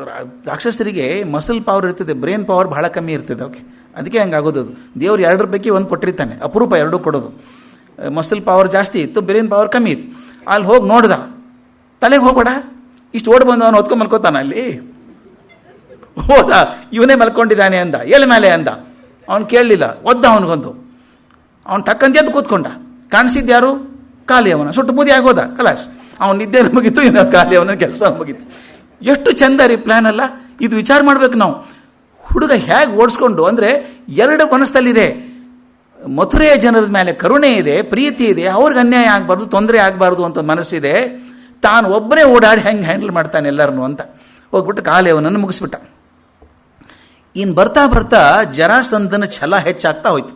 ರಾಕ್ಷಸರಿಗೆ ಮಸಲ್ ಪವರ್ ಇರ್ತದೆ, ಬ್ರೈನ್ ಪವರ್ ಭಾಳ ಕಮ್ಮಿ ಇರ್ತದೆ. ಓಕೆ, ಅದಕ್ಕೆ ಹಂಗೆ ಆಗೋದು. ಅದು ದೇವ್ರು 2 ಪೈಕಿ 1 ಕೊಟ್ಟಿರ್ತಾನೆ, ಅಪರೂಪ 2 ಕೊಡೋದು. ಮಸಲ್ ಪವರ್ ಜಾಸ್ತಿ ಇತ್ತು, ಬ್ರೈನ್ ಪವರ್ ಕಮ್ಮಿ ಇತ್ತು. ಅಲ್ಲಿ ಹೋಗಿ ನೋಡ್ದ, ತಲೆಗೆ ಹೋಗ್ಬೇಡ, ಇಷ್ಟು ಓಡಿ ಬಂದು ಅವನು ಹೊತ್ಕೊಂಡು ಮಲ್ಕೋತಾನ ಅಲ್ಲಿ. ಹೋದ, ಇವನೇ ಮಲ್ಕೊಂಡಿದ್ದಾನೆ ಅಂದ. ಎಲ್ಲಿ ಮೇಲೆ ಅಂದ. ಅವ್ನು ಕೇಳಲಿಲ್ಲ, ಒದ್ದ ಅವನಿಗೊಂದು. ಅವ್ನು ಟಕ್ಕಂತ ಎದ್ದು ಕೂತ್ಕೊಂಡ. ಕಾಣಿಸಿದ್ದು ಯಾರು? ಕಾಲಿಯವನ. ಸುಟ್ಟು ಬೂದಿ ಆಗೋದ, ಕಲಾಸ್. ಅವ್ನು ನಿದ್ದೆ ಮುಗಿತು, ಇನ್ನು ಕಾಲಿಯವನ ಕೆಲಸ ಮುಗಿತು. ಎಷ್ಟು ಚಂದ ರೀ ಪ್ಲ್ಯಾನ್ ಅಲ್ಲ. ಇದು ವಿಚಾರ ಮಾಡ್ಬೇಕು ನಾವು. ಹುಡುಗ ಹೇಗೆ ಓಡಿಸ್ಕೊಂಡು, ಅಂದರೆ 2 ಮನಸ್ಸಲ್ಲಿದೆ. ಮಥುರೆಯ ಜನರ ಮೇಲೆ ಕರುಣೆ ಇದೆ, ಪ್ರೀತಿ ಇದೆ, ಅವ್ರಿಗೆ ಅನ್ಯಾಯ ಆಗಬಾರ್ದು, ತೊಂದರೆ ಆಗಬಾರ್ದು ಅಂತ ಮನಸ್ಸಿದೆ. ತಾನು ಒಬ್ಬನೇ ಓಡಾಡಿ ಹೆಂಗೆ ಹ್ಯಾಂಡಲ್ ಮಾಡ್ತಾನೆ ಎಲ್ಲರನ್ನು ಅಂತ ಹೋಗ್ಬಿಟ್ಟು ಕಾಲೇವನನ್ನು ಮುಗಿಸ್ಬಿಟ್ಟ. ಇನ್ನು ಬರ್ತಾ ಜರಾಸಂಧನ ಛಲ ಹೆಚ್ಚಾಗ್ತಾ ಹೋಯ್ತು.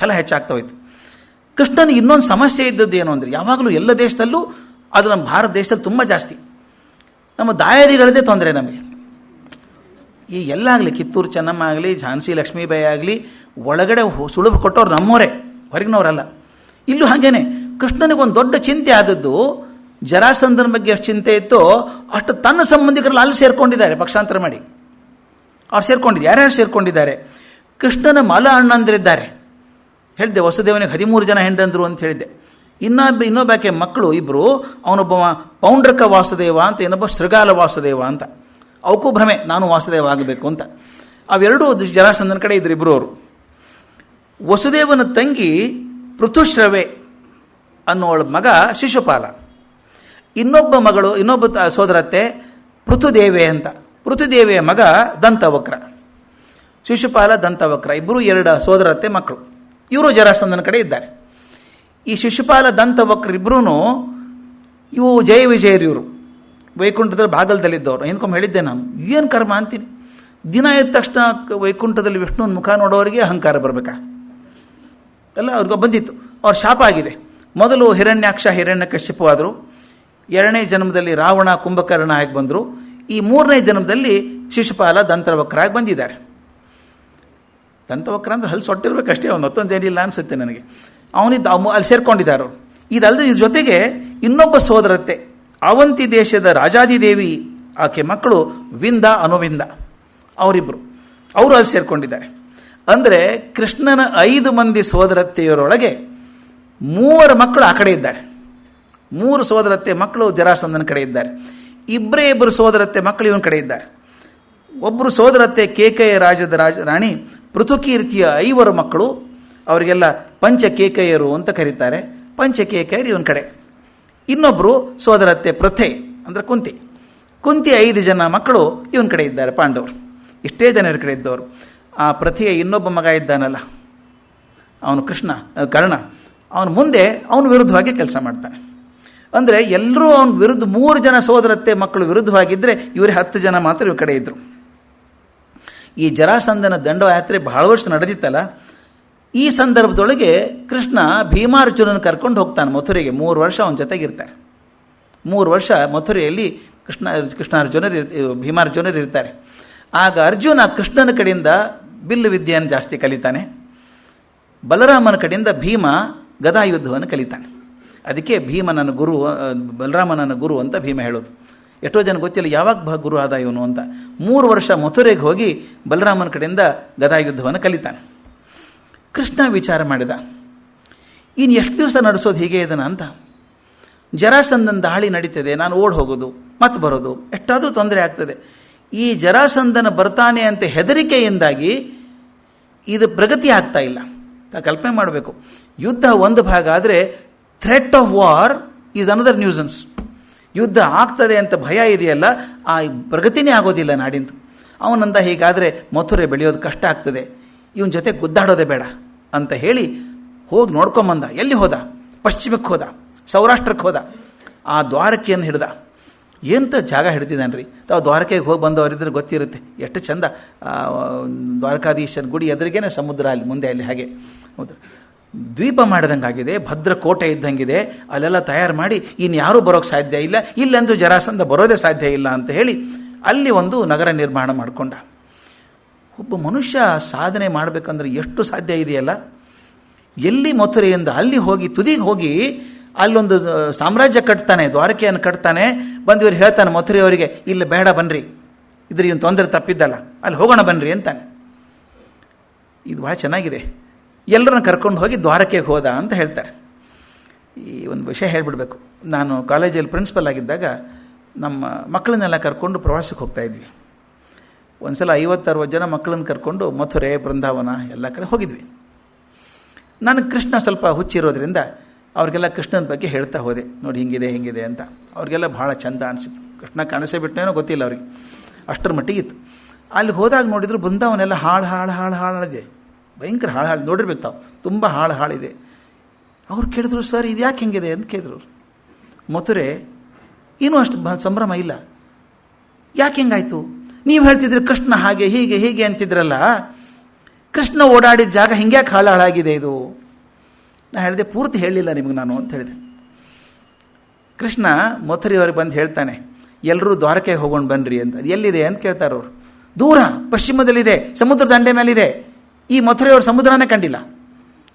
ಛಲ ಹೆಚ್ಚಾಗ್ತಾ ಹೋಯ್ತು. ಕೃಷ್ಣನಿಗೆ ಇನ್ನೊಂದು ಸಮಸ್ಯೆ ಇದ್ದದ್ದು ಏನು ಅಂದರೆ, ಯಾವಾಗಲೂ ಎಲ್ಲ ದೇಶದಲ್ಲೂ, ಅದು ನಮ್ಮ ಭಾರತ ದೇಶದಲ್ಲಿ ತುಂಬ ಜಾಸ್ತಿ, ನಮ್ಮ ದಾಯಾದಿಗಳದ್ದೇ ತೊಂದರೆ ನಮಗೆ. ಈ ಎಲ್ಲ ಆಗಲಿ, ಕಿತ್ತೂರು ಚೆನ್ನಮ್ಮ ಆಗಲಿ, ಝಾನ್ಸಿ ಲಕ್ಷ್ಮೀಬಾಯಿ ಆಗಲಿ, ಒಳಗಡೆ ಸುಳುಭ ಕೊಟ್ಟವ್ರು ನಮ್ಮವರೇ, ಹೊರಗಿನವರಲ್ಲ. ಇಲ್ಲೂ ಹಾಗೇನೆ. ಕೃಷ್ಣನಿಗೊಂದು ದೊಡ್ಡ ಚಿಂತೆ ಆದದ್ದು, ಜರಾಸಂಧನ ಬಗ್ಗೆ ಎಷ್ಟು ಚಿಂತೆ ಇತ್ತೋ ಅಷ್ಟು ತನ್ನ ಸಂಬಂಧಿಕರಲ್ಲಿ ಅಲ್ಲಿ ಸೇರ್ಕೊಂಡಿದ್ದಾರೆ, ಪಕ್ಷಾಂತರ ಮಾಡಿ ಅವ್ರು ಸೇರ್ಕೊಂಡಿದ್ದಾರೆ. ಯಾರ್ಯಾರು ಸೇರ್ಕೊಂಡಿದ್ದಾರೆ? ಕೃಷ್ಣನ ಮಲ ಅಣ್ಣಂದಿರಿದ್ದಾರೆ. ಹೇಳಿದ್ದೆ, ವಸುದೇವನಿಗೆ 13 ಜನ ಹೆಂಡಂದರು ಅಂತ ಹೇಳಿದ್ದೆ. ಇನ್ನೊಬ್ಬಾಕೆ ಮಕ್ಕಳು ಇಬ್ಬರು, ಅವನೊಬ್ಬ ಪೌಂಡ್ರಕ ವಾಸುದೇವ ಅಂತ, ಇನ್ನೊಬ್ಬ ಶೃಗಾಲ ವಾಸುದೇವ ಅಂತ. ಅವಕ್ಕೂ ಭ್ರಮೆ, ನಾನು ವಾಸುದೇವ ಆಗಬೇಕು ಅಂತ. ಅವೆರಡೂ ಜರಾಸಂಧನ ಕಡೆ ಇದ್ರು ಇಬ್ಬರು. ಅವರು ವಸುದೇವನ ತಂಗಿ ಪೃಥುಶ್ರವೆ ಅನ್ನೋಳ ಮಗ ಶಿಶುಪಾಲ, ಇನ್ನೊಬ್ಬ ಸೋದರತ್ತೆ ಪೃಥುದೇವೆ ಅಂತ. ಪೃಥುದೇವಿಯ ಮಗ ದಂತವಕ್ರ. ಶಿಶುಪಾಲ ದಂತವಕ್ರ ಇಬ್ಬರು 2 ಸೋದರತ್ತೆ ಮಕ್ಕಳು. ಇವರು ಜರಾಸಂಧನ ಕಡೆ ಇದ್ದಾರೆ. ಈ ಶಿಶುಪಾಲ ದಂತವಕ್ರ ಇಬ್ಬರೂ ಇವು ಜಯ ವಿಜಯರು. ಇವರು ವೈಕುಂಠದಲ್ಲಿ ಭಾಗಲದಲ್ಲಿದ್ದವರು. ಹಿಂದ್ಕೊಮ್ಮೆ ಹೇಳಿದ್ದೆ ನಾನು, ಏನು ಕರ್ಮ ಅಂತೀನಿ. ದಿನ ಎದ್ದ ತಕ್ಷಣ ವೈಕುಂಠದಲ್ಲಿ ವಿಷ್ಣುವಿನ ಮುಖ ನೋಡೋರಿಗೆ ಅಹಂಕಾರ ಬರಬೇಕಾ? ಎಲ್ಲ ಅವ್ರಿಗೆ ಬಂದಿತ್ತು. ಅವ್ರ ಶಾಪ ಆಗಿದೆ. ಮೊದಲು ಹಿರಣ್ಯಾಕ್ಷ ಹಿರಣ್ಯಕಶ್ಯಪು ಆದರು. 2ನೇ ಜನ್ಮದಲ್ಲಿ ರಾವಣ ಕುಂಭಕರ್ಣ ಆಗಿ ಬಂದರು. ಈ 3ನೇ ಜನ್ಮದಲ್ಲಿ ಶಿಶುಪಾಲ ದಂತವಕ್ರ ಆಗಿ ಬಂದಿದ್ದಾರೆ. ದಂತವಕ್ರ ಅಂದ್ರೆ ಹಲ್ಲಿ ಸೊಟ್ಟಿರ್ಬೇಕಷ್ಟೇ, ಅವನು ಮತ್ತೊಂದೇನಿಲ್ಲ ಅನಿಸುತ್ತೆ ನನಗೆ. ಅವನಿದ್ದ ಅಲ್ಲಿ ಸೇರ್ಕೊಂಡಿದ್ದಾರೆ. ಇದಲ್ಲದೆ ಇದ್ರ ಜೊತೆಗೆ ಇನ್ನೊಬ್ಬ ಸೋದರತ್ತೆ, ಅವಂತಿ ದೇಶದ ರಾಜಾದಿದೇವಿ ಆಕೆ ಮಕ್ಕಳು ವಿಂದ ಅನುವಿಂದ, ಅವರಿಬ್ಬರು, ಅವರು ಅಲ್ಲಿ ಸೇರ್ಕೊಂಡಿದ್ದಾರೆ. ಅಂದರೆ ಕೃಷ್ಣನ 5 ಮಂದಿ ಸೋದರತ್ತೆಯರೊಳಗೆ 3 ಮಕ್ಕಳು ಆ ಕಡೆ ಇದ್ದಾರೆ. 3 ಸೋದರತ್ತೆ ಮಕ್ಕಳು ಜರಾಸಂಧನ ಕಡೆ ಇದ್ದಾರೆ. ಇಬ್ಬರು ಸೋದರತ್ತೆ ಮಕ್ಕಳು ಇವನ ಕಡೆ ಇದ್ದಾರೆ. ಒಬ್ಬರು ಸೋದರತ್ತೆ ಕೇಕಯ ರಾಜ್ಯದ ರಾಣಿ ಪೃಥುಕೀರ್ತಿಯ 5 ಮಕ್ಕಳು, ಅವರಿಗೆಲ್ಲ ಪಂಚಕೇಕಯರು ಅಂತ ಕರೀತಾರೆ. ಪಂಚಕೇಕಯರು ಇವನ ಕಡೆ. ಇನ್ನೊಬ್ಬರು ಸೋದರತ್ತೆ ಪ್ರಥೆ ಅಂದರೆ ಕುಂತಿ 5 ಜನ ಮಕ್ಕಳು ಇವನ ಕಡೆ ಇದ್ದಾರೆ, ಪಾಂಡವರು. ಇಷ್ಟೇ ಜನರ ಕಡೆ ಇದ್ದವರು. ಆ ಪ್ರಥೆಯ ಇನ್ನೊಬ್ಬ ಮಗ ಇದ್ದಾನಲ್ಲ, ಅವನು ಕರ್ಣ, ಅವನು ಮುಂದೆ ಅವನು ವಿರುದ್ಧವಾಗಿ ಕೆಲಸ ಮಾಡ್ತಾನೆ. ಅಂದರೆ ಎಲ್ಲರೂ ಅವನ ವಿರುದ್ಧ 3 ಜನ ಸೋದರತ್ತೆ ಮಕ್ಕಳು ವಿರುದ್ಧವಾಗಿದ್ದರೆ ಇವರೇ 10 ಜನ ಮಾತ್ರ ಇವ್ರ ಕಡೆ ಇದ್ದರು. ಈ ಜರಾಸಂಧನ ದಂಡಯಾತ್ರೆ ಬಹಳ ವರ್ಷ ನಡೆದಿತ್ತಲ್ಲ, ಈ ಸಂದರ್ಭದೊಳಗೆ ಕೃಷ್ಣ ಭೀಮಾರ್ಜುನನ ಕರ್ಕೊಂಡು ಹೋಗ್ತಾನೆ ಮಥುರೆಗೆ. 3 ವರ್ಷ ಅವನ ಜೊತೆಗಿರ್ತಾರೆ. 3 ವರ್ಷ ಮಥುರೆಯಲ್ಲಿ ಭೀಮಾರ್ಜುನರು ಇರ್ತಾರೆ. ಆಗ ಅರ್ಜುನ ಕೃಷ್ಣನ ಕಡೆಯಿಂದ ಬಿಲ್ಲು ವಿದ್ಯೆಯನ್ನು ಜಾಸ್ತಿ ಕಲಿತಾನೆ. ಬಲರಾಮನ ಕಡೆಯಿಂದ ಭೀಮ ಗದಾಯುದ್ಧವನ್ನು ಕಲಿತಾನೆ. ಅದಕ್ಕೆ ಬಲರಾಮನನ ಗುರು ಅಂತ ಭೀಮ ಹೇಳೋದು. ಎಷ್ಟೋ ಜನ ಗೊತ್ತಿಲ್ಲ ಯಾವಾಗ ಗುರು ಆದ ಇವನು ಅಂತ. 3 ವರ್ಷ ಮಥುರೆಗೆ ಹೋಗಿ ಬಲರಾಮನ ಕಡೆಯಿಂದ ಗದಾಯುದ್ಧವನ್ನು ಕಲಿತಾನೆ. ಕೃಷ್ಣ ವಿಚಾರ ಮಾಡಿದ, ಇನ್ನು ಎಷ್ಟು ದಿವಸ ನಡೆಸೋದು ಹೀಗೆ ಇದನ್ನು ಅಂತ. ಜರಾಸಂಧನ ದಾಳಿ ನಡೀತದೆ, ನಾನು ಓಡ್ ಹೋಗೋದು ಮತ್ತೆ ಬರೋದು, ಎಷ್ಟಾದರೂ ತೊಂದರೆ ಆಗ್ತದೆ. ಈ ಜರಾಸಂಧನ ಬರ್ತಾನೆ ಅಂತ ಹೆದರಿಕೆಯಿಂದಾಗಿ ಇದು ಪ್ರಗತಿ ಆಗ್ತಾ ಇಲ್ಲ. ಕಲ್ಪನೆ ಮಾಡಬೇಕು, ಯುದ್ಧ ಒಂದು ಭಾಗ ಆದರೆ threat of war is another nuisance. ಯುದ್ಧ ಆಗ್ತದೆ ಅಂತ ಭಯ ಇದೆಯಲ್ಲ, ಆ ಪ್ರಗತಿನೇ ಆಗೋದಿಲ್ಲ ನಾಡಿಂದು. ಅವನಂದ ಹೀಗಾದರೆ ಮಥುರೆ ಬೆಳೆಯೋದು ಕಷ್ಟ ಆಗ್ತದೆ, ಇವನ ಜೊತೆ ಗುದ್ದಾಡೋದೇ ಬೇಡ ಅಂತ ಹೇಳಿ ಹೋಗಿ ನೋಡ್ಕೊಂಬಂದ. ಎಲ್ಲಿ ಹೋದ? ಪಶ್ಚಿಮಕ್ಕೆ ಹೋದ, ಸೌರಾಷ್ಟ್ರಕ್ಕೆ ಹೋದ. ಆ ದ್ವಾರಕೆಯನ್ನು ಹಿಡ್ದ. ಎಂಥ ಜಾಗ ಹಿಡ್ದಿದ್ದಾನೆ ರೀ. ತಾವು ದ್ವಾರಕೆಗೆ ಹೋಗಿ ಬಂದವರಿದ್ರೆ ಗೊತ್ತಿರುತ್ತೆ ಎಷ್ಟು ಚಂದ. ದ್ವಾರಕಾಧೀಶನ ಗುಡಿ ಎದುರಿಗೇನೆ ಸಮುದ್ರ, ಅಲ್ಲಿ ಮುಂದೆ ಅಲ್ಲಿ ಹಾಗೆ ಹೌದು ದ್ವೀಪ ಮಾಡಿದಂಗಾಗಿದೆ, ಭದ್ರ ಕೋಟೆ ಇದ್ದಂಗಿದೆ. ಅಲ್ಲೆಲ್ಲ ತಯಾರು ಮಾಡಿ ಇನ್ಯಾರೂ ಬರೋಕ್ಕೆ ಸಾಧ್ಯ ಇಲ್ಲ, ಇಲ್ಲಂತೂ ಜರಾಸಂಧ ಬರೋದೇ ಸಾಧ್ಯ ಇಲ್ಲ ಅಂತ ಹೇಳಿ ಅಲ್ಲಿ ಒಂದು ನಗರ ನಿರ್ಮಾಣ ಮಾಡಿಕೊಂಡ. ಒಬ್ಬ ಮನುಷ್ಯ ಸಾಧನೆ ಮಾಡಬೇಕಂದ್ರೆ ಎಷ್ಟು ಸಾಧ್ಯ ಇದೆಯಲ್ಲ. ಎಲ್ಲಿ ಮಥುರೆಯಿಂದ ಅಲ್ಲಿ ಹೋಗಿ ತುದಿಗೆ ಹೋಗಿ ಅಲ್ಲೊಂದು ಸಾಮ್ರಾಜ್ಯ ಕಟ್ತಾನೆ, ದ್ವಾರಕೆಯನ್ನು ಕಟ್ತಾನೆ. ಬಂದು ಇವ್ರು ಹೇಳ್ತಾನೆ ಮಥುರೆಯವರಿಗೆ, ಇಲ್ಲ ಬೇಡ ಬನ್ನಿರಿ, ಇದ್ರ ಇವನು ತೊಂದರೆ ತಪ್ಪಿದ್ದಲ್ಲ, ಅಲ್ಲಿ ಹೋಗೋಣ ಬನ್ನಿರಿ ಅಂತಾನೆ. ಇದು ಭಾಳ ಚೆನ್ನಾಗಿದೆ. ಎಲ್ಲರನ್ನ ಕರ್ಕೊಂಡು ಹೋಗಿ ದ್ವಾರಕೆಗೆ ಹೋದ ಅಂತ ಹೇಳ್ತಾರೆ. ಈ ಒಂದು ವಿಷಯ ಹೇಳಿಬಿಡ್ಬೇಕು. ನಾನು ಕಾಲೇಜಲ್ಲಿ ಪ್ರಿನ್ಸಿಪಲ್ ಆಗಿದ್ದಾಗ ನಮ್ಮ ಮಕ್ಕಳನ್ನೆಲ್ಲ ಕರ್ಕೊಂಡು ಪ್ರವಾಸಕ್ಕೆ ಹೋಗ್ತಾಯಿದ್ವಿ. ಒಂದು ಸಲ 50-60 ಜನ ಮಕ್ಕಳನ್ನ ಕರ್ಕೊಂಡು ಮಥುರೆ, ಬೃಂದಾವನ ಎಲ್ಲ ಕಡೆ ಹೋಗಿದ್ವಿ. ನನಗೆ ಕೃಷ್ಣ ಸ್ವಲ್ಪ ಹುಚ್ಚಿರೋದ್ರಿಂದ ಅವ್ರಿಗೆಲ್ಲ ಕೃಷ್ಣನ ಬಗ್ಗೆ ಹೇಳ್ತಾ ಹೋದೆ. ನೋಡಿ ಹಿಂಗಿದೆ ಅಂತ. ಅವ್ರಿಗೆಲ್ಲ ಭಾಳ ಚಂದ ಅನಿಸಿತು. ಕೃಷ್ಣ ಕಾಣಿಸೇ ಬಿಟ್ಟನೇನೋ ಗೊತ್ತಿಲ್ಲ ಅವ್ರಿಗೆ, ಅಷ್ಟರ ಮಟ್ಟಿಗಿತ್ತು. ಅಲ್ಲಿ ಹೋದಾಗ ನೋಡಿದ್ರು ಬೃಂದಾವನೆಲ್ಲ ಹಾಳಿದೆ, ಭಯಂಕರ ಹಾಳು ನೋಡಿರ್ಬೇಕು ತಾವು, ತುಂಬ ಹಾಳಿದೆ. ಅವ್ರು ಕೇಳಿದ್ರು, ಸರ್ ಇದು ಯಾಕೆ ಹೆಂಗಿದೆ ಅಂತ ಕೇಳಿದ್ರು. ಮಥುರೆ ಏನೂ ಅಷ್ಟು ಸಂಭ್ರಮ ಇಲ್ಲ, ಯಾಕೆ ಹೆಂಗಾಯಿತು? ನೀವು ಹೇಳ್ತಿದ್ರಿ ಕೃಷ್ಣ ಹಾಗೆ ಹೀಗೆ ಅಂತಿದ್ರಲ್ಲ, ಕೃಷ್ಣ ಓಡಾಡಿದ ಜಾಗ ಹಿಂಗ್ಯಾಕೆ ಹಾಳಾಗಿದೆ ಇದು? ನಾನು ಹೇಳಿದೆ, ಪೂರ್ತಿ ಹೇಳಲಿಲ್ಲ ನಿಮಗೆ ನಾನು ಅಂತ ಹೇಳಿದೆ. ಕೃಷ್ಣ ಮಥುರೆಯವರೆಗೆ ಬಂದು ಹೇಳ್ತಾನೆ, ಎಲ್ಲರೂ ದ್ವಾರಕೆಗೆ ಹೋಗೋಣ ಬನ್ನಿರಿ ಅಂತ. ಅದು ಎಲ್ಲಿದೆ ಅಂತ ಕೇಳ್ತಾರೆ ಅವರು. ದೂರ ಪಶ್ಚಿಮದಲ್ಲಿದೆ, ಸಮುದ್ರ ದಂಡೆ ಮೇಲಿದೆ. ಈ ಮಥುರೆಯವರು ಸಮುದ್ರನೇ ಕಂಡಿಲ್ಲ,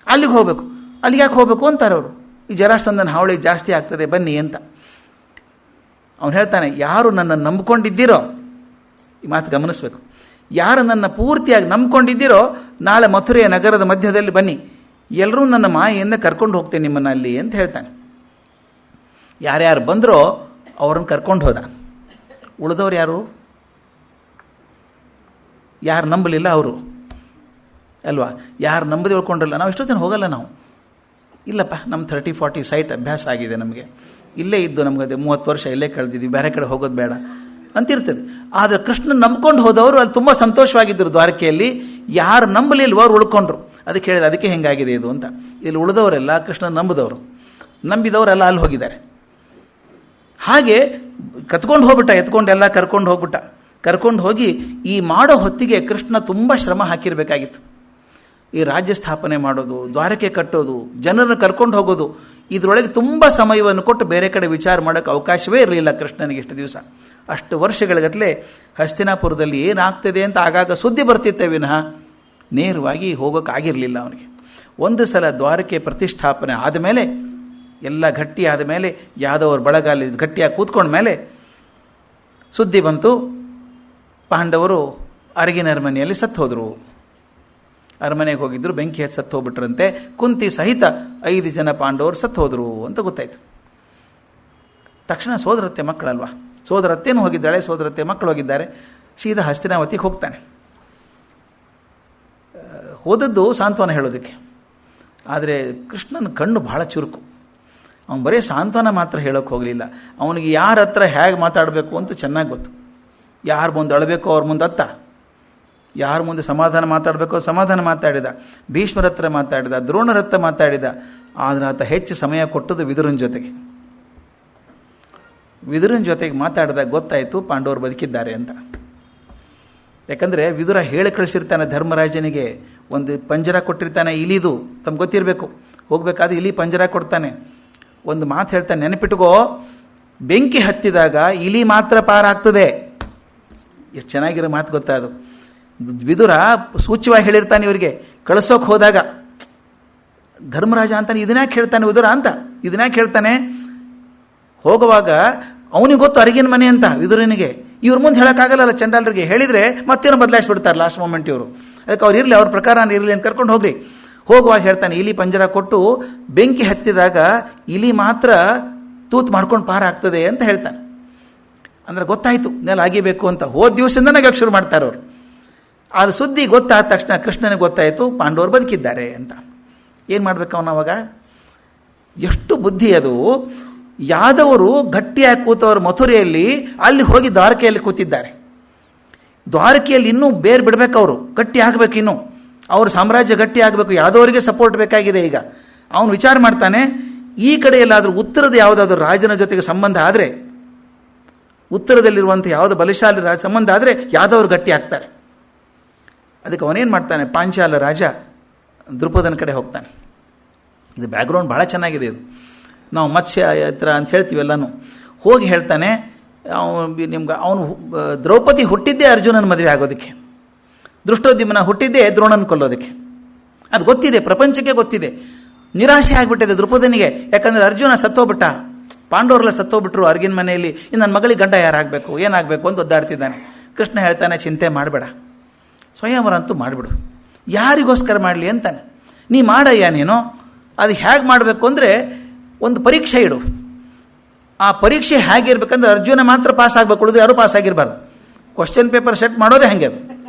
ಅಲ್ಲಿಗೆ ಹೋಗಬೇಕು. ಅಲ್ಲಿಗೆ ಯಾಕೆ ಹೋಗಬೇಕು ಅಂತಾರೆ ಅವರು. ಈ ಜರಾಸಂಧನ ಹಾವಳಿ ಜಾಸ್ತಿ ಆಗ್ತದೆ ಬನ್ನಿ ಅಂತ. ಅವನು ಹೇಳ್ತಾನೆ, ಯಾರು ನನ್ನನ್ನು ನಂಬ್ಕೊಂಡಿದ್ದೀರೋ, ಈ ಮಾತು ಗಮನಿಸಬೇಕು, ಯಾರು ನನ್ನ ಪೂರ್ತಿಯಾಗಿ ನಂಬ್ಕೊಂಡಿದ್ದೀರೋ ನಾಳೆ ಮಥುರೆಯ ನಗರದ ಮಧ್ಯದಲ್ಲಿ ಬನ್ನಿ, ಎಲ್ಲರೂ ನನ್ನ ಮಾಯೆಯಿಂದ ಕರ್ಕೊಂಡು ಹೋಗ್ತೇನೆ ನಿಮ್ಮನ್ನು ಅಲ್ಲಿ ಅಂತ ಹೇಳ್ತಾನೆ. ಯಾರ್ಯಾರು ಬಂದರೋ ಅವ್ರನ್ನ ಕರ್ಕೊಂಡು ಹೋದ. ಉಳಿದವ್ರು ಯಾರು? ಯಾರು ನಂಬಲಿಲ್ಲ ಅವರು ಅಲ್ವಾ? ಯಾರು ನಂಬದಿ ಉಳ್ಕೊಂಡ್ರಲ್ಲ, ನಾವು ಎಷ್ಟೋ ಜನ ಹೋಗಲ್ಲ. ನಾವು ಇಲ್ಲಪ್ಪ, ನಮ್ಮ 30-40 ಸೈಟ್ ಅಭ್ಯಾಸ ಆಗಿದೆ ನಮಗೆ, ಇಲ್ಲೇ ಇದ್ದು ನಮಗೆ 30 ವರ್ಷ ಇಲ್ಲೇ ಕಳೆದಿದ್ವಿ, ಬೇರೆ ಕಡೆ ಹೋಗೋದು ಬೇಡ ಅಂತಿರ್ತದೆ. ಆದರೆ ಕೃಷ್ಣನ ನಂಬ್ಕೊಂಡು ಹೋದವರು ಅಲ್ಲಿ ತುಂಬ ಸಂತೋಷವಾಗಿದ್ದರು. ದ್ವಾರಕೆಯಲ್ಲಿ ಯಾರು ನಂಬಲಿಲ್ವೋ ಅವ್ರು ಉಳ್ಕೊಂಡ್ರು. ಅದಕ್ಕೆ ಹೇಳಿದೆ, ಅದಕ್ಕೆ ಹೆಂಗಾಗಿದೆ ಇದು ಅಂತ. ಇಲ್ಲಿ ಉಳಿದವರೆಲ್ಲ ಕೃಷ್ಣನ ನಂಬಿದವರು, ನಂಬಿದವರೆಲ್ಲ ಅಲ್ಲಿ ಹೋಗಿದ್ದಾರೆ. ಹಾಗೆ ಕತ್ಕೊಂಡು ಹೋಗ್ಬಿಟ್ಟ, ಎತ್ಕೊಂಡೆಲ್ಲ ಕರ್ಕೊಂಡು ಹೋಗ್ಬಿಟ್ಟ. ಕರ್ಕೊಂಡು ಹೋಗಿ ಈ ಮಾಡೋ ಹೊತ್ತಿಗೆ ಕೃಷ್ಣ ತುಂಬ ಶ್ರಮ ಹಾಕಿರಬೇಕಾಗಿತ್ತು. ಈ ರಾಜ್ಯ ಸ್ಥಾಪನೆ ಮಾಡೋದು, ದ್ವಾರಕೆ ಕಟ್ಟೋದು, ಜನರನ್ನು ಕರ್ಕೊಂಡು ಹೋಗೋದು, ಇದರೊಳಗೆ ತುಂಬ ಸಮಯವನ್ನು ಕೊಟ್ಟು ಬೇರೆ ಕಡೆ ವಿಚಾರ ಮಾಡೋಕ್ಕೆ ಅವಕಾಶವೇ ಇರಲಿಲ್ಲ ಕೃಷ್ಣನಿಗೆ ಇಷ್ಟು ದಿವಸ. ಅಷ್ಟು ವರ್ಷಗಳಿಗತ್ತಲೆ ಹಸ್ತಿನಾಪುರದಲ್ಲಿ ಏನಾಗ್ತದೆ ಅಂತ ಆಗಾಗ ಸುದ್ದಿ ಬರ್ತಿತ್ತೆ ವಿನಃ ನೇರವಾಗಿ ಹೋಗೋಕ್ಕಾಗಿರಲಿಲ್ಲ ಅವನಿಗೆ. ಒಂದು ಸಲ ದ್ವಾರಕೆ ಪ್ರತಿಷ್ಠಾಪನೆ ಆದಮೇಲೆ, ಎಲ್ಲ ಗಟ್ಟಿ ಆದ ಮೇಲೆ, ಯಾದವರ ಬಳಗ ಅಲ್ಲಿ ಗಟ್ಟಿಯಾಗಿ ಕೂತ್ಕೊಂಡ ಮೇಲೆ ಸುದ್ದಿ ಬಂತು, ಪಾಂಡವರು ಅರಗಿನ ಅರಮನೆಯಲ್ಲಿ ಸತ್ತು ಹೋದರು. ಅರಮನೆಗೆ ಹೋಗಿದ್ದರು, ಬೆಂಕಿ ಹಚ್ಚಿ ಸತ್ತು ಹೋಗ್ಬಿಟ್ರಂತೆ. ಕುಂತಿ ಸಹಿತ 5 ಜನ ಪಾಂಡವರು ಸತ್ತು ಹೋದರು ಅಂತ ಗೊತ್ತಾಯಿತು. ತಕ್ಷಣ ಸೋದರತ್ತೆ ಮಕ್ಕಳಲ್ವಾ, ಸೋದರತ್ತೇನು ಹೋಗಿದ್ದಾಳೆ, ಸೋದರತ್ತೆ ಮಕ್ಕಳು ಹೋಗಿದ್ದಾರೆ. ಸೀದಾ ಹಸ್ತಿನಾವತಿಗೆ ಹೋಗ್ತಾನೆ. ಹೋದದ್ದು ಸಾಂತ್ವನ ಹೇಳೋದಕ್ಕೆ. ಆದರೆ ಕೃಷ್ಣನ ಕಣ್ಣು ಭಾಳ ಚುರುಕು. ಅವನು ಬರೀ ಸಾಂತ್ವನ ಮಾತ್ರ ಹೇಳೋಕ್ಕೆ ಹೋಗಲಿಲ್ಲ, ಅವನಿಗೆ ಯಾರ ಹತ್ರ ಹೇಗೆ ಮಾತಾಡಬೇಕು ಅಂತ ಚೆನ್ನಾಗಿ ಗೊತ್ತು. ಯಾರು ಮುಂದೆ ಅಳಬೇಕೋ ಅವ್ರ ಮುಂದೆ ಅತ್ತ, ಯಾರ ಮುಂದೆ ಸಮಾಧಾನ ಮಾತಾಡಬೇಕೋ ಸಮಾಧಾನ ಮಾತಾಡಿದ. ಭೀಷ್ಮರ ಹತ್ರ ಮಾತಾಡಿದ, ದ್ರೋಣರ ಹತ್ರ ಮಾತಾಡಿದ. ಆದರೆ ಆತ ಹೆಚ್ಚು ಸಮಯ ಕೊಟ್ಟದ್ದು ವಿದುರನ ಜೊತೆಗೆ. ವಿದುರನ ಜೊತೆಗೆ ಮಾತಾಡಿದಾಗ ಗೊತ್ತಾಯಿತು ಪಾಂಡವರು ಬದುಕಿದ್ದಾರೆ ಅಂತ. ಯಾಕಂದರೆ ವಿದುರ ಹೇಳಿ ಕಳಿಸಿರ್ತಾನೆ ಧರ್ಮರಾಜನಿಗೆ, ಒಂದು ಪಂಜರ ಕೊಟ್ಟಿರ್ತಾನೆ ಇಲಿದು, ತಮ್ಗೆ ಗೊತ್ತಿರಬೇಕು. ಹೋಗಬೇಕಾದ್ರೆ ಇಲಿ ಪಂಜರ ಕೊಡ್ತಾನೆ. ಒಂದು ಮಾತು ಹೇಳ್ತಾನೆ, ನೆನಪಿಟ್ಕೋ, ಬೆಂಕಿ ಹತ್ತಿದಾಗ ಇಲಿ ಮಾತ್ರ ಪಾರಾಗ್ತದೆ. ಎಷ್ಟು ಚೆನ್ನಾಗಿರೋ ಮಾತು ಗೊತ್ತಾ ಅದು. ವಿದುರ ಸೂಚ್ಯವಾಗಿ ಹೇಳಿರ್ತಾನೆ ಇವರಿಗೆ ಕಳಿಸೋಕೆ ಹೋದಾಗ. ಧರ್ಮರಾಜ ಅಂತಾನೆ, ಇದನ್ಯಾಕೆ ಹೇಳ್ತಾನೆ ವಿದುರ ಅಂತ, ಇದನ್ಯಾಕೆ ಹೇಳ್ತಾನೆ? ಹೋಗುವಾಗ ಅವನಿಗೆ ಗೊತ್ತು ಅರಗಿನ ಮನೆ ಅಂತ ವಿದುರನಿಗೆ. ಇವ್ರ ಮುಂದೆ ಹೇಳೋಕ್ಕಾಗಲ್ಲ ಚಂಡಾಲರಿಗೆ. ಹೇಳಿದರೆ ಮತ್ತೇನು ಬದಲಾಯಿಸ್ಬಿಡ್ತಾರೆ ಲಾಸ್ಟ್ ಮೂಮೆಂಟ್ ಇವರು. ಅದಕ್ಕೆ ಅವ್ರು ಇರಲಿ, ಅವ್ರ ಪ್ರಕಾರ ಇರಲಿ ಅಂತ ಕರ್ಕೊಂಡು ಹೋಗ್ರಿ. ಹೋಗುವಾಗ ಹೇಳ್ತಾನೆ, ಇಲಿ ಪಂಜರ ಕೊಟ್ಟು ಬೆಂಕಿ ಹತ್ತಿದಾಗ ಇಲಿ ಮಾತ್ರ ತೂತು ಮಾಡ್ಕೊಂಡು ಪಾರ ಆಗ್ತದೆ ಅಂತ ಹೇಳ್ತಾನೆ. ಅಂದರೆ ಗೊತ್ತಾಯಿತು ನೆಲ ಆಗಿಬೇಕು ಅಂತ. ಹೋದ ದಿವಸದಿಂದ ನಗಕ್ಕೆ ಶುರು ಮಾಡ್ತಾರೆ ಅವರು. ಅದು ಸುದ್ದಿ ಗೊತ್ತಾದ ತಕ್ಷಣ ಕೃಷ್ಣನಿಗೆ ಗೊತ್ತಾಯಿತು ಪಾಂಡವರು ಬದುಕಿದ್ದಾರೆ ಅಂತ. ಏನು ಮಾಡ್ಬೇಕು ಅವನು ಅವಾಗ? ಎಷ್ಟು ಬುದ್ಧಿ ಅದು. ಯಾದವರು ಗಟ್ಟಿಯಾಗಿ ಕೂತವರು ಮಥುರೆಯಲ್ಲಿ, ಅಲ್ಲಿ ಹೋಗಿ ದ್ವಾರಕೆಯಲ್ಲಿ ಕೂತಿದ್ದಾರೆ. ದ್ವಾರಕೆಯಲ್ಲಿ ಇನ್ನೂ ಬೇರೆ ಬಿಡಬೇಕು, ಅವರು ಗಟ್ಟಿ ಆಗಬೇಕು, ಇನ್ನೂ ಅವ್ರ ಸಾಮ್ರಾಜ್ಯ ಗಟ್ಟಿ ಆಗಬೇಕು. ಯಾದವರಿಗೆ ಸಪೋರ್ಟ್ ಬೇಕಾಗಿದೆ. ಈಗ ಅವನು ವಿಚಾರ ಮಾಡ್ತಾನೆ, ಈ ಕಡೆ ಎಲ್ಲಾದರೂ ಉತ್ತರದ ಯಾವುದಾದ್ರೂ ರಾಜನ ಜೊತೆಗೆ ಸಂಬಂಧ ಆದರೆ, ಉತ್ತರದಲ್ಲಿರುವಂಥ ಯಾವುದೋ ಬಲಶಾಲಿ ರಾಜ ಸಂಬಂಧ ಆದರೆ ಯಾದವರು ಗಟ್ಟಿ ಆಗ್ತಾರೆ. ಅದಕ್ಕೆ ಅವನೇನು ಮಾಡ್ತಾನೆ, ಪಾಂಚಾಲ ರಾಜ ದ್ರುಪದನ ಕಡೆ ಹೋಗ್ತಾನೆ. ಇದು ಬ್ಯಾಕ್ಗ್ರೌಂಡ್ ಭಾಳ ಚೆನ್ನಾಗಿದೆ. ಇದು ನಾವು ಮತ್ಸ್ಯ ಹತ್ರ ಅಂತ ಹೇಳ್ತೀವಿ ಎಲ್ಲನೂ. ಹೋಗಿ ಹೇಳ್ತಾನೆ, ಅವನು ದ್ರೌಪದಿ ಹುಟ್ಟಿದ್ದೇ ಅರ್ಜುನನ ಮದುವೆ ಆಗೋದಕ್ಕೆ, ದೃಷ್ಟೋದ್ಯುಮ್ನ ಹುಟ್ಟಿದ್ದೇ ದ್ರೋಣನ ಕೊಲ್ಲೋದಕ್ಕೆ. ಅದು ಗೊತ್ತಿದೆ, ಪ್ರಪಂಚಕ್ಕೆ ಗೊತ್ತಿದೆ. ನಿರಾಶೆ ಆಗಿಬಿಟ್ಟಿದೆ ದ್ರುಪದನಿಗೆ. ಯಾಕಂದರೆ ಅರ್ಜುನ ಸತ್ತೋಗ್ಬಿಟ್ಟ, ಪಾಂಡವರೆಲ್ಲ ಸತ್ತೋಗ್ಬಿಟ್ರು ಅರ್ಗಿನ ಮನೆಯಲ್ಲಿ. ಇನ್ನು ನನ್ನ ಮಗಳಿಗೆ ಗಂಡ ಯಾರಾಗಬೇಕು, ಏನಾಗಬೇಕು ಅಂತ ಒದ್ದಾಡ್ತಿದ್ದಾನೆ. ಕೃಷ್ಣ ಹೇಳ್ತಾನೆ, ಚಿಂತೆ ಮಾಡಬೇಡ, ಸ್ವಯಂವರ ಅಂತೂ ಮಾಡಿಬಿಡು. ಯಾರಿಗೋಸ್ಕರ ಮಾಡಲಿ ಅಂತಾನೆ. ನೀ ಮಾಡಯ್ಯ ನೀನು. ಅದು ಹೇಗೆ ಮಾಡಬೇಕು ಅಂದರೆ, ಒಂದು ಪರೀಕ್ಷೆ ಇಡು. ಆ ಪರೀಕ್ಷೆ ಹೇಗಿರ್ಬೇಕಂದ್ರೆ ಅರ್ಜುನ ಮಾತ್ರ ಪಾಸ್ ಆಗಬೇಕು, ಉಳಿದು ಯಾರೂ ಪಾಸ್ ಆಗಿರಬಾರ್ದು. ಕ್ವಶನ್ ಪೇಪರ್ ಸೆಟ್ ಮಾಡೋದೇ ಹಾಗೆ,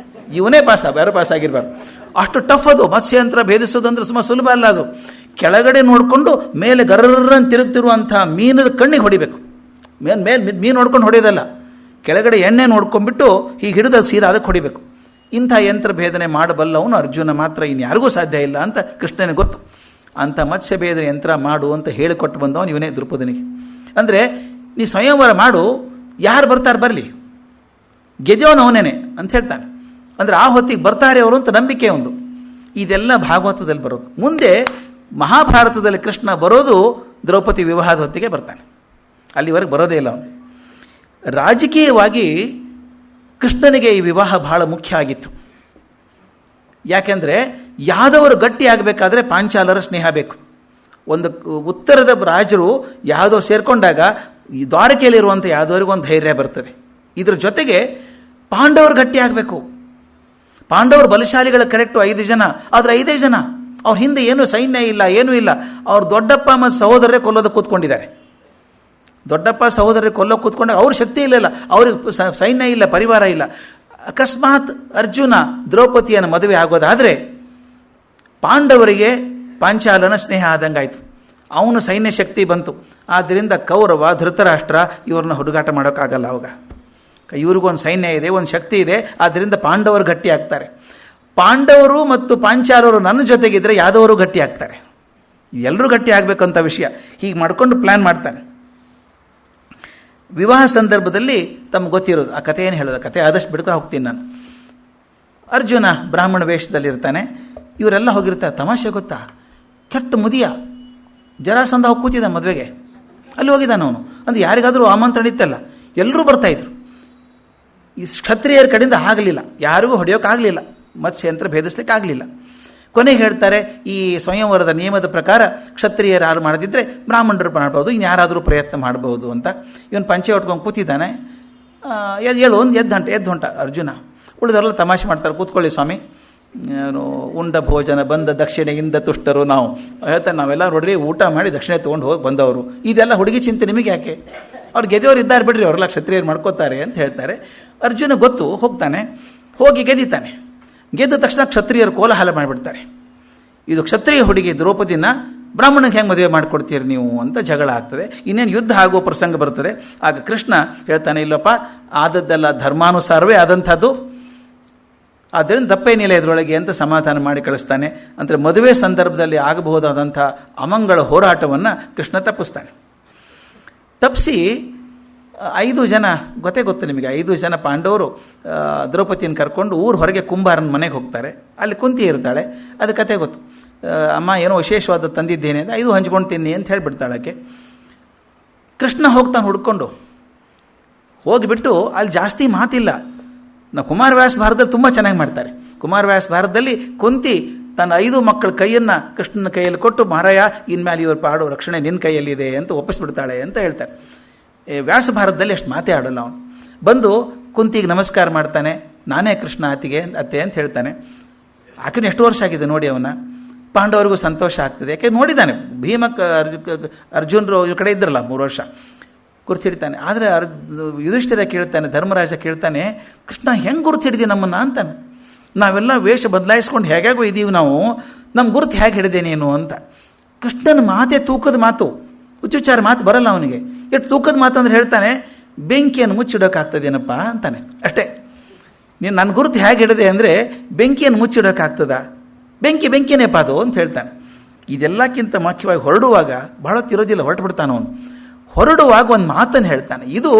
ಇವನೇ ಪಾಸ್ ಆಗ, ಯಾರು ಪಾಸ್ ಆಗಿರಬಾರ್ದು. ಅಷ್ಟು ಟಫ್ ಅದು. ಮತ್ಸ್ಯಂತ್ರ ಭೇದಿಸೋದಂದ್ರೆ ಸುಲಭ ಅಲ್ಲ ಅದು. ಕೆಳಗಡೆ ನೋಡಿಕೊಂಡು ಮೇಲೆ ಗರ್ರನ್ನು ತಿರುಗ್ತಿರುವಂಥ ಮೀನದ ಕಣ್ಣಿಗೆ ಹೊಡಿಬೇಕು. ಮೇಲೆ ಮೀನು ನೋಡ್ಕೊಂಡು ಹೊಡೆಯೋದಲ್ಲ, ಕೆಳಗಡೆ ಎಣ್ಣೆ ನೋಡ್ಕೊಂಡ್ಬಿಟ್ಟು ಹೀಗೆ ಹಿಡಿದು ಸೀದಾ ಅದಕ್ಕೆ ಹೊಡಿಬೇಕು. ಇಂಥ ಯಂತ್ರ ಭೇದನೆ ಮಾಡಬಲ್ಲವನು ಅರ್ಜುನ ಮಾತ್ರ, ಇನ್ಯಾರಿಗೂ ಸಾಧ್ಯ ಇಲ್ಲ ಅಂತ ಕೃಷ್ಣನಿಗೆ ಗೊತ್ತು. ಅಂಥ ಮತ್ಸ್ಯ ಭೇದನೆ ಯಂತ್ರ ಮಾಡು ಅಂತ ಹೇಳಿಕೊಟ್ಟು ಬಂದವನು ಇವನೇ ದ್ರುಪದನಿಗೆ. ಅಂದರೆ ನೀ ಸ್ವಯಂವರ ಮಾಡು, ಯಾರು ಬರ್ತಾರೆ ಬರಲಿ, ಗೆದ್ದವನು ಅವನೇನೆ ಅಂತ ಹೇಳ್ತಾನೆ. ಅಂದರೆ ಆ ಹೊತ್ತಿಗೆ ಬರ್ತಾರೆ ಅವರು ಅಂತ ನಂಬಿಕೆ ಒಂದು. ಇದೆಲ್ಲ ಭಾಗವತದಲ್ಲಿ ಬರೋದು. ಮುಂದೆ ಮಹಾಭಾರತದಲ್ಲಿ ಕೃಷ್ಣ ಬರೋದು ದ್ರೌಪದಿ ವಿವಾಹದ ಹೊತ್ತಿಗೆ ಬರ್ತಾನೆ, ಅಲ್ಲಿವರೆಗೆ ಬರೋದೇ ಇಲ್ಲ ಅವನು. ರಾಜಕೀಯವಾಗಿ ಕೃಷ್ಣನಿಗೆ ಈ ವಿವಾಹ ಬಹಳ ಮುಖ್ಯ ಆಗಿತ್ತು. ಯಾಕೆಂದರೆ ಯಾದವರು ಗಟ್ಟಿ ಆಗಬೇಕಾದ್ರೆ ಪಾಂಚಾಲರ ಸ್ನೇಹ ಬೇಕು. ಒಂದು ಉತ್ತರದ ರಾಜರು ಯಾದವರು ಸೇರಿಕೊಂಡಾಗ ಈ ದ್ವಾರಕೆಯಲ್ಲಿರುವಂಥ ಯಾದವರಿಗೊಂದು ಧೈರ್ಯ ಬರ್ತದೆ. ಇದರ ಜೊತೆಗೆ ಪಾಂಡವರು ಗಟ್ಟಿ ಆಗಬೇಕು. ಪಾಂಡವರು ಬಲಶಾಲಿಗಳ ಕರೆಕ್ಟು 5 ಜನ, ಆದರೆ 5 ಜನ ಅವ್ರ ಹಿಂದೆ ಏನೂ ಸೈನ್ಯ ಇಲ್ಲ, ಏನೂ ಇಲ್ಲ. ಅವ್ರ ದೊಡ್ಡಪ್ಪ ಮತ್ತು ಸಹೋದರರೇ ಕೊಲ್ಲೋದಕ್ಕೆ ಕೂತ್ಕೊಂಡಿದ್ದಾರೆ. ದೊಡ್ಡಪ್ಪ ಸಹೋದರರೇ ಕೊಲ್ಲೋಕೆ ಕೂತ್ಕೊಂಡಾಗ ಅವ್ರ ಶಕ್ತಿ ಇಲ್ಲಲ್ಲ, ಅವ್ರಿಗೆ ಸೈನ್ಯ ಇಲ್ಲ, ಪರಿವಾರ ಇಲ್ಲ. ಅಕಸ್ಮಾತ್ ಅರ್ಜುನ ದ್ರೌಪದಿಯನ್ನು ಮದುವೆ ಆಗೋದಾದರೆ ಪಾಂಡವರಿಗೆ ಪಾಂಚಾಲನ ಸ್ನೇಹ ಆದಂಗಾಯಿತು, ಅವನು ಸೈನ್ಯ ಶಕ್ತಿ ಬಂತು. ಆದ್ದರಿಂದ ಕೌರವ, ಧೃತರಾಷ್ಟ್ರ ಇವ್ರನ್ನ ಹುಡುಗಾಟ ಮಾಡೋಕ್ಕಾಗಲ್ಲ. ಅವಾಗ ಇವ್ರಿಗೊಂದು ಸೈನ್ಯ ಇದೆ, ಒಂದು ಶಕ್ತಿ ಇದೆ, ಆದ್ದರಿಂದ ಪಾಂಡವರು ಗಟ್ಟಿ ಆಗ್ತಾರೆ. ಪಾಂಡವರು ಮತ್ತು ಪಾಂಚಾಲರು ನನ್ನ ಜೊತೆಗಿದ್ರೆ ಯಾದವರು ಗಟ್ಟಿ ಆಗ್ತಾರೆ. ಎಲ್ಲರೂ ಗಟ್ಟಿ ಆಗಬೇಕಂತ ವಿಷಯ. ಹೀಗೆ ಮಾಡ್ಕೊಂಡು ಪ್ಲ್ಯಾನ್ ಮಾಡ್ತಾನೆ. ವಿವಾಹ ಸಂದರ್ಭದಲ್ಲಿ ತಮ್ಗೆ ಗೊತ್ತಿರೋದು, ಆ ಕಥೆ ಏನು ಹೇಳೋದು, ಕಥೆ ಆದಷ್ಟು ಬಿಡ್ಕೊಂಡು ಹೋಗ್ತೀನಿ ನಾನು. ಅರ್ಜುನ ಬ್ರಾಹ್ಮಣ ವೇಷದಲ್ಲಿರ್ತಾನೆ, ಇವರೆಲ್ಲ ಹೋಗಿರ್ತಾರೆ. ತಮಾಷೆ ಗೊತ್ತಾ, ಕೆಟ್ಟ ಮುದಿಯ ಜರಾಸಂಧ ಹೋಗಿ ಕೂತಿದ್ದ ಮದುವೆಗೆ, ಅಲ್ಲಿ ಹೋಗಿದ್ದಾನೆ ಅವನು. ಅಂದರೆ ಯಾರಿಗಾದರೂ ಆಮಂತ್ರಣ ಇತ್ತಲ್ಲ, ಎಲ್ಲರೂ ಬರ್ತಾಯಿದ್ರು. ಈ ಕ್ಷತ್ರಿಯರ ಕಡೆಯಿಂದ ಆಗಲಿಲ್ಲ, ಯಾರಿಗೂ ಹೊಡೆಯೋಕ್ಕಾಗಲಿಲ್ಲ, ಮತ್ಸ್ಯಂತ್ರ ಭೇದಿಸ್ಲಿಕ್ಕೆ ಆಗಲಿಲ್ಲ. ಕೊನೆಗೆ ಹೇಳ್ತಾರೆ, ಈ ಸ್ವಯಂವರದ ನಿಯಮದ ಪ್ರಕಾರ ಕ್ಷತ್ರಿಯರು ಯಾರು ಮಾಡದಿದ್ದರೆ ಬ್ರಾಹ್ಮಣರು ಮಾಡ್ಬೋದು, ಇನ್ನು ಯಾರಾದರೂ ಪ್ರಯತ್ನ ಮಾಡ್ಬೋದು ಅಂತ. ಇವನು ಪಂಚೆ ಉಟ್ಕೊಂಡು ಕೂತಿದ್ದಾನೆ. ಎದ್ದು ಹೊಂಟ ಅರ್ಜುನ. ಉಳಿದವರೆಲ್ಲ ತಮಾಷೆ ಮಾಡ್ತಾರೆ, ಕೂತ್ಕೊಳ್ಳಿ ಸ್ವಾಮಿ, ಉಂಡ ಭೋಜನ ಬಂದ ದಕ್ಷಿಣೆಯಿಂದ ತುಷ್ಟರು ನಾವು ಹೇಳ್ತಾರೆ. ನಾವೆಲ್ಲ ನೋಡ್ರಿ ಊಟ ಮಾಡಿ ದಕ್ಷಿಣೆ ತೊಗೊಂಡು ಹೋಗಿ ಬಂದವರು, ಇದೆಲ್ಲ ಹುಡುಗಿ ಚಿಂತೆ ನಿಮಗೆ ಯಾಕೆ, ಅವ್ರು ಗೆದ್ದವ್ರು ಇದ್ದಾರೆ ಬಿಡ್ರಿ, ಅವರೆಲ್ಲ ಕ್ಷತ್ರಿಯರು ಮಾಡ್ಕೋತಾರೆ ಅಂತ ಹೇಳ್ತಾರೆ. ಅರ್ಜುನ ಗೊತ್ತು, ಹೋಗ್ತಾನೆ, ಹೋಗಿ ಗೆದ್ದಿದ್ದಾನೆ. ಗೆದ್ದ ತಕ್ಷಣ ಕ್ಷತ್ರಿಯರು ಕೋಲಾಹಲ ಮಾಡಿಬಿಡ್ತಾರೆ. ಇದು ಕ್ಷತ್ರಿಯ ಹುಡುಗಿ ದ್ರೌಪದಿನ ಬ್ರಾಹ್ಮಣಕ್ಕೆ ಹೆಂಗೆ ಮದುವೆ ಮಾಡಿಕೊಡ್ತೀರಿ ನೀವು ಅಂತ ಜಗಳ ಆಗ್ತದೆ. ಇನ್ನೇನು ಯುದ್ಧ ಆಗೋ ಪ್ರಸಂಗ ಬರ್ತದೆ. ಆಗ ಕೃಷ್ಣ ಹೇಳ್ತಾನೆ, ಇಲ್ಲಪ್ಪ ಆದದ್ದೆಲ್ಲ ಧರ್ಮಾನುಸಾರವೇ ಆದಂಥದ್ದು, ಆದ್ದರಿಂದ ತಪ್ಪೇನಿಲ್ಲ ಇದರೊಳಗೆ ಅಂತ ಸಮಾಧಾನ ಮಾಡಿ ಕಳಿಸ್ತಾನೆ. ಅಂದರೆ ಮದುವೆ ಸಂದರ್ಭದಲ್ಲಿ ಆಗಬಹುದಾದಂಥ ಅಮಂಗಳ ಹೋರಾಟವನ್ನು ಕೃಷ್ಣ ತಪ್ಪಿಸ್ತಾನೆ. ತಪ್ಪಿಸಿ 5 ಜನ, ಗೊತ್ತು ನಿಮಗೆ, 5 ಜನ ಪಾಂಡವರು ದ್ರೌಪದಿಯನ್ನು ಕರ್ಕೊಂಡು ಊರು ಹೊರಗೆ ಕುಂಬಾರನ ಮನೆಗೆ ಹೋಗ್ತಾರೆ. ಅಲ್ಲಿ ಕುಂತಿ ಇರ್ತಾಳೆ, ಅದು ಕತೆ ಗೊತ್ತು. ಅಮ್ಮ ಏನೋ ವಿಶೇಷವಾದ ತಂದಿದ್ದೇನೆ ಅಂತ 5 ಹಂಚ್ಕೊಂಡು ತಿನ್ನಿ ಅಂತ ಹೇಳಿಬಿಡ್ತಾಳಕ್ಕೆ. ಕೃಷ್ಣ ಹೋಗ್ತಾನೆ ಹುಡ್ಕೊಂಡು. ಹೋಗಿಬಿಟ್ಟು ಅಲ್ಲಿ ಜಾಸ್ತಿ ಮಾತಿಲ್ಲ. ನಾವು ಕುಮಾರವ್ಯಾಸ ಭಾರತದಲ್ಲಿ ತುಂಬ ಚೆನ್ನಾಗಿ ಮಾಡ್ತಾರೆ. ಕುಮಾರವ್ಯಾಸ ಭಾರತದಲ್ಲಿ ಕುಂತಿ ತನ್ನ 5 ಮಕ್ಕಳ ಕೈಯನ್ನು ಕೃಷ್ಣನ ಕೈಯಲ್ಲಿ ಕೊಟ್ಟು, ಮಹಾರಾಯ ಇನ್ಮೇಲೆ ಇವರು ಪಾಡು ರಕ್ಷಣೆ ನಿನ್ನ ಕೈಯಲ್ಲಿದೆ ಅಂತ ಒಪ್ಪಿಸ್ಬಿಡ್ತಾಳೆ ಅಂತ ಹೇಳ್ತಾರೆ. ವ್ಯಾಸ ಭಾರತದಲ್ಲಿ ಅಷ್ಟು ಮಾತೇ ಆಡೋಲ್ಲ ಅವನು. ಬಂದು ಕುಂತಿಗೆ ನಮಸ್ಕಾರ ಮಾಡ್ತಾನೆ, ನಾನೇ ಕೃಷ್ಣ ಅತ್ತೆ ಅಂತ ಹೇಳ್ತಾನೆ. ಆಕೆನೂ ಎಷ್ಟು ವರ್ಷ ಆಗಿದೆ ನೋಡಿ ಅವನ. ಪಾಂಡವರಿಗೂ ಸಂತೋಷ ಆಗ್ತದೆ, ಯಾಕೆ ನೋಡಿದ್ದಾನೆ. ಭೀಮಕ್ಕೆ ಅರ್ಜುನರು ಇವ್ರ ಕಡೆ ಇದ್ರಲ್ಲ 3 ವರ್ಷ, ಗುರುತಿಡ್ತಾನೆ. ಆದರೆ ಯುಧಿಷ್ಠಿರ ಕೇಳ್ತಾನೆ, ಧರ್ಮರಾಜ ಕೇಳ್ತಾನೆ, ಕೃಷ್ಣ ಹೆಂಗೆ ಗುರುತಿಡ್ದಿ ನಮ್ಮನ್ನು ಅಂತಾನೆ. ನಾವೆಲ್ಲ ವೇಷ ಬದಲಾಯಿಸ್ಕೊಂಡು ಹೇಗಾಗೂ ಇದ್ದೀವಿ ನಾವು, ನಮ್ಮ ಗುರುತು ಹೇಗೆ ಹಿಡಿದೆ ನೀನು ಅಂತ. ಕೃಷ್ಣನ ಮಾತೇ ತೂಕದ ಮಾತು, ಹುಚ್ಚುಚ್ಚಾರ ಮಾತು ಬರಲ್ಲ ಅವನಿಗೆ. ಎಷ್ಟು ತೂಕದ ಮಾತು ಅಂದ್ರೆ ಹೇಳ್ತಾನೆ, ಬೆಂಕಿಯನ್ನು ಮುಚ್ಚಿಡೋಕ್ಕಾಗ್ತದೇನಪ್ಪ ಅಂತಾನೆ. ಅಷ್ಟೇ. ನೀನು ನನ್ನ ಗುರುತು ಹೇಗೆ ಹಿಡಿದೆ ಅಂದರೆ ಬೆಂಕಿಯನ್ನು ಮುಚ್ಚಿಡೋಕ್ಕಾಗ್ತದ, ಬೆಂಕಿನೇಪ್ಪ ಅದು ಅಂತ ಹೇಳ್ತಾನೆ. ಇದೆಲ್ಲಕ್ಕಿಂತ ಮುಖ್ಯವಾಗಿ ಹೊರಡುವಾಗ ಬಹಳ ತಿರೋದಿಲ್ಲ, ಹೊರಟು ಬಿಡ್ತಾನೆ ಅವನು. ಹೊರಡುವಾಗ ಒಂದು ಮಾತನ್ನು ಹೇಳ್ತಾನೆ. ಇದು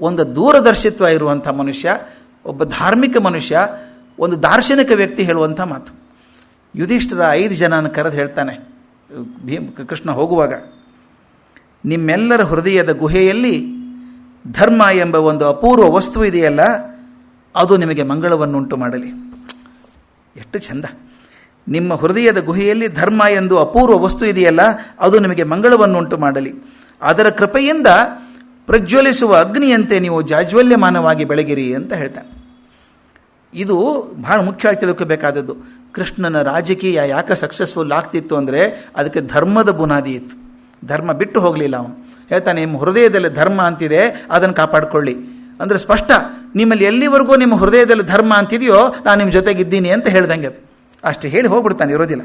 ಒಂದು ದೂರದರ್ಶಿತ್ವ ಇರುವಂಥ ಮನುಷ್ಯ, ಒಬ್ಬ ಧಾರ್ಮಿಕ ಮನುಷ್ಯ, ಒಂದು ದಾರ್ಶನಿಕ ವ್ಯಕ್ತಿ ಹೇಳುವಂಥ ಮಾತು. ಯುಧಿಷ್ಠಿರ 5 ಜನನ ಕರೆದು ಹೇಳ್ತಾನೆ ಕೃಷ್ಣ ಹೋಗುವಾಗ, ನಿಮ್ಮೆಲ್ಲರ ಹೃದಯದ ಗುಹೆಯಲ್ಲಿ ಧರ್ಮ ಎಂಬ ಒಂದು ಅಪೂರ್ವ ವಸ್ತು ಇದೆಯಲ್ಲ, ಅದು ನಿಮಗೆ ಮಂಗಳವನ್ನುಂಟು ಮಾಡಲಿ. ಎಷ್ಟು ಚಂದ. ನಿಮ್ಮ ಹೃದಯದ ಗುಹೆಯಲ್ಲಿ ಧರ್ಮ ಎಂದು ಅಪೂರ್ವ ವಸ್ತು ಇದೆಯಲ್ಲ, ಅದು ನಿಮಗೆ ಮಂಗಳವನ್ನುಂಟು ಮಾಡಲಿ. ಅದರ ಕೃಪೆಯಿಂದ ಪ್ರಜ್ವಲಿಸುವ ಅಗ್ನಿಯಂತೆ ನೀವು ಜಾಜ್ವಲ್ಯಮಾನವಾಗಿ ಬೆಳಗಿರಿ ಅಂತ ಹೇಳ್ತಾನೆ. ಇದು ಬಹಳ ಮುಖ್ಯವಾಗಿ ತಿಳ್ಕೋಬೇಕಾದದ್ದು. ಕೃಷ್ಣನ ರಾಜಕೀಯ ಯಾಕೆ ಸಕ್ಸಸ್ಫುಲ್ ಆಗ್ತಿತ್ತು ಅಂದರೆ ಅದಕ್ಕೆ ಧರ್ಮದ ಬುನಾದಿ ಇತ್ತು. ಧರ್ಮ ಬಿಟ್ಟು ಹೋಗಲಿಲ್ಲ ಅವನು. ಹೇಳ್ತಾನೆ, ನಿಮ್ಮ ಹೃದಯದಲ್ಲಿ ಧರ್ಮ ಅಂತಿದೆ, ಅದನ್ನು ಕಾಪಾಡಿಕೊಳ್ಳಿ. ಅಂದರೆ ಸ್ಪಷ್ಟ, ನಿಮ್ಮಲ್ಲಿ ಎಲ್ಲಿವರೆಗೂ ನಿಮ್ಮ ಹೃದಯದಲ್ಲಿ ಧರ್ಮ ಅಂತಿದೆಯೋ ನಾನು ನಿಮ್ಮ ಜೊತೆಗಿದ್ದೀನಿ ಅಂತ ಹೇಳ್ದಂಗೆ. ಅದು ಅಷ್ಟು ಹೇಳಿ ಹೋಗ್ಬಿಡ್ತಾನೆ, ಇರೋದಿಲ್ಲ.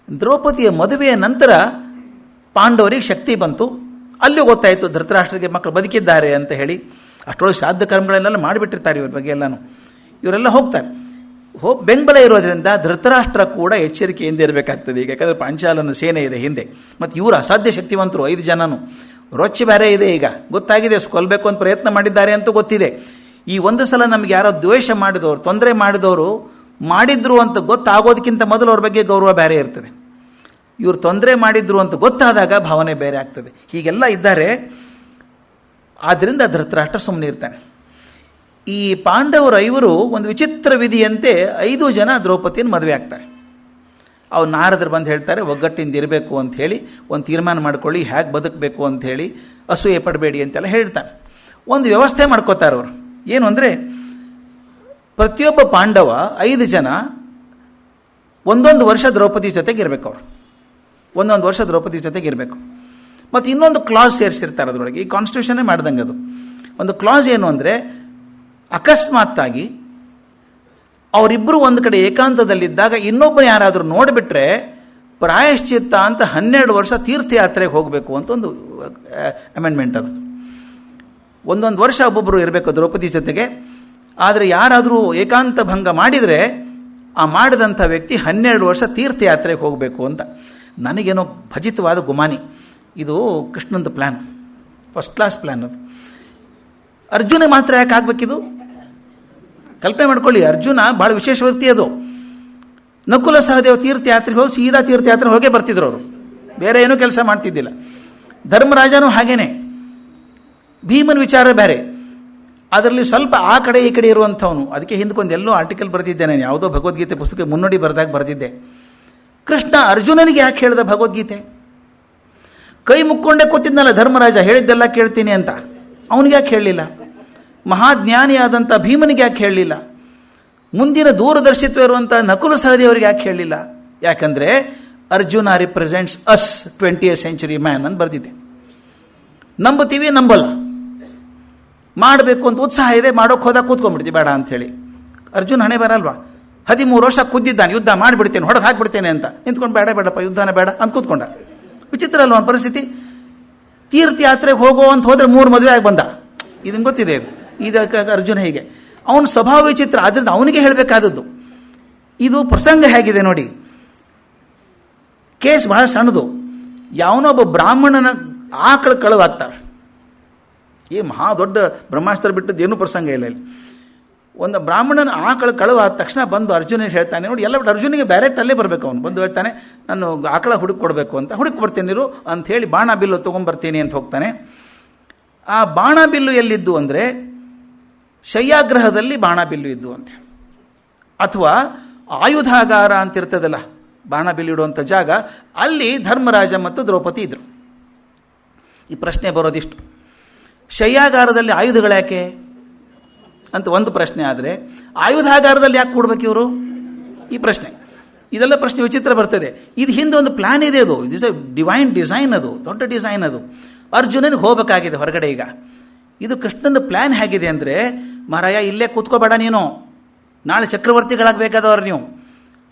ದ್ರೌಪದಿಯ ಮದುವೆಯ ನಂತರ ಪಾಂಡವರಿಗೆ ಶಕ್ತಿ ಬಂತು. ಅಲ್ಲಿ ಗೊತ್ತಾಯಿತು ಧೃತರಾಷ್ಟ್ರರಿಗೆ ಮಕ್ಕಳು ಬದುಕಿದ್ದಾರೆ ಅಂತ ಹೇಳಿ. ಅಷ್ಟೊಳಗೆ ಶ್ರಾದ್ದ ಕರ್ಮಗಳನ್ನೆಲ್ಲ ಮಾಡಿಬಿಟ್ಟಿರ್ತಾರೆ ಇವ್ರ ಬಗ್ಗೆ ಎಲ್ಲನೂ. ಇವರೆಲ್ಲ ಹೋಗ್ತಾರೆ. ಬೆಂಬಲ ಇರೋದ್ರಿಂದ ಧೃತರಾಷ್ಟ್ರ ಕೂಡ ಎಚ್ಚರಿಕೆಯಿಂದ ಇರಬೇಕಾಗ್ತದೆ. ಈಗ ಯಾಕಂದರೆ ಪಾಂಚಾಲನ ಸೇನೆ ಇದೆ ಹಿಂದೆ, ಮತ್ತು ಇವರು ಅಸಾಧ್ಯ ಶಕ್ತಿವಂತರು 5 ಜನನು. ರೊಚ್ಚಿ ಬೇರೆ ಇದೆ. ಈಗ ಗೊತ್ತಾಗಿದೆ ಕೊಲ್ಲಬೇಕು ಅಂತ ಪ್ರಯತ್ನ ಮಾಡಿದ್ದಾರೆ ಅಂತೂ ಗೊತ್ತಿದೆ. ಈ ಒಂದು ಸಲ ನಮಗೆ ಯಾರೋ ದ್ವೇಷ ಮಾಡಿದವರು, ತೊಂದರೆ ಮಾಡಿದವರು ಮಾಡಿದ್ರು ಅಂತ ಗೊತ್ತಾಗೋದಕ್ಕಿಂತ ಮೊದಲು ಅವ್ರ ಬಗ್ಗೆ ಗೌರವ ಬೇರೆ ಇರ್ತದೆ. ಇವರು ತೊಂದರೆ ಮಾಡಿದ್ರು ಅಂತ ಗೊತ್ತಾದಾಗ ಭಾವನೆ ಬೇರೆ ಆಗ್ತದೆ. ಹೀಗೆಲ್ಲ ಇದ್ದಾರೆ. ಆದ್ದರಿಂದ ಧೃತರಾಷ್ಟ್ರ ಸುಮ್ಮನೆ ಇರ್ತಾನೆ. ಈ ಪಾಂಡವರು 5 ಒಂದು ವಿಚಿತ್ರ ವಿಧಿಯಂತೆ 5 ಜನ ದ್ರೌಪದಿಯನ್ನು ಮದುವೆ ಆಗ್ತಾರೆ. ಅವ್ರು ನಾರದರು ಬಂದು ಹೇಳ್ತಾರೆ, ಒಗ್ಗಟ್ಟಿಂದ ಇರಬೇಕು ಅಂಥೇಳಿ ಒಂದು ತೀರ್ಮಾನ ಮಾಡ್ಕೊಳ್ಳಿ, ಹೇಗೆ ಬದುಕಬೇಕು ಅಂಥೇಳಿ, ಅಸೂಯೆ ಪಡಬೇಡಿ ಅಂತೆಲ್ಲ ಹೇಳ್ತಾನೆ. ಒಂದು ವ್ಯವಸ್ಥೆ ಮಾಡ್ಕೋತಾರೆ ಅವರು. ಏನು ಅಂದರೆ, ಪ್ರತಿಯೊಬ್ಬ ಪಾಂಡವ 5 ಜನ ಒಂದೊಂದು ವರ್ಷ ದ್ರೌಪದಿ ಜೊತೆಗೆ ಇರಬೇಕು. ಅವರು ಒಂದೊಂದು ವರ್ಷ ದ್ರೌಪದಿ ಜೊತೆಗೆ ಇರಬೇಕು. ಮತ್ತು ಇನ್ನೊಂದು ಕ್ಲಾಸ್ ಸೇರಿಸಿರ್ತಾರೆ ಅದರೊಳಗೆ. ಈ ಕಾನ್ಸ್ಟಿಟ್ಯೂಷನ್ನೇ ಮಾಡ್ದಂಗೆ ಅದು. ಒಂದು ಕ್ಲಾಸ್ ಏನು ಅಂದರೆ, ಅಕಸ್ಮಾತ್ತಾಗಿ ಅವರಿಬ್ಬರು ಒಂದು ಕಡೆ ಏಕಾಂತದಲ್ಲಿದ್ದಾಗ ಇನ್ನೊಬ್ಬರು ಯಾರಾದರೂ ನೋಡಿಬಿಟ್ರೆ ಪ್ರಾಯಶ್ಚಿತ್ತ ಅಂತ 12 ವರ್ಷ ತೀರ್ಥಯಾತ್ರೆಗೆ ಹೋಗಬೇಕು ಅಂತ ಒಂದು ಅಮೆಂಡ್ಮೆಂಟ್ ಅದು. ಒಂದೊಂದು ವರ್ಷ ಒಬ್ಬೊಬ್ಬರು ಇರಬೇಕು ದ್ರೌಪದಿ ಜೊತೆಗೆ. ಆದರೆ ಯಾರಾದರೂ ಏಕಾಂತ ಭಂಗ ಮಾಡಿದರೆ ಆ ಮಾಡಿದಂಥ ವ್ಯಕ್ತಿ 12 ವರ್ಷ ತೀರ್ಥಯಾತ್ರೆಗೆ ಹೋಗಬೇಕು ಅಂತ. ನನಗೇನೋ ಭಜಿತವಾದ ಗುಮಾನಿ. ಇದು ಕೃಷ್ಣಂದು ಪ್ಲ್ಯಾನ್, ಫಸ್ಟ್ ಕ್ಲಾಸ್ ಪ್ಲ್ಯಾನ್ ಅದು. ಅರ್ಜುನ ಮಾತ್ರ ಯಾಕೆ ಆಗಬೇಕಿದು? ಕಲ್ಪನೆ ಮಾಡ್ಕೊಳ್ಳಿ, ಅರ್ಜುನ ಭಾಳ ವಿಶೇಷ ವ್ಯಕ್ತಿ ಅದು. ನಕುಲ ಸಹದೇವ ತೀರ್ಥಯಾತ್ರೆಗೆ ಹೋಗಿ ಸೀದಾ ತೀರ್ಥಯಾತ್ರೆ ಹೋಗೇ ಬರ್ತಿದ್ರು ಅವರು, ಬೇರೆ ಏನೂ ಕೆಲಸ ಮಾಡ್ತಿದ್ದಿಲ್ಲ. ಧರ್ಮರಾಜನೂ ಹಾಗೇನೆ. ಭೀಮನ ವಿಚಾರ ಬೇರೆ, ಅದರಲ್ಲಿ ಸ್ವಲ್ಪ ಆ ಕಡೆ ಈ ಕಡೆ ಇರುವಂಥವನು. ಅದಕ್ಕೆ ಹಿಂದಕ್ಕೊಂದು ಎಲ್ಲೋ ಆರ್ಟಿಕಲ್ ಬರೆದಿದ್ದೆ ನಾನು, ಯಾವುದೋ ಭಗವದ್ಗೀತೆ ಪುಸ್ತಕ ಮುನ್ನುಡಿ ಬರೆದಾಗ ಬರೆದಿದ್ದೆ. ಕೃಷ್ಣ ಅರ್ಜುನನಿಗೆ ಯಾಕೆ ಹೇಳಿದ ಭಗವದ್ಗೀತೆ? ಕೈ ಮುಕ್ಕೊಂಡೇ ಕೂತಿದ್ನಲ್ಲ ಧರ್ಮರಾಜ, ಹೇಳಿದ್ದೆಲ್ಲ ಕೇಳ್ತೀನಿ ಅಂತ. ಅವನಿಗೆ ಯಾಕೆ ಹೇಳಲಿಲ್ಲ? ಮಹಾಜ್ಞಾನಿಯಾದಂಥ ಭೀಮನಿಗೆ ಯಾಕೆ ಹೇಳಲಿಲ್ಲ? ಮುಂದಿನ ದೂರದರ್ಶಿತ್ವ ಇರುವಂಥ ನಕುಲ ಸಹದೇವರಿಗೆ ಯಾಕೆ ಹೇಳಲಿಲ್ಲ? ಯಾಕಂದರೆ Arjuna represents us 20th century man ಅಂತ ಬರೆದಿದೆ. ನಂಬುತ್ತೀವಿ, ನಂಬಲ್ಲ. ಮಾಡಬೇಕು ಅಂತ ಉತ್ಸಾಹ ಇದೆ, ಮಾಡೋಕ್ಕೆ ಹೋದಾಗ ಕೂತ್ಕೊಂಡ್ಬಿಡ್ತೀವಿ ಬೇಡ ಅಂಥೇಳಿ. ಅರ್ಜುನ ಹಣೆ ಬರಲ್ವಾ? 13 ವರ್ಷ ಕೂತಿದ್ದಾನೆ, ಯುದ್ಧ ಮಾಡಿಬಿಡ್ತೇನೆ, ಹೊಡೆದು ಹಾಕಿಬಿಡ್ತೇನೆ ಅಂತ. ನಿಂತ್ಕೊಂಡು ಬೇಡಪ್ಪ ಯುದ್ಧನ ಬೇಡ ಅಂತ ಕೂತ್ಕೊಂಡ. ವಿಚಿತ್ರ ಅಲ್ವ ಒಂದು ಪರಿಸ್ಥಿತಿ? ತೀರ್ಥಯಾತ್ರೆಗೆ ಹೋಗೋ ಅಂತ ಹೋದರೆ 3 ಮದುವೆ ಆಗಿ ಬಂದ. ಇದನ್ನು ಗೊತ್ತಿದೆ ಇದು. ಇದಕ್ಕೆ ಅರ್ಜುನ ಹೀಗೆ ಅವನ ಸ್ವಭಾವ ವಿಚಿತ್ರ. ಆದ್ದರಿಂದ ಅವನಿಗೆ ಹೇಳಬೇಕಾದದ್ದು ಇದು. ಪ್ರಸಂಗ ಹೇಗಿದೆ ನೋಡಿ, ಕೇಸ್ ಬಹಳ ಸಣ್ಣದು. ಯಾವನೊಬ್ಬ ಬ್ರಾಹ್ಮಣನ ಆಕಳು ಕಳುವಾಗ್ತವೆ. ಈ ಮಹಾ ದೊಡ್ಡ ಬ್ರಹ್ಮಾಸ್ತ್ರ ಬಿಟ್ಟದ್ದು ಏನೂ ಪ್ರಸಂಗ ಇಲ್ಲ ಇಲ್ಲಿ. ಒಂದು ಬ್ರಾಹ್ಮಣನ ಆಕಳು ಕಳುವಾದ ತಕ್ಷಣ ಬಂದು ಅರ್ಜುನ ಹೇಳ್ತಾನೆ ನೋಡಿ, ಎಲ್ಲ ಬಿಟ್ಟು ಅರ್ಜುನಿಗೆ ಡೈರೆಕ್ಟ್ ಅಲ್ಲೇ ಬರಬೇಕು. ಅವನು ಬಂದು ಹೇಳ್ತಾನೆ, ನಾನು ಆಕಳ ಹುಡುಕಿ ಕೊಡಬೇಕು ಅಂತ. ಹುಡುಕಿ ಬರ್ತೀನಿ ಇರು ಅಂಥೇಳಿ ಬಾಣ ಬಿಲ್ಲು ತೊಗೊಂಬರ್ತೀನಿ ಅಂತ ಹೋಗ್ತಾನೆ. ಆ ಬಾಣ ಬಿಲ್ಲು ಎಲ್ಲಿದ್ದು ಅಂದರೆ ಶಯ್ಯಾಗ್ರಹದಲ್ಲಿ ಬಾಣ ಬಿಲ್ಲು ಇದ್ದು ಅಂತೆ. ಅಥವಾ ಆಯುಧಾಗಾರ ಅಂತಿರ್ತದಲ್ಲ, ಬಾಣ ಬಿಲ್ಲು ಇಡುವಂಥ ಜಾಗ, ಅಲ್ಲಿ ಧರ್ಮರಾಜ ಮತ್ತು ದ್ರೌಪದಿ ಇದ್ದರು. ಈ ಪ್ರಶ್ನೆ ಬರೋದಿಷ್ಟು, ಶಯ್ಯಾಗಾರದಲ್ಲಿ ಆಯುಧಗಳು ಯಾಕೆ ಅಂತ ಒಂದು ಪ್ರಶ್ನೆ. ಆದರೆ ಆಯುಧಾಗಾರದಲ್ಲಿ ಯಾಕೆ ಕೊಡ್ಬೇಕು ಇವರು? ಈ ಪ್ರಶ್ನೆ. ಇದೆಲ್ಲ ಪ್ರಶ್ನೆ ವಿಚಿತ್ರ ಬರ್ತದೆ. ಇದು ಹಿಂದೆ ಒಂದು ಪ್ಲ್ಯಾನ್ ಇದೆ. ಅದು ಇಸ್ ಎ ಡಿವೈನ್ ಡಿಸೈನ್, ಅದು ದೊಡ್ಡ ಡಿಸೈನ್. ಅದು ಅರ್ಜುನನಿಗೆ ಹೋಗಬೇಕಾಗಿದೆ ಹೊರಗಡೆ. ಈಗ ಇದು ಕೃಷ್ಣನ ಪ್ಲ್ಯಾನ್ ಹೇಗಿದೆ ಅಂದರೆ, ಮಹಾರಾಯ ಇಲ್ಲೇ ಕೂತ್ಕೋಬೇಡ ನೀನು, ನಾಳೆ ಚಕ್ರವರ್ತಿಗಳಾಗಬೇಕಾದವ್ರು ನೀವು.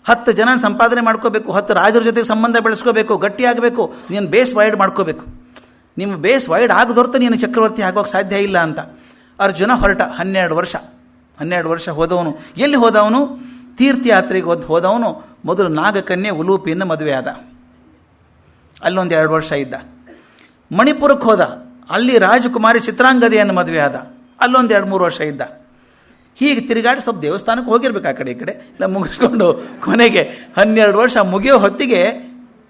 10 ಜನ ಸಂಪಾದನೆ ಮಾಡ್ಕೋಬೇಕು, 10 ರಾಜರ ಜೊತೆಗೆ ಸಂಬಂಧ ಬೆಳೆಸ್ಕೋಬೇಕು, ಗಟ್ಟಿಯಾಗಬೇಕು, ನೀನು ಬೇಸ್ ವೈಡ್ ಮಾಡ್ಕೋಬೇಕು. ನಿಮ್ಮ ಬೇಸ್ ವೈಡ್ ಆಗದೊರ್ತು ನೀನು ಚಕ್ರವರ್ತಿ ಆಗೋಕ್ಕೆ ಸಾಧ್ಯ ಇಲ್ಲ ಅಂತ ಅರ್ಜುನ ಹೊರಟ. 12 ವರ್ಷ ಹೋದವನು. ಎಲ್ಲಿ ಹೋದವನು? ತೀರ್ಥಯಾತ್ರೆಗೆ ಹೋದವನು. ಮೊದಲು ನಾಗಕನ್ಯೆ ಉಲೂಪಿಯನ್ನು ಮದುವೆ ಆದ, ಅಲ್ಲೊಂದು 2 ವರ್ಷ ಇದ್ದ. ಮಣಿಪುರಕ್ಕೆ ಹೋದ, ಅಲ್ಲಿ ರಾಜಕುಮಾರಿ ಚಿತ್ರಾಂಗದೆಯನ್ನು ಮದುವೆ ಆದ, ಅಲ್ಲೊಂದು 2-3 ವರ್ಷ ಇದ್ದ. ಹೀಗೆ ತಿರುಗಾಡಿ ಸ್ವಲ್ಪ ದೇವಸ್ಥಾನಕ್ಕೆ ಹೋಗಿರ್ಬೇಕು, ಆ ಕಡೆ ಈ ಕಡೆ ಎಲ್ಲ ಮುಗಿಸ್ಕೊಂಡು ಕೊನೆಗೆ 12 ವರ್ಷ ಮುಗಿಯೋ ಹೊತ್ತಿಗೆ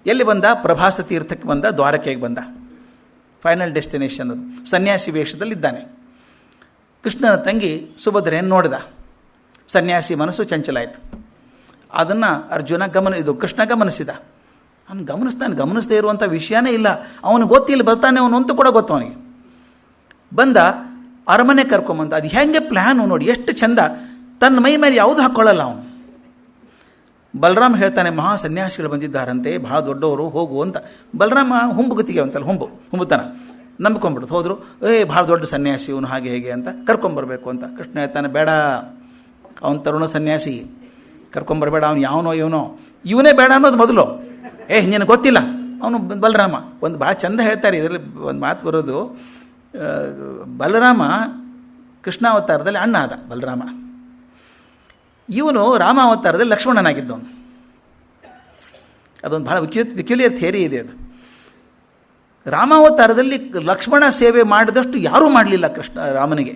ಎಲ್ಲಿ ಬಂದ? ಪ್ರಭಾಸ ತೀರ್ಥಕ್ಕೆ ಬಂದ, ದ್ವಾರಕೆಗೆ ಬಂದ. ಫೈನಲ್ ಡೆಸ್ಟಿನೇಷನ್ ಅದು. ಸನ್ಯಾಸಿ ವೇಷದಲ್ಲಿದ್ದಾನೆ. ಕೃಷ್ಣನ ತಂಗಿ ಸುಭದ್ರೆಯನ್ನು ನೋಡಿದ. ಸನ್ಯಾಸಿ ಮನಸ್ಸು ಚಂಚಲಾಯಿತು. ಅದನ್ನು ಅರ್ಜುನ ಕೃಷ್ಣ ಗಮನಿಸಿದ. ಅವನು ಗಮನಿಸದೇ ಇರುವಂಥ ವಿಷಯನೇ ಇಲ್ಲ. ಅವನು ಗೊತ್ತಿಲ್ಲ ಬರ್ತಾನೆ ಅವನು ಅಂತ ಕೂಡ ಗೊತ್ತು ಅವನಿಗೆ. ಬಂದ, ಅರಮನೆ ಕರ್ಕೊಂಬಂದ. ಅದು ಹೆಂಗೆ ಪ್ಲ್ಯಾನು ನೋಡಿ, ಎಷ್ಟು ಚಂದ. ತನ್ನ ಮೈ ಮೇಲೆ ಯಾವುದು ಹಾಕ್ಕೊಳ್ಳಲ್ಲ ಅವನು. ಬಲರಾಮ ಹೇಳ್ತಾನೆ, ಮಹಾ ಸನ್ಯಾಸಿಗಳು ಬಂದಿದ್ದಾರಂತೆ, ಬಹಳ ದೊಡ್ಡವರು, ಹೋಗು ಅಂತ. ಬಲರಾಮ ಹುಂಬುಗತಿಗೆ ಅಂತಲ್ಲ, ಹುಂಬುತನ ನಂಬ್ಕೊಂಡ್ಬಿಡ್ತು. ಹೋದರು, ಭಾಳ ದೊಡ್ಡ ಸನ್ಯಾಸಿ ಇವನು, ಹಾಗೆ ಹೇಗೆ ಅಂತ ಕರ್ಕೊಂಬರ್ಬೇಕು ಅಂತ. ಕೃಷ್ಣ ಹೇಳ್ತಾನೆ, ಬೇಡ, ಅವನು ತರುಣ ಸನ್ಯಾಸಿ, ಕರ್ಕೊಂಬರ್ಬೇಡ, ಅವನು ಯಾವನೋ ಇವನೇ ಬೇಡ ಅನ್ನೋದು ಮೊದಲು. ನಿನಗೆ ಗೊತ್ತಿಲ್ಲ ಅವನು. ಬಲರಾಮ ಒಂದು ಭಾಳ ಚಂದ ಹೇಳ್ತಾರೆ ಇದರಲ್ಲಿ ಒಂದು ಮಾತು ಬರೋದು. ಬಲರಾಮ ಕೃಷ್ಣಾವತಾರದಲ್ಲಿ ಅಣ್ಣ ಆದ ಬಲರಾಮ. ಇವನು ರಾಮಾವತಾರದಲ್ಲಿ ಲಕ್ಷ್ಮಣನಾಗಿದ್ದವನು. ಅದೊಂದು ಭಾಳ ವಿಕ್ಯುಲಿಯರ್ ಥಿಯರಿ ಇದೆ ಅದು. ರಾಮಾವತಾರದಲ್ಲಿ ಲಕ್ಷ್ಮಣ ಸೇವೆ ಮಾಡಿದಷ್ಟು ಯಾರೂ ಮಾಡಲಿಲ್ಲ ರಾಮನಿಗೆ,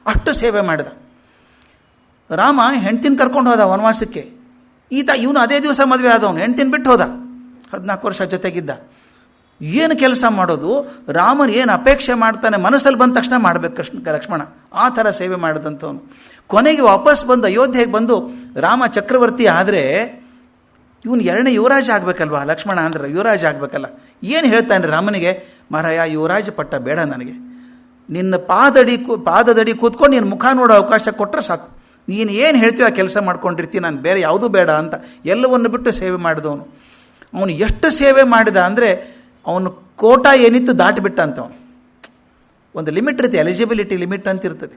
ಅಷ್ಟು ಸೇವೆ ಮಾಡಿದ. ರಾಮ ಹೆಂಡ್ತಿನ ಕರ್ಕೊಂಡು ಹೋದ ವನವಾಸಕ್ಕೆ. ಇವನು ಅದೇ ದಿವಸ ಮದುವೆ ಆದವನು, ಹೆಂಡ್ತಿನ ಬಿಟ್ಟು ಹೋದ, 14 ವರ್ಷ ಜೊತೆಗಿದ್ದ. ಏನು ಕೆಲಸ ಮಾಡೋದು, ರಾಮನು ಏನು ಅಪೇಕ್ಷೆ ಮಾಡ್ತಾನೆ ಮನಸ್ಸಲ್ಲಿ ಬಂದ ತಕ್ಷಣ ಮಾಡಬೇಕು ಲಕ್ಷ್ಮಣ. ಆ ಥರ ಸೇವೆ ಮಾಡಿದಂಥವನು. ಕೊನೆಗೆ ವಾಪಸ್ ಬಂದು ಅಯೋಧ್ಯೆಗೆ ಬಂದು ರಾಮ ಚಕ್ರವರ್ತಿ ಆದರೆ ಇವನು 2ನೇ ಯುವರಾಜ ಆಗಬೇಕಲ್ವ, ಲಕ್ಷ್ಮಣ ಅಂದ್ರೆ ಯುವರಾಜ ಆಗಬೇಕಲ್ಲ. ಏನು ಹೇಳ್ತಾನೆ ರಾಮನಿಗೆ, ಮಹಾರಾಯ ಯುವರಾಜ ಪಟ್ಟ ಬೇಡ ನನಗೆ, ನಿನ್ನ ಪಾದದಡಿ ಕೂತ್ಕೊಂಡು ನಿನ್ನ ಮುಖ ನೋಡೋ ಅವಕಾಶ ಕೊಟ್ಟರೆ ಸಾಕು, ನೀನು ಏನು ಹೇಳ್ತೀವಿ ಆ ಕೆಲಸ ಮಾಡ್ಕೊಂಡಿರ್ತೀನಿ, ನಾನು ಬೇರೆ ಯಾವುದೂ ಬೇಡ ಅಂತ ಎಲ್ಲವನ್ನು ಬಿಟ್ಟು ಸೇವೆ ಮಾಡಿದವನು. ಅವನು ಎಷ್ಟು ಸೇವೆ ಮಾಡಿದ ಅಂದರೆ ಅವನು ಕೋಟ ಏನಿತ್ತು ದಾಟಿಬಿಟ್ಟ ಅಂತವನು. ಒಂದು ಲಿಮಿಟ್ ಇರುತ್ತೆ, ಎಲಿಜಿಬಿಲಿಟಿ ಲಿಮಿಟ್ ಅಂತ ಇರ್ತದೆ.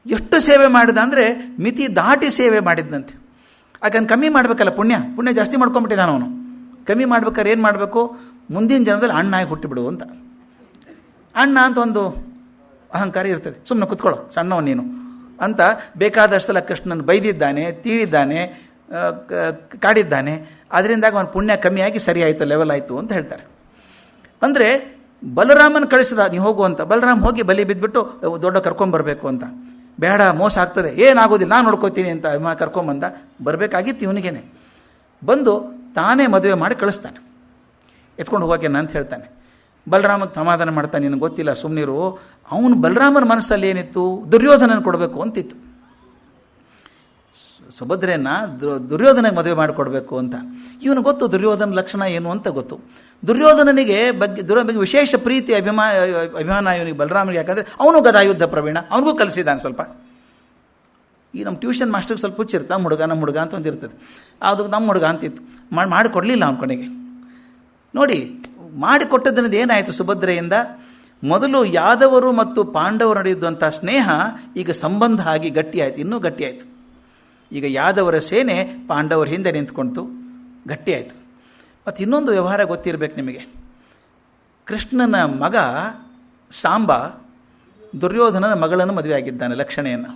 ಎಷ್ಟು ಸೇವೆ ಮಾಡಿದ ಅಂದರೆ ಮಿತಿ ದಾಟಿ ಸೇವೆ ಮಾಡಿದ್ದಂತೆ. ಯಾಕಂದ್ರೆ ಕಮ್ಮಿ ಮಾಡಬೇಕಲ್ಲ, ಪುಣ್ಯ ಜಾಸ್ತಿ ಮಾಡ್ಕೊಂಬಿಟ್ಟಿದ್ದಾನೆ ಅವನು. ಕಮ್ಮಿ ಮಾಡ್ಬೇಕಾದ್ರೆ ಏನು ಮಾಡಬೇಕು, ಮುಂದಿನ ಜನ್ಮದಲ್ಲಿ ಅಣ್ಣಾಗಿ ಹುಟ್ಟಿಬಿಡು ಅಂತ. ಅಣ್ಣ ಅಂತ ಒಂದು ಅಹಂಕಾರ ಇರ್ತದೆ, ಸುಮ್ಮನೆ ಕುತ್ಕೊಳ್ಳೋ ಸಣ್ಣವನು ನೀನು ಅಂತ ಬೇಕಾದಷ್ಟು ಸಲ ಕೃಷ್ಣನ ಬೈದಿದ್ದಾನೆ, ತೀಡಿದ್ದಾನೆ, ಕಾಡಿದ್ದಾನೆ. ಅದರಿಂದಾಗಿ ಅವನ ಪುಣ್ಯ ಕಮ್ಮಿಯಾಗಿ ಸರಿ ಆಯಿತು, ಲೆವೆಲ್ ಆಯಿತು ಅಂತ ಹೇಳ್ತಾರೆ. ಅಂದರೆ ಬಲರಾಮನ ಕಳಿಸಿದ, ನೀವು ಹೋಗು ಅಂತ. ಬಲರಾಮ್ ಹೋಗಿ ಬಲಿ ಬಿದ್ದುಬಿಟ್ಟು ದೊಡ್ಡ ಕರ್ಕೊಂಬರ್ಬೇಕು ಅಂತ. ಬೇಡ, ಮೋಸ ಆಗ್ತದೆ, ಏನಾಗೋದಿಲ್ಲ, ನಾನು ನೋಡ್ಕೋತೀನಿ ಅಂತ ಕರ್ಕೊಂಬಂದ. ಬರಬೇಕಾಗಿತ್ತು ಇವನಿಗೇನೆ. ಬಂದು ತಾನೇ ಮದುವೆ ಮಾಡಿ ಕಳಿಸ್ತಾನೆ, ಎತ್ಕೊಂಡು ಹೋಗೋಕೆ ಅಂತ ಹೇಳ್ತಾನೆ. ಬಲರಾಮಗೆ ಸಮಾಧಾನ ಮಾಡ್ತಾನೆ, ನಿನಗೆ ಗೊತ್ತಿಲ್ಲ ಸುಮ್ಮನಿರು. ಅವನು ಬಲರಾಮನ ಮನಸ್ಸಲ್ಲಿ ಏನಿತ್ತು, ದುರ್ಯೋಧನನ ಕೊಡಬೇಕು ಅಂತಿತ್ತು. ಸುಭದ್ರೆಯನ್ನ ದುರ್ಯೋಧನಿಗೆ ಮದುವೆ ಮಾಡಿಕೊಡ್ಬೇಕು ಅಂತ. ಇವನು ಗೊತ್ತು ದುರ್ಯೋಧನ ಲಕ್ಷಣ ಏನು ಅಂತ ಗೊತ್ತು. ದುರ್ಯೋಧನನಿಗೆ ಬಗ್ಗೆ ವಿಶೇಷ ಪ್ರೀತಿ ಅಭಿಮಾನ ಇವನಿಗೆ ಬಲರಾಮನಿಗೆ. ಯಾಕಂದರೆ ಅವನು ಗದಾಯುದ್ಧ ಪ್ರವೀಣ, ಅವನಿಗೂ ಕಲಿಸಿದ್ದಾನೆ ಸ್ವಲ್ಪ. ಈ ನಮ್ಮ ಟ್ಯೂಷನ್ ಮಾಸ್ಟರ್ಗೆ ಸ್ವಲ್ಪ ಹುಚ್ಚಿರ್ತ, ನಮ್ಮ ಹುಡುಗ ಅಂತ ಒಂದಿರ್ತದೆ. ಅದು ನಮ್ಮ ಹುಡುಗ ಅಂತಿತ್ತು. ಮಾಡಿಕೊಡ್ಲಿಲ್ಲ ಅವನ ಕೊನೆಗೆ. ನೋಡಿ, ಮಾಡಿಕೊಟ್ಟದನ್ನದು ಏನಾಯಿತು ಸುಭದ್ರೆಯಿಂದ. ಮೊದಲು ಯಾದವರು ಮತ್ತು ಪಾಂಡವರು ನಡೆಯುವಂಥ ಸ್ನೇಹ ಈಗ ಸಂಬಂಧ ಆಗಿ ಗಟ್ಟಿಯಾಯಿತು, ಇನ್ನೂ ಗಟ್ಟಿಯಾಯಿತು. ಈಗ ಯಾದವರ ಸೇನೆ ಪಾಂಡವರ ಹಿಂದೆ ನಿಂತ್ಕೊಳ್ತು, ಗಟ್ಟಿಯಾಯಿತು. ಮತ್ತು ಇನ್ನೊಂದು ವ್ಯವಹಾರ ಗೊತ್ತಿರಬೇಕು ನಿಮಗೆ. ಕೃಷ್ಣನ ಮಗ ಸಾಂಬ ದುರ್ಯೋಧನನ ಮಗಳನ್ನು ಮದುವೆ ಆಗಿದ್ದಾನೆ, ಲಕ್ಷಣೆಯನ್ನು.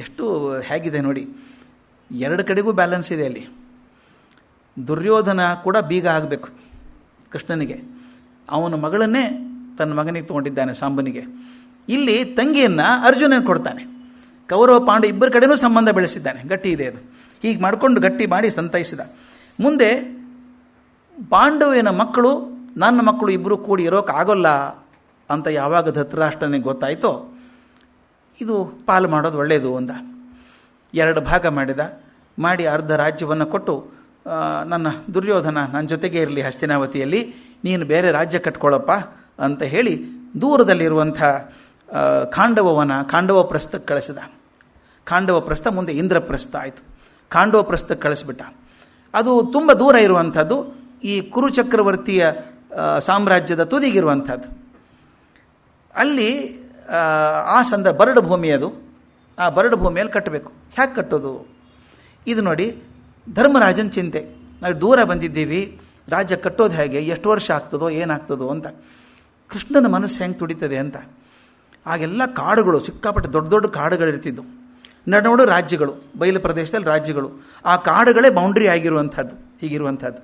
ಎಷ್ಟು ಹೇಗಿದೆ ನೋಡಿ, 2 ಕಡೆಗೂ ಬ್ಯಾಲೆನ್ಸ್ ಇದೆ ಅಲ್ಲಿ. ದುರ್ಯೋಧನ ಕೂಡ ಬೀಗ ಆಗಬೇಕು ಕೃಷ್ಣನಿಗೆ, ಅವನ ಮಗಳನ್ನೇ ತನ್ನ ಮಗನಿಗೆ ತೊಗೊಂಡಿದ್ದಾನೆ ಸಾಂಬನಿಗೆ. ಇಲ್ಲಿ ತಂಗಿಯನ್ನು ಅರ್ಜುನನಿಗೆ ಕೊಡ್ತಾನೆ. ಕೌರವ ಪಾಂಡು ಇಬ್ಬರ ಕಡೆನೂ ಸಂಬಂಧ ಬೆಳೆಸಿದ್ದಾನೆ, ಗಟ್ಟಿ ಇದೆ ಅದು. ಹೀಗೆ ಮಾಡಿಕೊಂಡು ಗಟ್ಟಿ ಮಾಡಿ ಸಂತೈಸಿದ. ಮುಂದೆ ಪಾಂಡವಿನ ಮಕ್ಕಳು ನನ್ನ ಮಕ್ಕಳು ಇಬ್ಬರು ಕೂಡಿ ಇರೋಕ್ಕಾಗೋಲ್ಲ ಅಂತ ಯಾವಾಗ ಧೃತರಾಷ್ಟ್ರನಿಗೆ ಗೊತ್ತಾಯಿತೋ, ಇದು ಪಾಲು ಮಾಡೋದು ಒಳ್ಳೆಯದು ಅಂದ. 2 ಭಾಗ ಮಾಡಿ ಅರ್ಧ ರಾಜ್ಯವನ್ನು ಕೊಟ್ಟು, ನನ್ನ ದುರ್ಯೋಧನ ನನ್ನ ಜೊತೆಗೆ ಇರಲಿ ಹಸ್ತಿನಾವತಿಯಲ್ಲಿ, ನೀನು ಬೇರೆ ರಾಜ್ಯ ಕಟ್ಕೊಳ್ಳಪ್ಪ ಅಂತ ಹೇಳಿ ದೂರದಲ್ಲಿರುವಂಥ ಖಾಂಡವ ಪ್ರಸ್ಥಕ್ಕೆ ಕಳಿಸಿದ. ಖಾಂಡವ ಪ್ರಸ್ಥ ಮುಂದೆ ಇಂದ್ರಪ್ರಸ್ಥ ಆಯಿತು. ಖಾಂಡವ ಪ್ರಸ್ಥಕ್ಕೆ ಕಳಿಸ್ಬಿಟ್ಟ. ಅದು ತುಂಬ ದೂರ ಇರುವಂಥದ್ದು, ಈ ಕುರುಚಕ್ರವರ್ತಿಯ ಸಾಮ್ರಾಜ್ಯದ ತುದಿಗಿರುವಂಥದ್ದು. ಅಲ್ಲಿ ಬರಡು ಭೂಮಿ ಅದು. ಆ ಬರಡು ಭೂಮಿಯಲ್ಲಿ ಕಟ್ಟಬೇಕು. ಹೇಗೆ ಕಟ್ಟೋದು ಇದು ನೋಡಿ, ಧರ್ಮರಾಜನ ಚಿಂತೆ. ನಾವು ದೂರ ಬಂದಿದ್ದೀವಿ, ರಾಜ್ಯ ಕಟ್ಟೋದು ಹೇಗೆ, ಎಷ್ಟು ವರ್ಷ ಆಗ್ತದೋ ಏನಾಗ್ತದೋ ಅಂತ. ಕೃಷ್ಣನ ಮನಸ್ಸು ಹೆಂಗೆ ತುಡಿತದೆ ಅಂತ. ಆಗೆಲ್ಲ ಕಾಡುಗಳು, ಸಿಕ್ಕಾಪಟ್ಟೆ ದೊಡ್ಡ ದೊಡ್ಡ ಕಾಡುಗಳಿರ್ತಿದ್ದು, ನಡು ರಾಜ್ಯಗಳು, ಬಯಲು ಪ್ರದೇಶದಲ್ಲಿ ರಾಜ್ಯಗಳು. ಆ ಕಾಡುಗಳೇ ಬೌಂಡ್ರಿ ಆಗಿರುವಂಥದ್ದು, ಹೀಗಿರುವಂಥದ್ದು.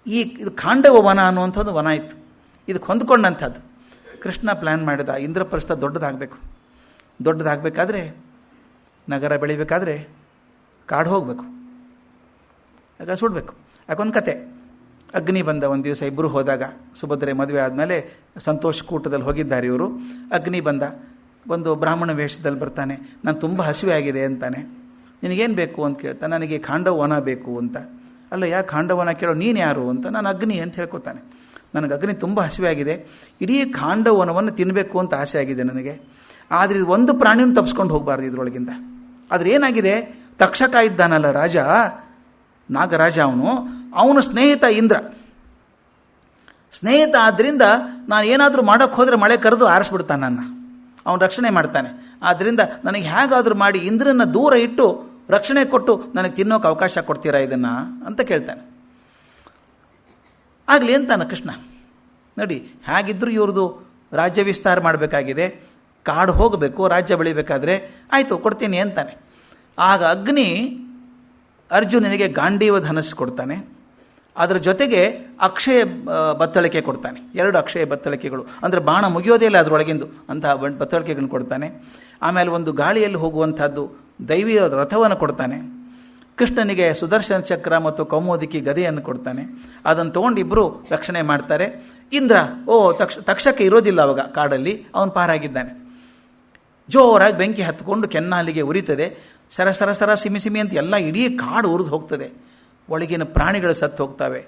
ಇದು ಖಾಂಡವ ವನ ಅನ್ನುವಂಥದ್ದು ವನ ಇತ್ತು. ಇದಕ್ಕೆ ಹೊಂದ್ಕೊಂಡಂಥದ್ದು. ಕೃಷ್ಣ ಪ್ಲ್ಯಾನ್ ಮಾಡಿದ, ಇಂದ್ರಪ್ರಸ್ಥ ದೊಡ್ಡದಾಗಬೇಕಾದ್ರೆ, ನಗರ ಬೆಳಿಬೇಕಾದ್ರೆ ಕಾಡು ಹೋಗಬೇಕು, ಆಗ ಸುಡಬೇಕು. ಯಾಕೊಂದು ಕತೆ. ಅಗ್ನಿ ಬಂದ ಒಂದು ದಿವಸ, ಇಬ್ಬರು ಹೋದಾಗ, ಸುಭದ್ರೆ ಮದುವೆ ಆದಮೇಲೆ ಸಂತೋಷ ಕೂಟದಲ್ಲಿ ಹೋಗಿದ್ದಾರೆ ಇವರು. ಅಗ್ನಿ ಬಂದು ಬ್ರಾಹ್ಮಣ ವೇಷದಲ್ಲಿ ಬರ್ತಾನೆ. ನಾನು ತುಂಬ ಹಸಿವೆ ಆಗಿದೆ ಅಂತಾನೆ. ನಿನಗೇನು ಬೇಕು ಅಂತ ಕೇಳ್ತಾನೆ. ನನಗೆ ಖಾಂಡವನ ಬೇಕು ಅಂತ. ಅಲ್ಲ, ಯಾಕೆ ಖಾಂಡವನ ಕೇಳೋ, ನೀನು ಯಾರು ಅಂತ. ನಾನು ಅಗ್ನಿ ಅಂತ ಹೇಳ್ಕೊತಾನೆ. ನನಗೆ ಅಗ್ನಿ ತುಂಬ ಹಸಿವೆ ಆಗಿದೆ, ಇಡೀ ಖಾಂಡವನವನ್ನು ತಿನ್ನಬೇಕು ಅಂತ ಆಸೆ ಆಗಿದೆ ನನಗೆ. ಆದರೆ ಇದು ಒಂದು ಪ್ರಾಣಿಯನ್ನು ತಪ್ಪಿಸ್ಕೊಂಡು ಹೋಗಬಾರ್ದು ಇದರೊಳಗಿಂದ. ಆದರೆ ಏನಾಗಿದೆ, ತಕ್ಷಕ ಇದ್ದಾನಲ್ಲ ರಾಜ, ನಾಗರಾಜ, ಅವನು ಸ್ನೇಹಿತ ಇಂದ್ರ. ಸ್ನೇಹಿತ ಆದ್ದರಿಂದ ನಾನು ಏನಾದರೂ ಮಾಡೋಕ್ಕೆ ಹೋದರೆ ಮಳೆ ಕರೆದು ಆರಿಸ್ಬಿಡ್ತಾನೆ ನನ್ನ. ಅವನು ರಕ್ಷಣೆ ಮಾಡ್ತಾನೆ. ಆದ್ದರಿಂದ ನನಗೆ ಹೇಗಾದರೂ ಮಾಡಿ ಇಂದ್ರನ ದೂರ ಇಟ್ಟು ರಕ್ಷಣೆ ಕೊಟ್ಟು ನನಗೆ ತಿನ್ನೋಕೆ ಅವಕಾಶ ಕೊಡ್ತೀರಾ ಇದನ್ನು ಅಂತ ಕೇಳ್ತಾನೆ. ಆಗಲಿ ಅಂತಾನೆ ಕೃಷ್ಣ. ನೋಡಿ, ಹೇಗಿದ್ದರೂ ಇವ್ರದ್ದು ರಾಜ್ಯ ವಿಸ್ತಾರ ಮಾಡಬೇಕಾಗಿದೆ, ಕಾಡು ಹೋಗಬೇಕು, ರಾಜ್ಯ ಬೆಳಿಬೇಕಾದ್ರೆ ಆಯಿತು ಕೊಡ್ತೀನಿ ಅಂತಾನೆ. ಆಗ ಅಗ್ನಿ ಅರ್ಜುನನಿಗೆ ಗಾಂಡೀವ ಧನಸ್ಸು ಕೊಡ್ತಾನೆ. ಅದರ ಜೊತೆಗೆ ಅಕ್ಷಯ ಬತ್ತಳಿಕೆ ಕೊಡ್ತಾನೆ. 2 ಅಕ್ಷಯ ಬತ್ತಳಿಕೆಗಳು, ಅಂದರೆ ಬಾಣ ಮುಗಿಯೋದೇ ಇಲ್ಲ ಅದರೊಳಗಿಂದು ಅಂತಹ ಬತ್ತಳಿಕೆಗಳನ್ನು ಕೊಡ್ತಾನೆ. ಆಮೇಲೆ ಒಂದು ಗಾಳಿಯಲ್ಲಿ ಹೋಗುವಂಥದ್ದು ದೈವಿ ರಥವನ್ನು ಕೊಡ್ತಾನೆ. ಕೃಷ್ಣನಿಗೆ ಸುದರ್ಶನ ಚಕ್ರ ಮತ್ತು ಕೌಮೋದಿಕಿ ಗದೆಯನ್ನು ಕೊಡ್ತಾನೆ. ಅದನ್ನು ತೊಗೊಂಡು ಇಬ್ಬರು ರಕ್ಷಣೆ ಮಾಡ್ತಾರೆ. ಇಂದ್ರ ತಕ್ಷಕ ಇರೋದಿಲ್ಲ ಅವಾಗ ಕಾಡಲ್ಲಿ, ಅವನು ಪಾರಾಗಿದ್ದಾನೆ. ಜೋರಾಗಿ ಬೆಂಕಿ ಹತ್ಕೊಂಡು ಕೆನ್ನಾಲಿಗೆ ಉರಿತದೆ. ಸರ ಸಿಮಿ ಅಂತ ಎಲ್ಲ ಇಡೀ ಕಾಡು ಉರಿದು ಹೋಗ್ತದೆ. ಒಳಗಿನ ಪ್ರಾಣಿಗಳು ಸತ್ತು ಹೋಗ್ತವೆ.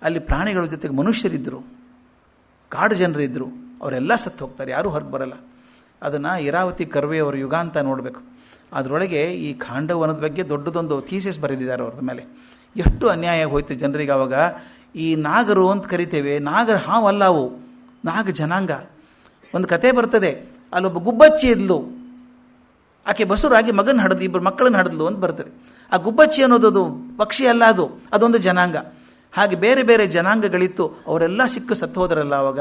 ಅಲ್ಲಿ ಪ್ರಾಣಿಗಳ ಜೊತೆಗೆ ಮನುಷ್ಯರಿದ್ದರು, ಕಾಡು ಜನರಿದ್ದರು, ಅವರೆಲ್ಲ ಸತ್ತು ಹೋಗ್ತಾರೆ, ಯಾರೂ ಹೊರಗೆ ಬರಲ್ಲ. ಅದನ್ನು ಇರಾವತಿ ಕರ್ವೆಯವರ ಯುಗ ಅಂತ ನೋಡಬೇಕು. ಅದರೊಳಗೆ ಈ ಖಾಂಡವನದ ಬಗ್ಗೆ ದೊಡ್ಡದೊಂದು ಥೀಸಿಸ್ ಬರೆದಿದ್ದಾರೆ ಅವ್ರದ ಮೇಲೆ. ಎಷ್ಟು ಅನ್ಯಾಯ ಹೋಯ್ತು ಜನರಿಗೆ. ಆವಾಗ ಈ ನಾಗರು ಅಂತ ಕರಿತೇವೆ, ನಾಗರ ಹಾವಲ್ಲ ಅವು, ನಾಗ ಜನಾಂಗ. ಒಂದು ಕತೆ ಬರ್ತದೆ, ಅಲ್ಲೊಬ್ಬ ಗುಬ್ಬಚ್ಚಿ ಇದ್ಲು, ಆಕೆ ಬಸುರಾಗಿ ಮಗನ ಹಡಿದ್ಲು, ಇಬ್ಬರು ಮಕ್ಕಳನ್ನ ಹಡಿದ್ಲು ಅಂತ ಬರ್ತದೆ. ಆ ಗುಬ್ಬಚ್ಚಿ ಅನ್ನೋದು ಪಕ್ಷಿ ಅಲ್ಲ, ಅದೊಂದು ಜನಾಂಗ. ಹಾಗೆ ಬೇರೆ ಬೇರೆ ಜನಾಂಗಗಳಿತ್ತು, ಅವರೆಲ್ಲ ಸಿಕ್ಕ ಸತ್ತು ಹೋದ್ರಲ್ಲ. ಅವಾಗ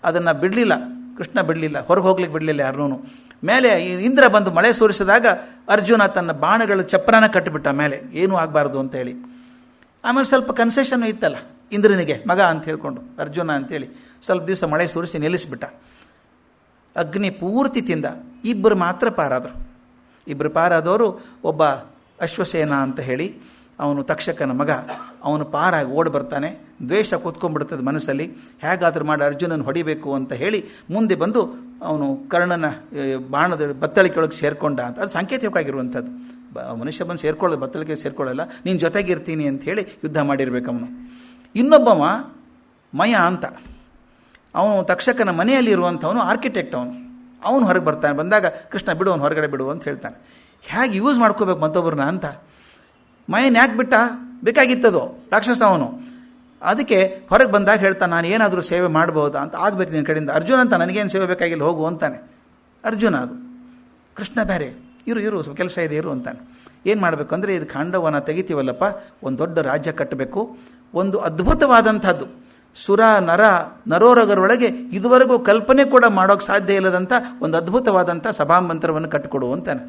ಅದನ್ನು ಬಿಡಲಿಲ್ಲ, ಕೃಷ್ಣ ಬಿಡಲಿಲ್ಲ, ಹೊರಗೆ ಹೋಗ್ಲಿಕ್ಕೆ ಬಿಡಲಿಲ್ಲ ಯಾರನ್ನೂ. ಮೇಲೆ ಇಂದ್ರ ಬಂದು ಮಳೆ ಸುರಿಸಿದಾಗ ಅರ್ಜುನ ತನ್ನ ಬಾಣಗಳ ಚಪ್ರನ ಕಟ್ಟಿಬಿಟ್ಟ ಮೇಲೆ, ಏನೂ ಆಗಬಾರ್ದು ಅಂತ ಹೇಳಿ. ಆಮೇಲೆ ಸ್ವಲ್ಪ ಕನ್ಸೆಷನ್ ಇತ್ತಲ್ಲ ಇಂದ್ರನಿಗೆ, ಮಗ ಅಂತ ಹೇಳ್ಕೊಂಡು ಅರ್ಜುನ ಅಂತೇಳಿ ಸ್ವಲ್ಪ ದಿವಸ ಮಳೆ ಸುರಿಸಿ ನಿಲ್ಲಿಸ್ಬಿಟ್ಟ. ಅಗ್ನಿ ಪೂರ್ತಿ ತಿಂದ. ಇಬ್ಬರು ಮಾತ್ರ ಪಾರಾದರು. ಇಬ್ಬರು ಪಾರಾದವರು ಒಬ್ಬ ಅಶ್ವಸೇನ ಅಂತ ಹೇಳಿ, ಅವನು ತಕ್ಷಕನ ಮಗ. ಅವನು ಪಾರಾಗಿ ಓಡಿ ಬರ್ತಾನೆ. ದ್ವೇಷ ಕೂತ್ಕೊಂಡ್ಬಿಡ್ತದೆ ಮನಸ್ಸಲ್ಲಿ, ಹೇಗಾದ್ರೂ ಮಾಡಿ ಅರ್ಜುನನ ಹೊಡಿಬೇಕು ಅಂತ ಹೇಳಿ ಮುಂದೆ ಬಂದು ಅವನು ಕರ್ಣನ ಬಾಣದ ಬತ್ತಳಿಕೆಯೊಳಗೆ ಸೇರಿಕೊಂಡ ಅಂತ. ಅದು ಸಾಂಕೇತಿಕವಾಗಿರುವಂಥದ್ದು. ಮನುಷ್ಯ ಬಂದು ಸೇರ್ಕೊಳ್ಳೋದು, ಬತ್ತಳಿಕೆ ಸೇರ್ಕೊಳ್ಳಲ್ಲ, ನೀನು ಜೊತೆಗಿರ್ತೀನಿ ಅಂತ ಹೇಳಿ ಯುದ್ಧ ಮಾಡಿರ್ಬೇಕು ಅವನು. ಇನ್ನೊಬ್ಬವ ಮಯ ಅಂತ, ಅವನು ತಕ್ಷಕನ ಮನೆಯಲ್ಲಿ ಇರುವಂಥವನು, ಆರ್ಕಿಟೆಕ್ಟ್ ಅವನು ಹೊರಗೆ ಬರ್ತಾನೆ. ಬಂದಾಗ ಕೃಷ್ಣ ಬಿಡು, ಅವನು ಹೊರಗಡೆ ಬಿಡು ಅಂತ ಹೇಳ್ತಾನೆ. ಹೇಗೆ ಯೂಸ್ ಮಾಡ್ಕೋಬೇಕು ಮತ್ತೊಬ್ಬರನ್ನ ಅಂತ. ಮಯನ್ ಯಾಕೆ ಬಿಟ್ಟ, ಬೇಕಾಗಿತ್ತದು, ರಾಕ್ಷಸ ಅವನು. ಅದಕ್ಕೆ ಹೊರಗೆ ಬಂದಾಗ ಹೇಳ್ತಾನೆ, ನಾನು ಏನಾದರೂ ಸೇವೆ ಮಾಡ್ಬೋದಾ ಅಂತ. ಆಗಬೇಕು ನಿನ್ನ ಕಡೆಯಿಂದ. ಅರ್ಜುನ ಅಂತ, ನನಗೇನು ಸೇವೆ ಬೇಕಾಗಿಲ್ಲ, ಹೋಗು ಅಂತಾನೆ ಅರ್ಜುನ. ಅದು ಕೃಷ್ಣ ಬೇರೆ, ಇರು ಕೆಲಸ ಇದೆ ಇರು ಅಂತಾನೆ. ಏನು ಮಾಡಬೇಕು ಅಂದರೆ, ಇದು ಖಾಂಡವನ ತೆಗಿತೀವಲ್ಲಪ್ಪ, ಒಂದು ದೊಡ್ಡ ರಾಜ್ಯ ಕಟ್ಟಬೇಕು. ಒಂದು ಅದ್ಭುತವಾದಂಥದ್ದು, ಸುರ ನರ ನರೋರಗರೊಳಗೆ ಇದುವರೆಗೂ ಕಲ್ಪನೆ ಕೂಡ ಮಾಡೋಕ್ಕೆ ಸಾಧ್ಯ ಇಲ್ಲದಂಥ ಒಂದು ಅದ್ಭುತವಾದಂಥ ಸಭಾಮಂತ್ರವನ್ನು ಕಟ್ಟಿಕೊಡು ಅಂತಾನೆ.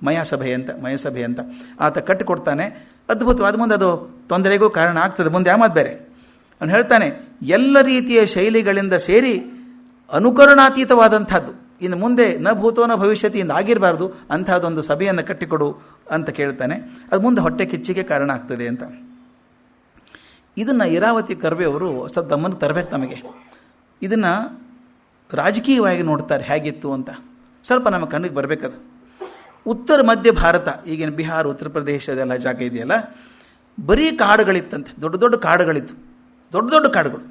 ಮಯಸಭೆ ಅಂತ ಆತ ಕಟ್ಟಿಕೊಡ್ತಾನೆ. ಅದ್ಭುತವಾದ ಮುಂದೆ ಅದು ತೊಂದರೆಗೂ ಕಾರಣ ಆಗ್ತದೆ ಮುಂದೆ. ಆಮದ್ ಬೇರೆ ಅವನು ಹೇಳ್ತಾನೆ, ಎಲ್ಲ ರೀತಿಯ ಶೈಲಿಗಳಿಂದ ಸೇರಿ ಅನುಕರಣಾತೀತವಾದಂಥದ್ದು, ಇನ್ನು ಮುಂದೆ ನ ಭೂತೋ ನ ಭವಿಷ್ಯತಿಯಿಂದ ಆಗಿರಬಾರ್ದು ಅಂಥದ್ದೊಂದು ಸಭೆಯನ್ನು ಕಟ್ಟಿಕೊಡು ಅಂತ ಕೇಳ್ತಾನೆ. ಅದು ಮುಂದೆ ಹೊಟ್ಟೆ ಕಿಚ್ಚಿಗೆ ಕಾರಣ ಆಗ್ತದೆ ಅಂತ. ಇದನ್ನು ಇರಾವತಿ ಕರ್ವೆ ಅವರು ಸ್ವಲ್ಪ ಗಮನಕ್ಕೆ ತರಬೇಕು ನಮಗೆ. ಇದನ್ನು ರಾಜಕೀಯವಾಗಿ ನೋಡ್ತಾರೆ ಹೇಗಿತ್ತು ಅಂತ, ಸ್ವಲ್ಪ ನಮ್ಮ ಕಣ್ಣಿಗೆ ಬರಬೇಕದು. ಉತ್ತರ ಮಧ್ಯ ಭಾರತ, ಈಗಿನ ಬಿಹಾರ, ಉತ್ತರ ಪ್ರದೇಶದೆಲ್ಲ ಜಾಗ ಇದೆಯಲ್ಲ, ಬರೀ ಕಾಡುಗಳಿತ್ತಂತೆ, ದೊಡ್ಡ ದೊಡ್ಡ ಕಾಡುಗಳಿತ್ತು, ದೊಡ್ಡ ದೊಡ್ಡ ಕಾಡುಗಳು.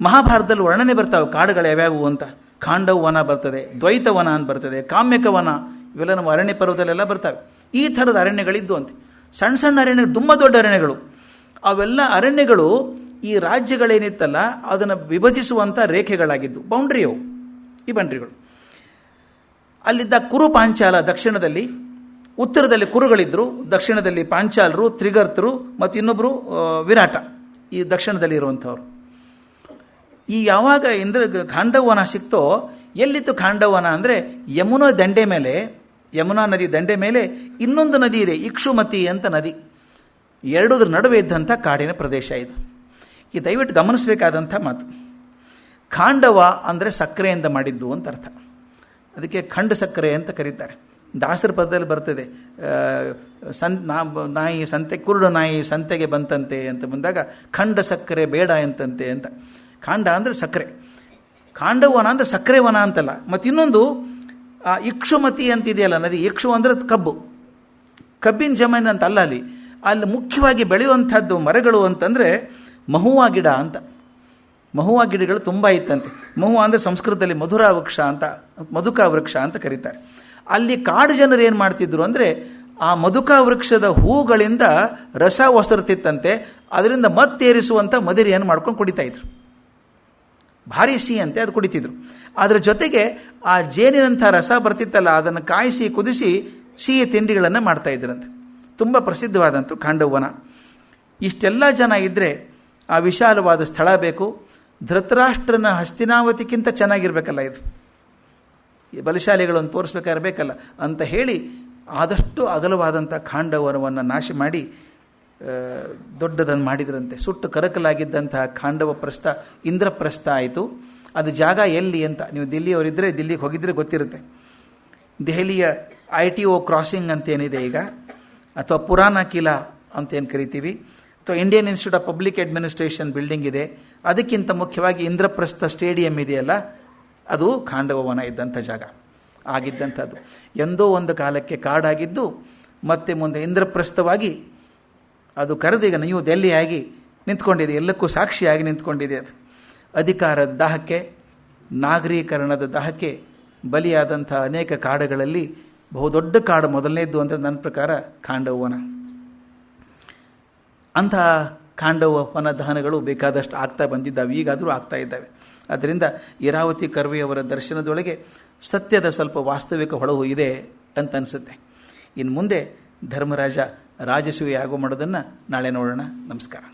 ಮಹಾಭಾರತದಲ್ಲಿ ವರ್ಣನೆ ಬರ್ತಾವೆ ಕಾಡುಗಳು ಯಾವ್ಯಾವು ಅಂತ. ಖಾಂಡವ ವನ ಬರ್ತದೆ, ದ್ವೈತ ವನ ಅಂತ ಬರ್ತದೆ, ಕಾಮ್ಯಕ ವನ, ಇವೆಲ್ಲ ನಮ್ಮ ಅರಣ್ಯ ಪರ್ವದಲ್ಲೆಲ್ಲ ಬರ್ತವೆ. ಈ ಥರದ ಅರಣ್ಯಗಳಿದ್ದು ಅಂತ, ಸಣ್ಣ ಸಣ್ಣ ಅರಣ್ಯಗಳು, ತುಂಬ ದೊಡ್ಡ ಅರಣ್ಯಗಳು. ಅವೆಲ್ಲ ಅರಣ್ಯಗಳು ಈ ರಾಜ್ಯಗಳೇನಿತ್ತಲ್ಲ ಅದನ್ನು ವಿಭಜಿಸುವಂಥ ರೇಖೆಗಳಾಗಿದ್ದು, ಬೌಂಡ್ರಿಯವು, ಈ ಬೌಂಡ್ರಿಗಳು. ಅಲ್ಲಿದ್ದ ಕುರು ಪಾಂಚಾಲ ದಕ್ಷಿಣದಲ್ಲಿ, ಉತ್ತರದಲ್ಲಿ ಕುರುಗಳಿದ್ದರು, ದಕ್ಷಿಣದಲ್ಲಿ ಪಾಂಚಾಲರು, ತ್ರಿಗರ್ತರು ಮತ್ತು ಇನ್ನೊಬ್ಬರು ವಿರಾಟ, ಈ ದಕ್ಷಿಣದಲ್ಲಿ ಇರುವಂಥವ್ರು. ಈ ಯಾವಾಗ ಖಾಂಡವನ ಸಿಕ್ತೋ, ಎಲ್ಲಿತ್ತು ಖಾಂಡವನ ಅಂದರೆ ಯಮುನಾ ದಂಡೆ ಮೇಲೆ, ಯಮುನಾ ನದಿ ದಂಡೆ ಮೇಲೆ ಇನ್ನೊಂದು ನದಿ ಇದೆ, ಇಕ್ಷುಮತಿ ಅಂತ ನದಿ. ಎರಡೂದ್ರ ನಡುವೆ ಇದ್ದಂಥ ಕಾಡಿನ ಪ್ರದೇಶ ಇದು. ಈ ದಯವಿಟ್ಟು ಗಮನಿಸಬೇಕಾದಂಥ ಮಾತು. ಖಾಂಡವ ಅಂದರೆ ಸಕ್ಕರೆಯಿಂದ ಮಾಡಿದ್ದು ಅಂತ ಅರ್ಥ. ಅದಕ್ಕೆ ಖಂಡ ಸಕ್ಕರೆ ಅಂತ ಕರೀತಾರೆ. ದಾಸರ ಪದದಲ್ಲಿ ಬರ್ತದೆ, ನಾಯಿ ಸಂತೆ, ಕುರುಡು ನಾಯಿ ಸಂತೆಗೆ ಬಂತಂತೆ ಅಂತ ಬಂದಾಗ ಖಂಡ ಸಕ್ಕರೆ ಬೇಡ ಅಂತಂತೆ ಅಂತ. ಖಾಂಡ ಅಂದರೆ ಸಕ್ಕರೆ, ಖಾಂಡವನ ಅಂದರೆ ಸಕ್ಕರೆ ವನ ಅಂತಲ್ಲ. ಮತ್ತು ಇನ್ನೊಂದು ಇಕ್ಷುಮತಿ ಅಂತಿದೆಯಲ್ಲ ನದಿ, ಇಕ್ಷು ಅಂದರೆ ಕಬ್ಬು, ಕಬ್ಬಿನ ಜಮೀನು ಅಂತ ಅಲ್ಲ. ಅಲ್ಲಿ ಮುಖ್ಯವಾಗಿ ಬೆಳೆಯುವಂಥದ್ದು ಮರಗಳು ಅಂತಂದರೆ ಮಹುವಾ ಗಿಡ ಅಂತ. ಮಹುವಾ ಗಿಡಗಳು ತುಂಬ ಇತ್ತಂತೆ. ಮಹುವಾ ಅಂದರೆ ಸಂಸ್ಕೃತದಲ್ಲಿ ಮಧುರಾ ವೃಕ್ಷ ಅಂತ, ಮಧುಕಾ ವೃಕ್ಷ ಅಂತ ಕರೀತಾರೆ. ಅಲ್ಲಿ ಕಾಡು ಜನರು ಏನು ಮಾಡ್ತಿದ್ರು ಅಂದರೆ, ಆ ಮಧುಕಾ ವೃಕ್ಷದ ಹೂಗಳಿಂದ ರಸ ಒಸರ್ತಿತ್ತಂತೆ, ಅದರಿಂದ ಮತ್ತೇರಿಸುವಂಥ ಮದಿರೆಯನ್ನು ಮಾಡ್ಕೊಂಡು ಕುಡಿತಾಯಿದ್ರು. ಭಾರಿ ಸಿಹಿ ಅಂತೆ, ಅದು ಕುಡಿತಿದ್ರು. ಅದರ ಜೊತೆಗೆ ಆ ಜೇನಿನಂಥ ರಸ ಬರ್ತಿತ್ತಲ್ಲ, ಅದನ್ನು ಕಾಯಿಸಿ ಕುದಿಸಿ ಸಿಹಿ ತಿಂಡಿಗಳನ್ನು ಮಾಡ್ತಾಯಿದ್ರಂತೆ. ತುಂಬ ಪ್ರಸಿದ್ಧವಾದಂಥ ಖಾಂಡವನ. ಇಷ್ಟೆಲ್ಲ ಜನ ಇದ್ದರೆ ಆ ವಿಶಾಲವಾದ ಸ್ಥಳ ಬೇಕು. ಧೃತರಾಷ್ಟ್ರನ ಹಸ್ತಿನಾವತಿಗಿಂತ ಚೆನ್ನಾಗಿರ್ಬೇಕಲ್ಲ ಇದು, ಈ ಬಲಶಾಲಿಗಳನ್ನು ತೋರಿಸ್ಬೇಕಾದ್ರೆ ಬೇಕಲ್ಲ ಅಂತ ಹೇಳಿ ಆದಷ್ಟು ಅಗಲವಾದಂಥ ಖಾಂಡವನವನ್ನು ನಾಶ ಮಾಡಿ ದೊಡ್ಡದನ್ನು ಮಾಡಿದ್ರಂತೆ. ಸುಟ್ಟು ಕರಕಲಾಗಿದ್ದಂತಹ ಖಾಂಡವ ಪ್ರಸ್ಥ ಇಂದ್ರಪ್ರಸ್ಥ ಆಯಿತು. ಅದು ಜಾಗ ಎಲ್ಲಿ ಅಂತ ನೀವು ದಿಲ್ಲಿಯವರಿದ್ದರೆ, ದಿಲ್ಲಿಗೆ ಹೋಗಿದ್ದರೆ ಗೊತ್ತಿರುತ್ತೆ. ದೆಹಲಿಯ ITO ಕ್ರಾಸಿಂಗ್ ಅಂತೇನಿದೆ ಈಗ, ಅಥವಾ ಪುರಾಣ ಕಿಲಾ ಅಂತೇನು ಕರಿತೀವಿ, ಅಥವಾ Indian institute of public administration building ಇದೆ, ಅದಕ್ಕಿಂತ ಮುಖ್ಯವಾಗಿ ಇಂದ್ರಪ್ರಸ್ಥ ಸ್ಟೇಡಿಯಂ ಇದೆಯಲ್ಲ, ಅದು ಖಾಂಡವವನ ಇದ್ದಂಥ ಜಾಗ ಆಗಿದ್ದಂಥದ್ದು. ಎಂದೋ ಒಂದು ಕಾಲಕ್ಕೆ ಕಾಡಾಗಿದ್ದು ಮತ್ತೆ ಮುಂದೆ ಇಂದ್ರಪ್ರಸ್ಥವಾಗಿ ಅದು ಕರೆದು ಈಗ ನೀವು ದೆಲ್ಲಿಯಾಗಿ ನಿಂತ್ಕೊಂಡಿದೆ, ಎಲ್ಲಕ್ಕೂ ಸಾಕ್ಷಿಯಾಗಿ ನಿಂತ್ಕೊಂಡಿದೆ. ಅದು ಅಧಿಕಾರದ ದಾಹಕ್ಕೆ, ನಾಗರೀಕರಣದ ದಾಹಕ್ಕೆ ಬಲಿಯಾದಂಥ ಅನೇಕ ಕಾಡುಗಳಲ್ಲಿ ಬಹುದೊಡ್ಡ ಕಾಡು ಮೊದಲನೇದ್ದು ಅಂದರೆ ನನ್ನ ಪ್ರಕಾರ ಖಾಂಡವವನ. ಅಂತಹ ಖಾಂಡವವನ ದಹನಗಳು ಬೇಕಾದಷ್ಟು ಆಗ್ತಾ ಬಂದಿದ್ದಾವೆ, ಈಗಾದರೂ ಆಗ್ತಾ ಇದ್ದಾವೆ. ಆದ್ದರಿಂದ ಇರಾವತಿ ಕರ್ವೆಯವರ ದರ್ಶನದೊಳಗೆ ಸತ್ಯದ ಸ್ವಲ್ಪ ವಾಸ್ತವಿಕ ಹೊಳಹು ಇದೆ ಅಂತ ಅನಿಸುತ್ತೆ. ಇನ್ನು ಮುಂದೆ ಧರ್ಮರಾಜ ರಾಜಸೂಯ ಆಗೋ ಮಾಡೋದನ್ನು ನಾಳೆ ನೋಡೋಣ. ನಮಸ್ಕಾರ.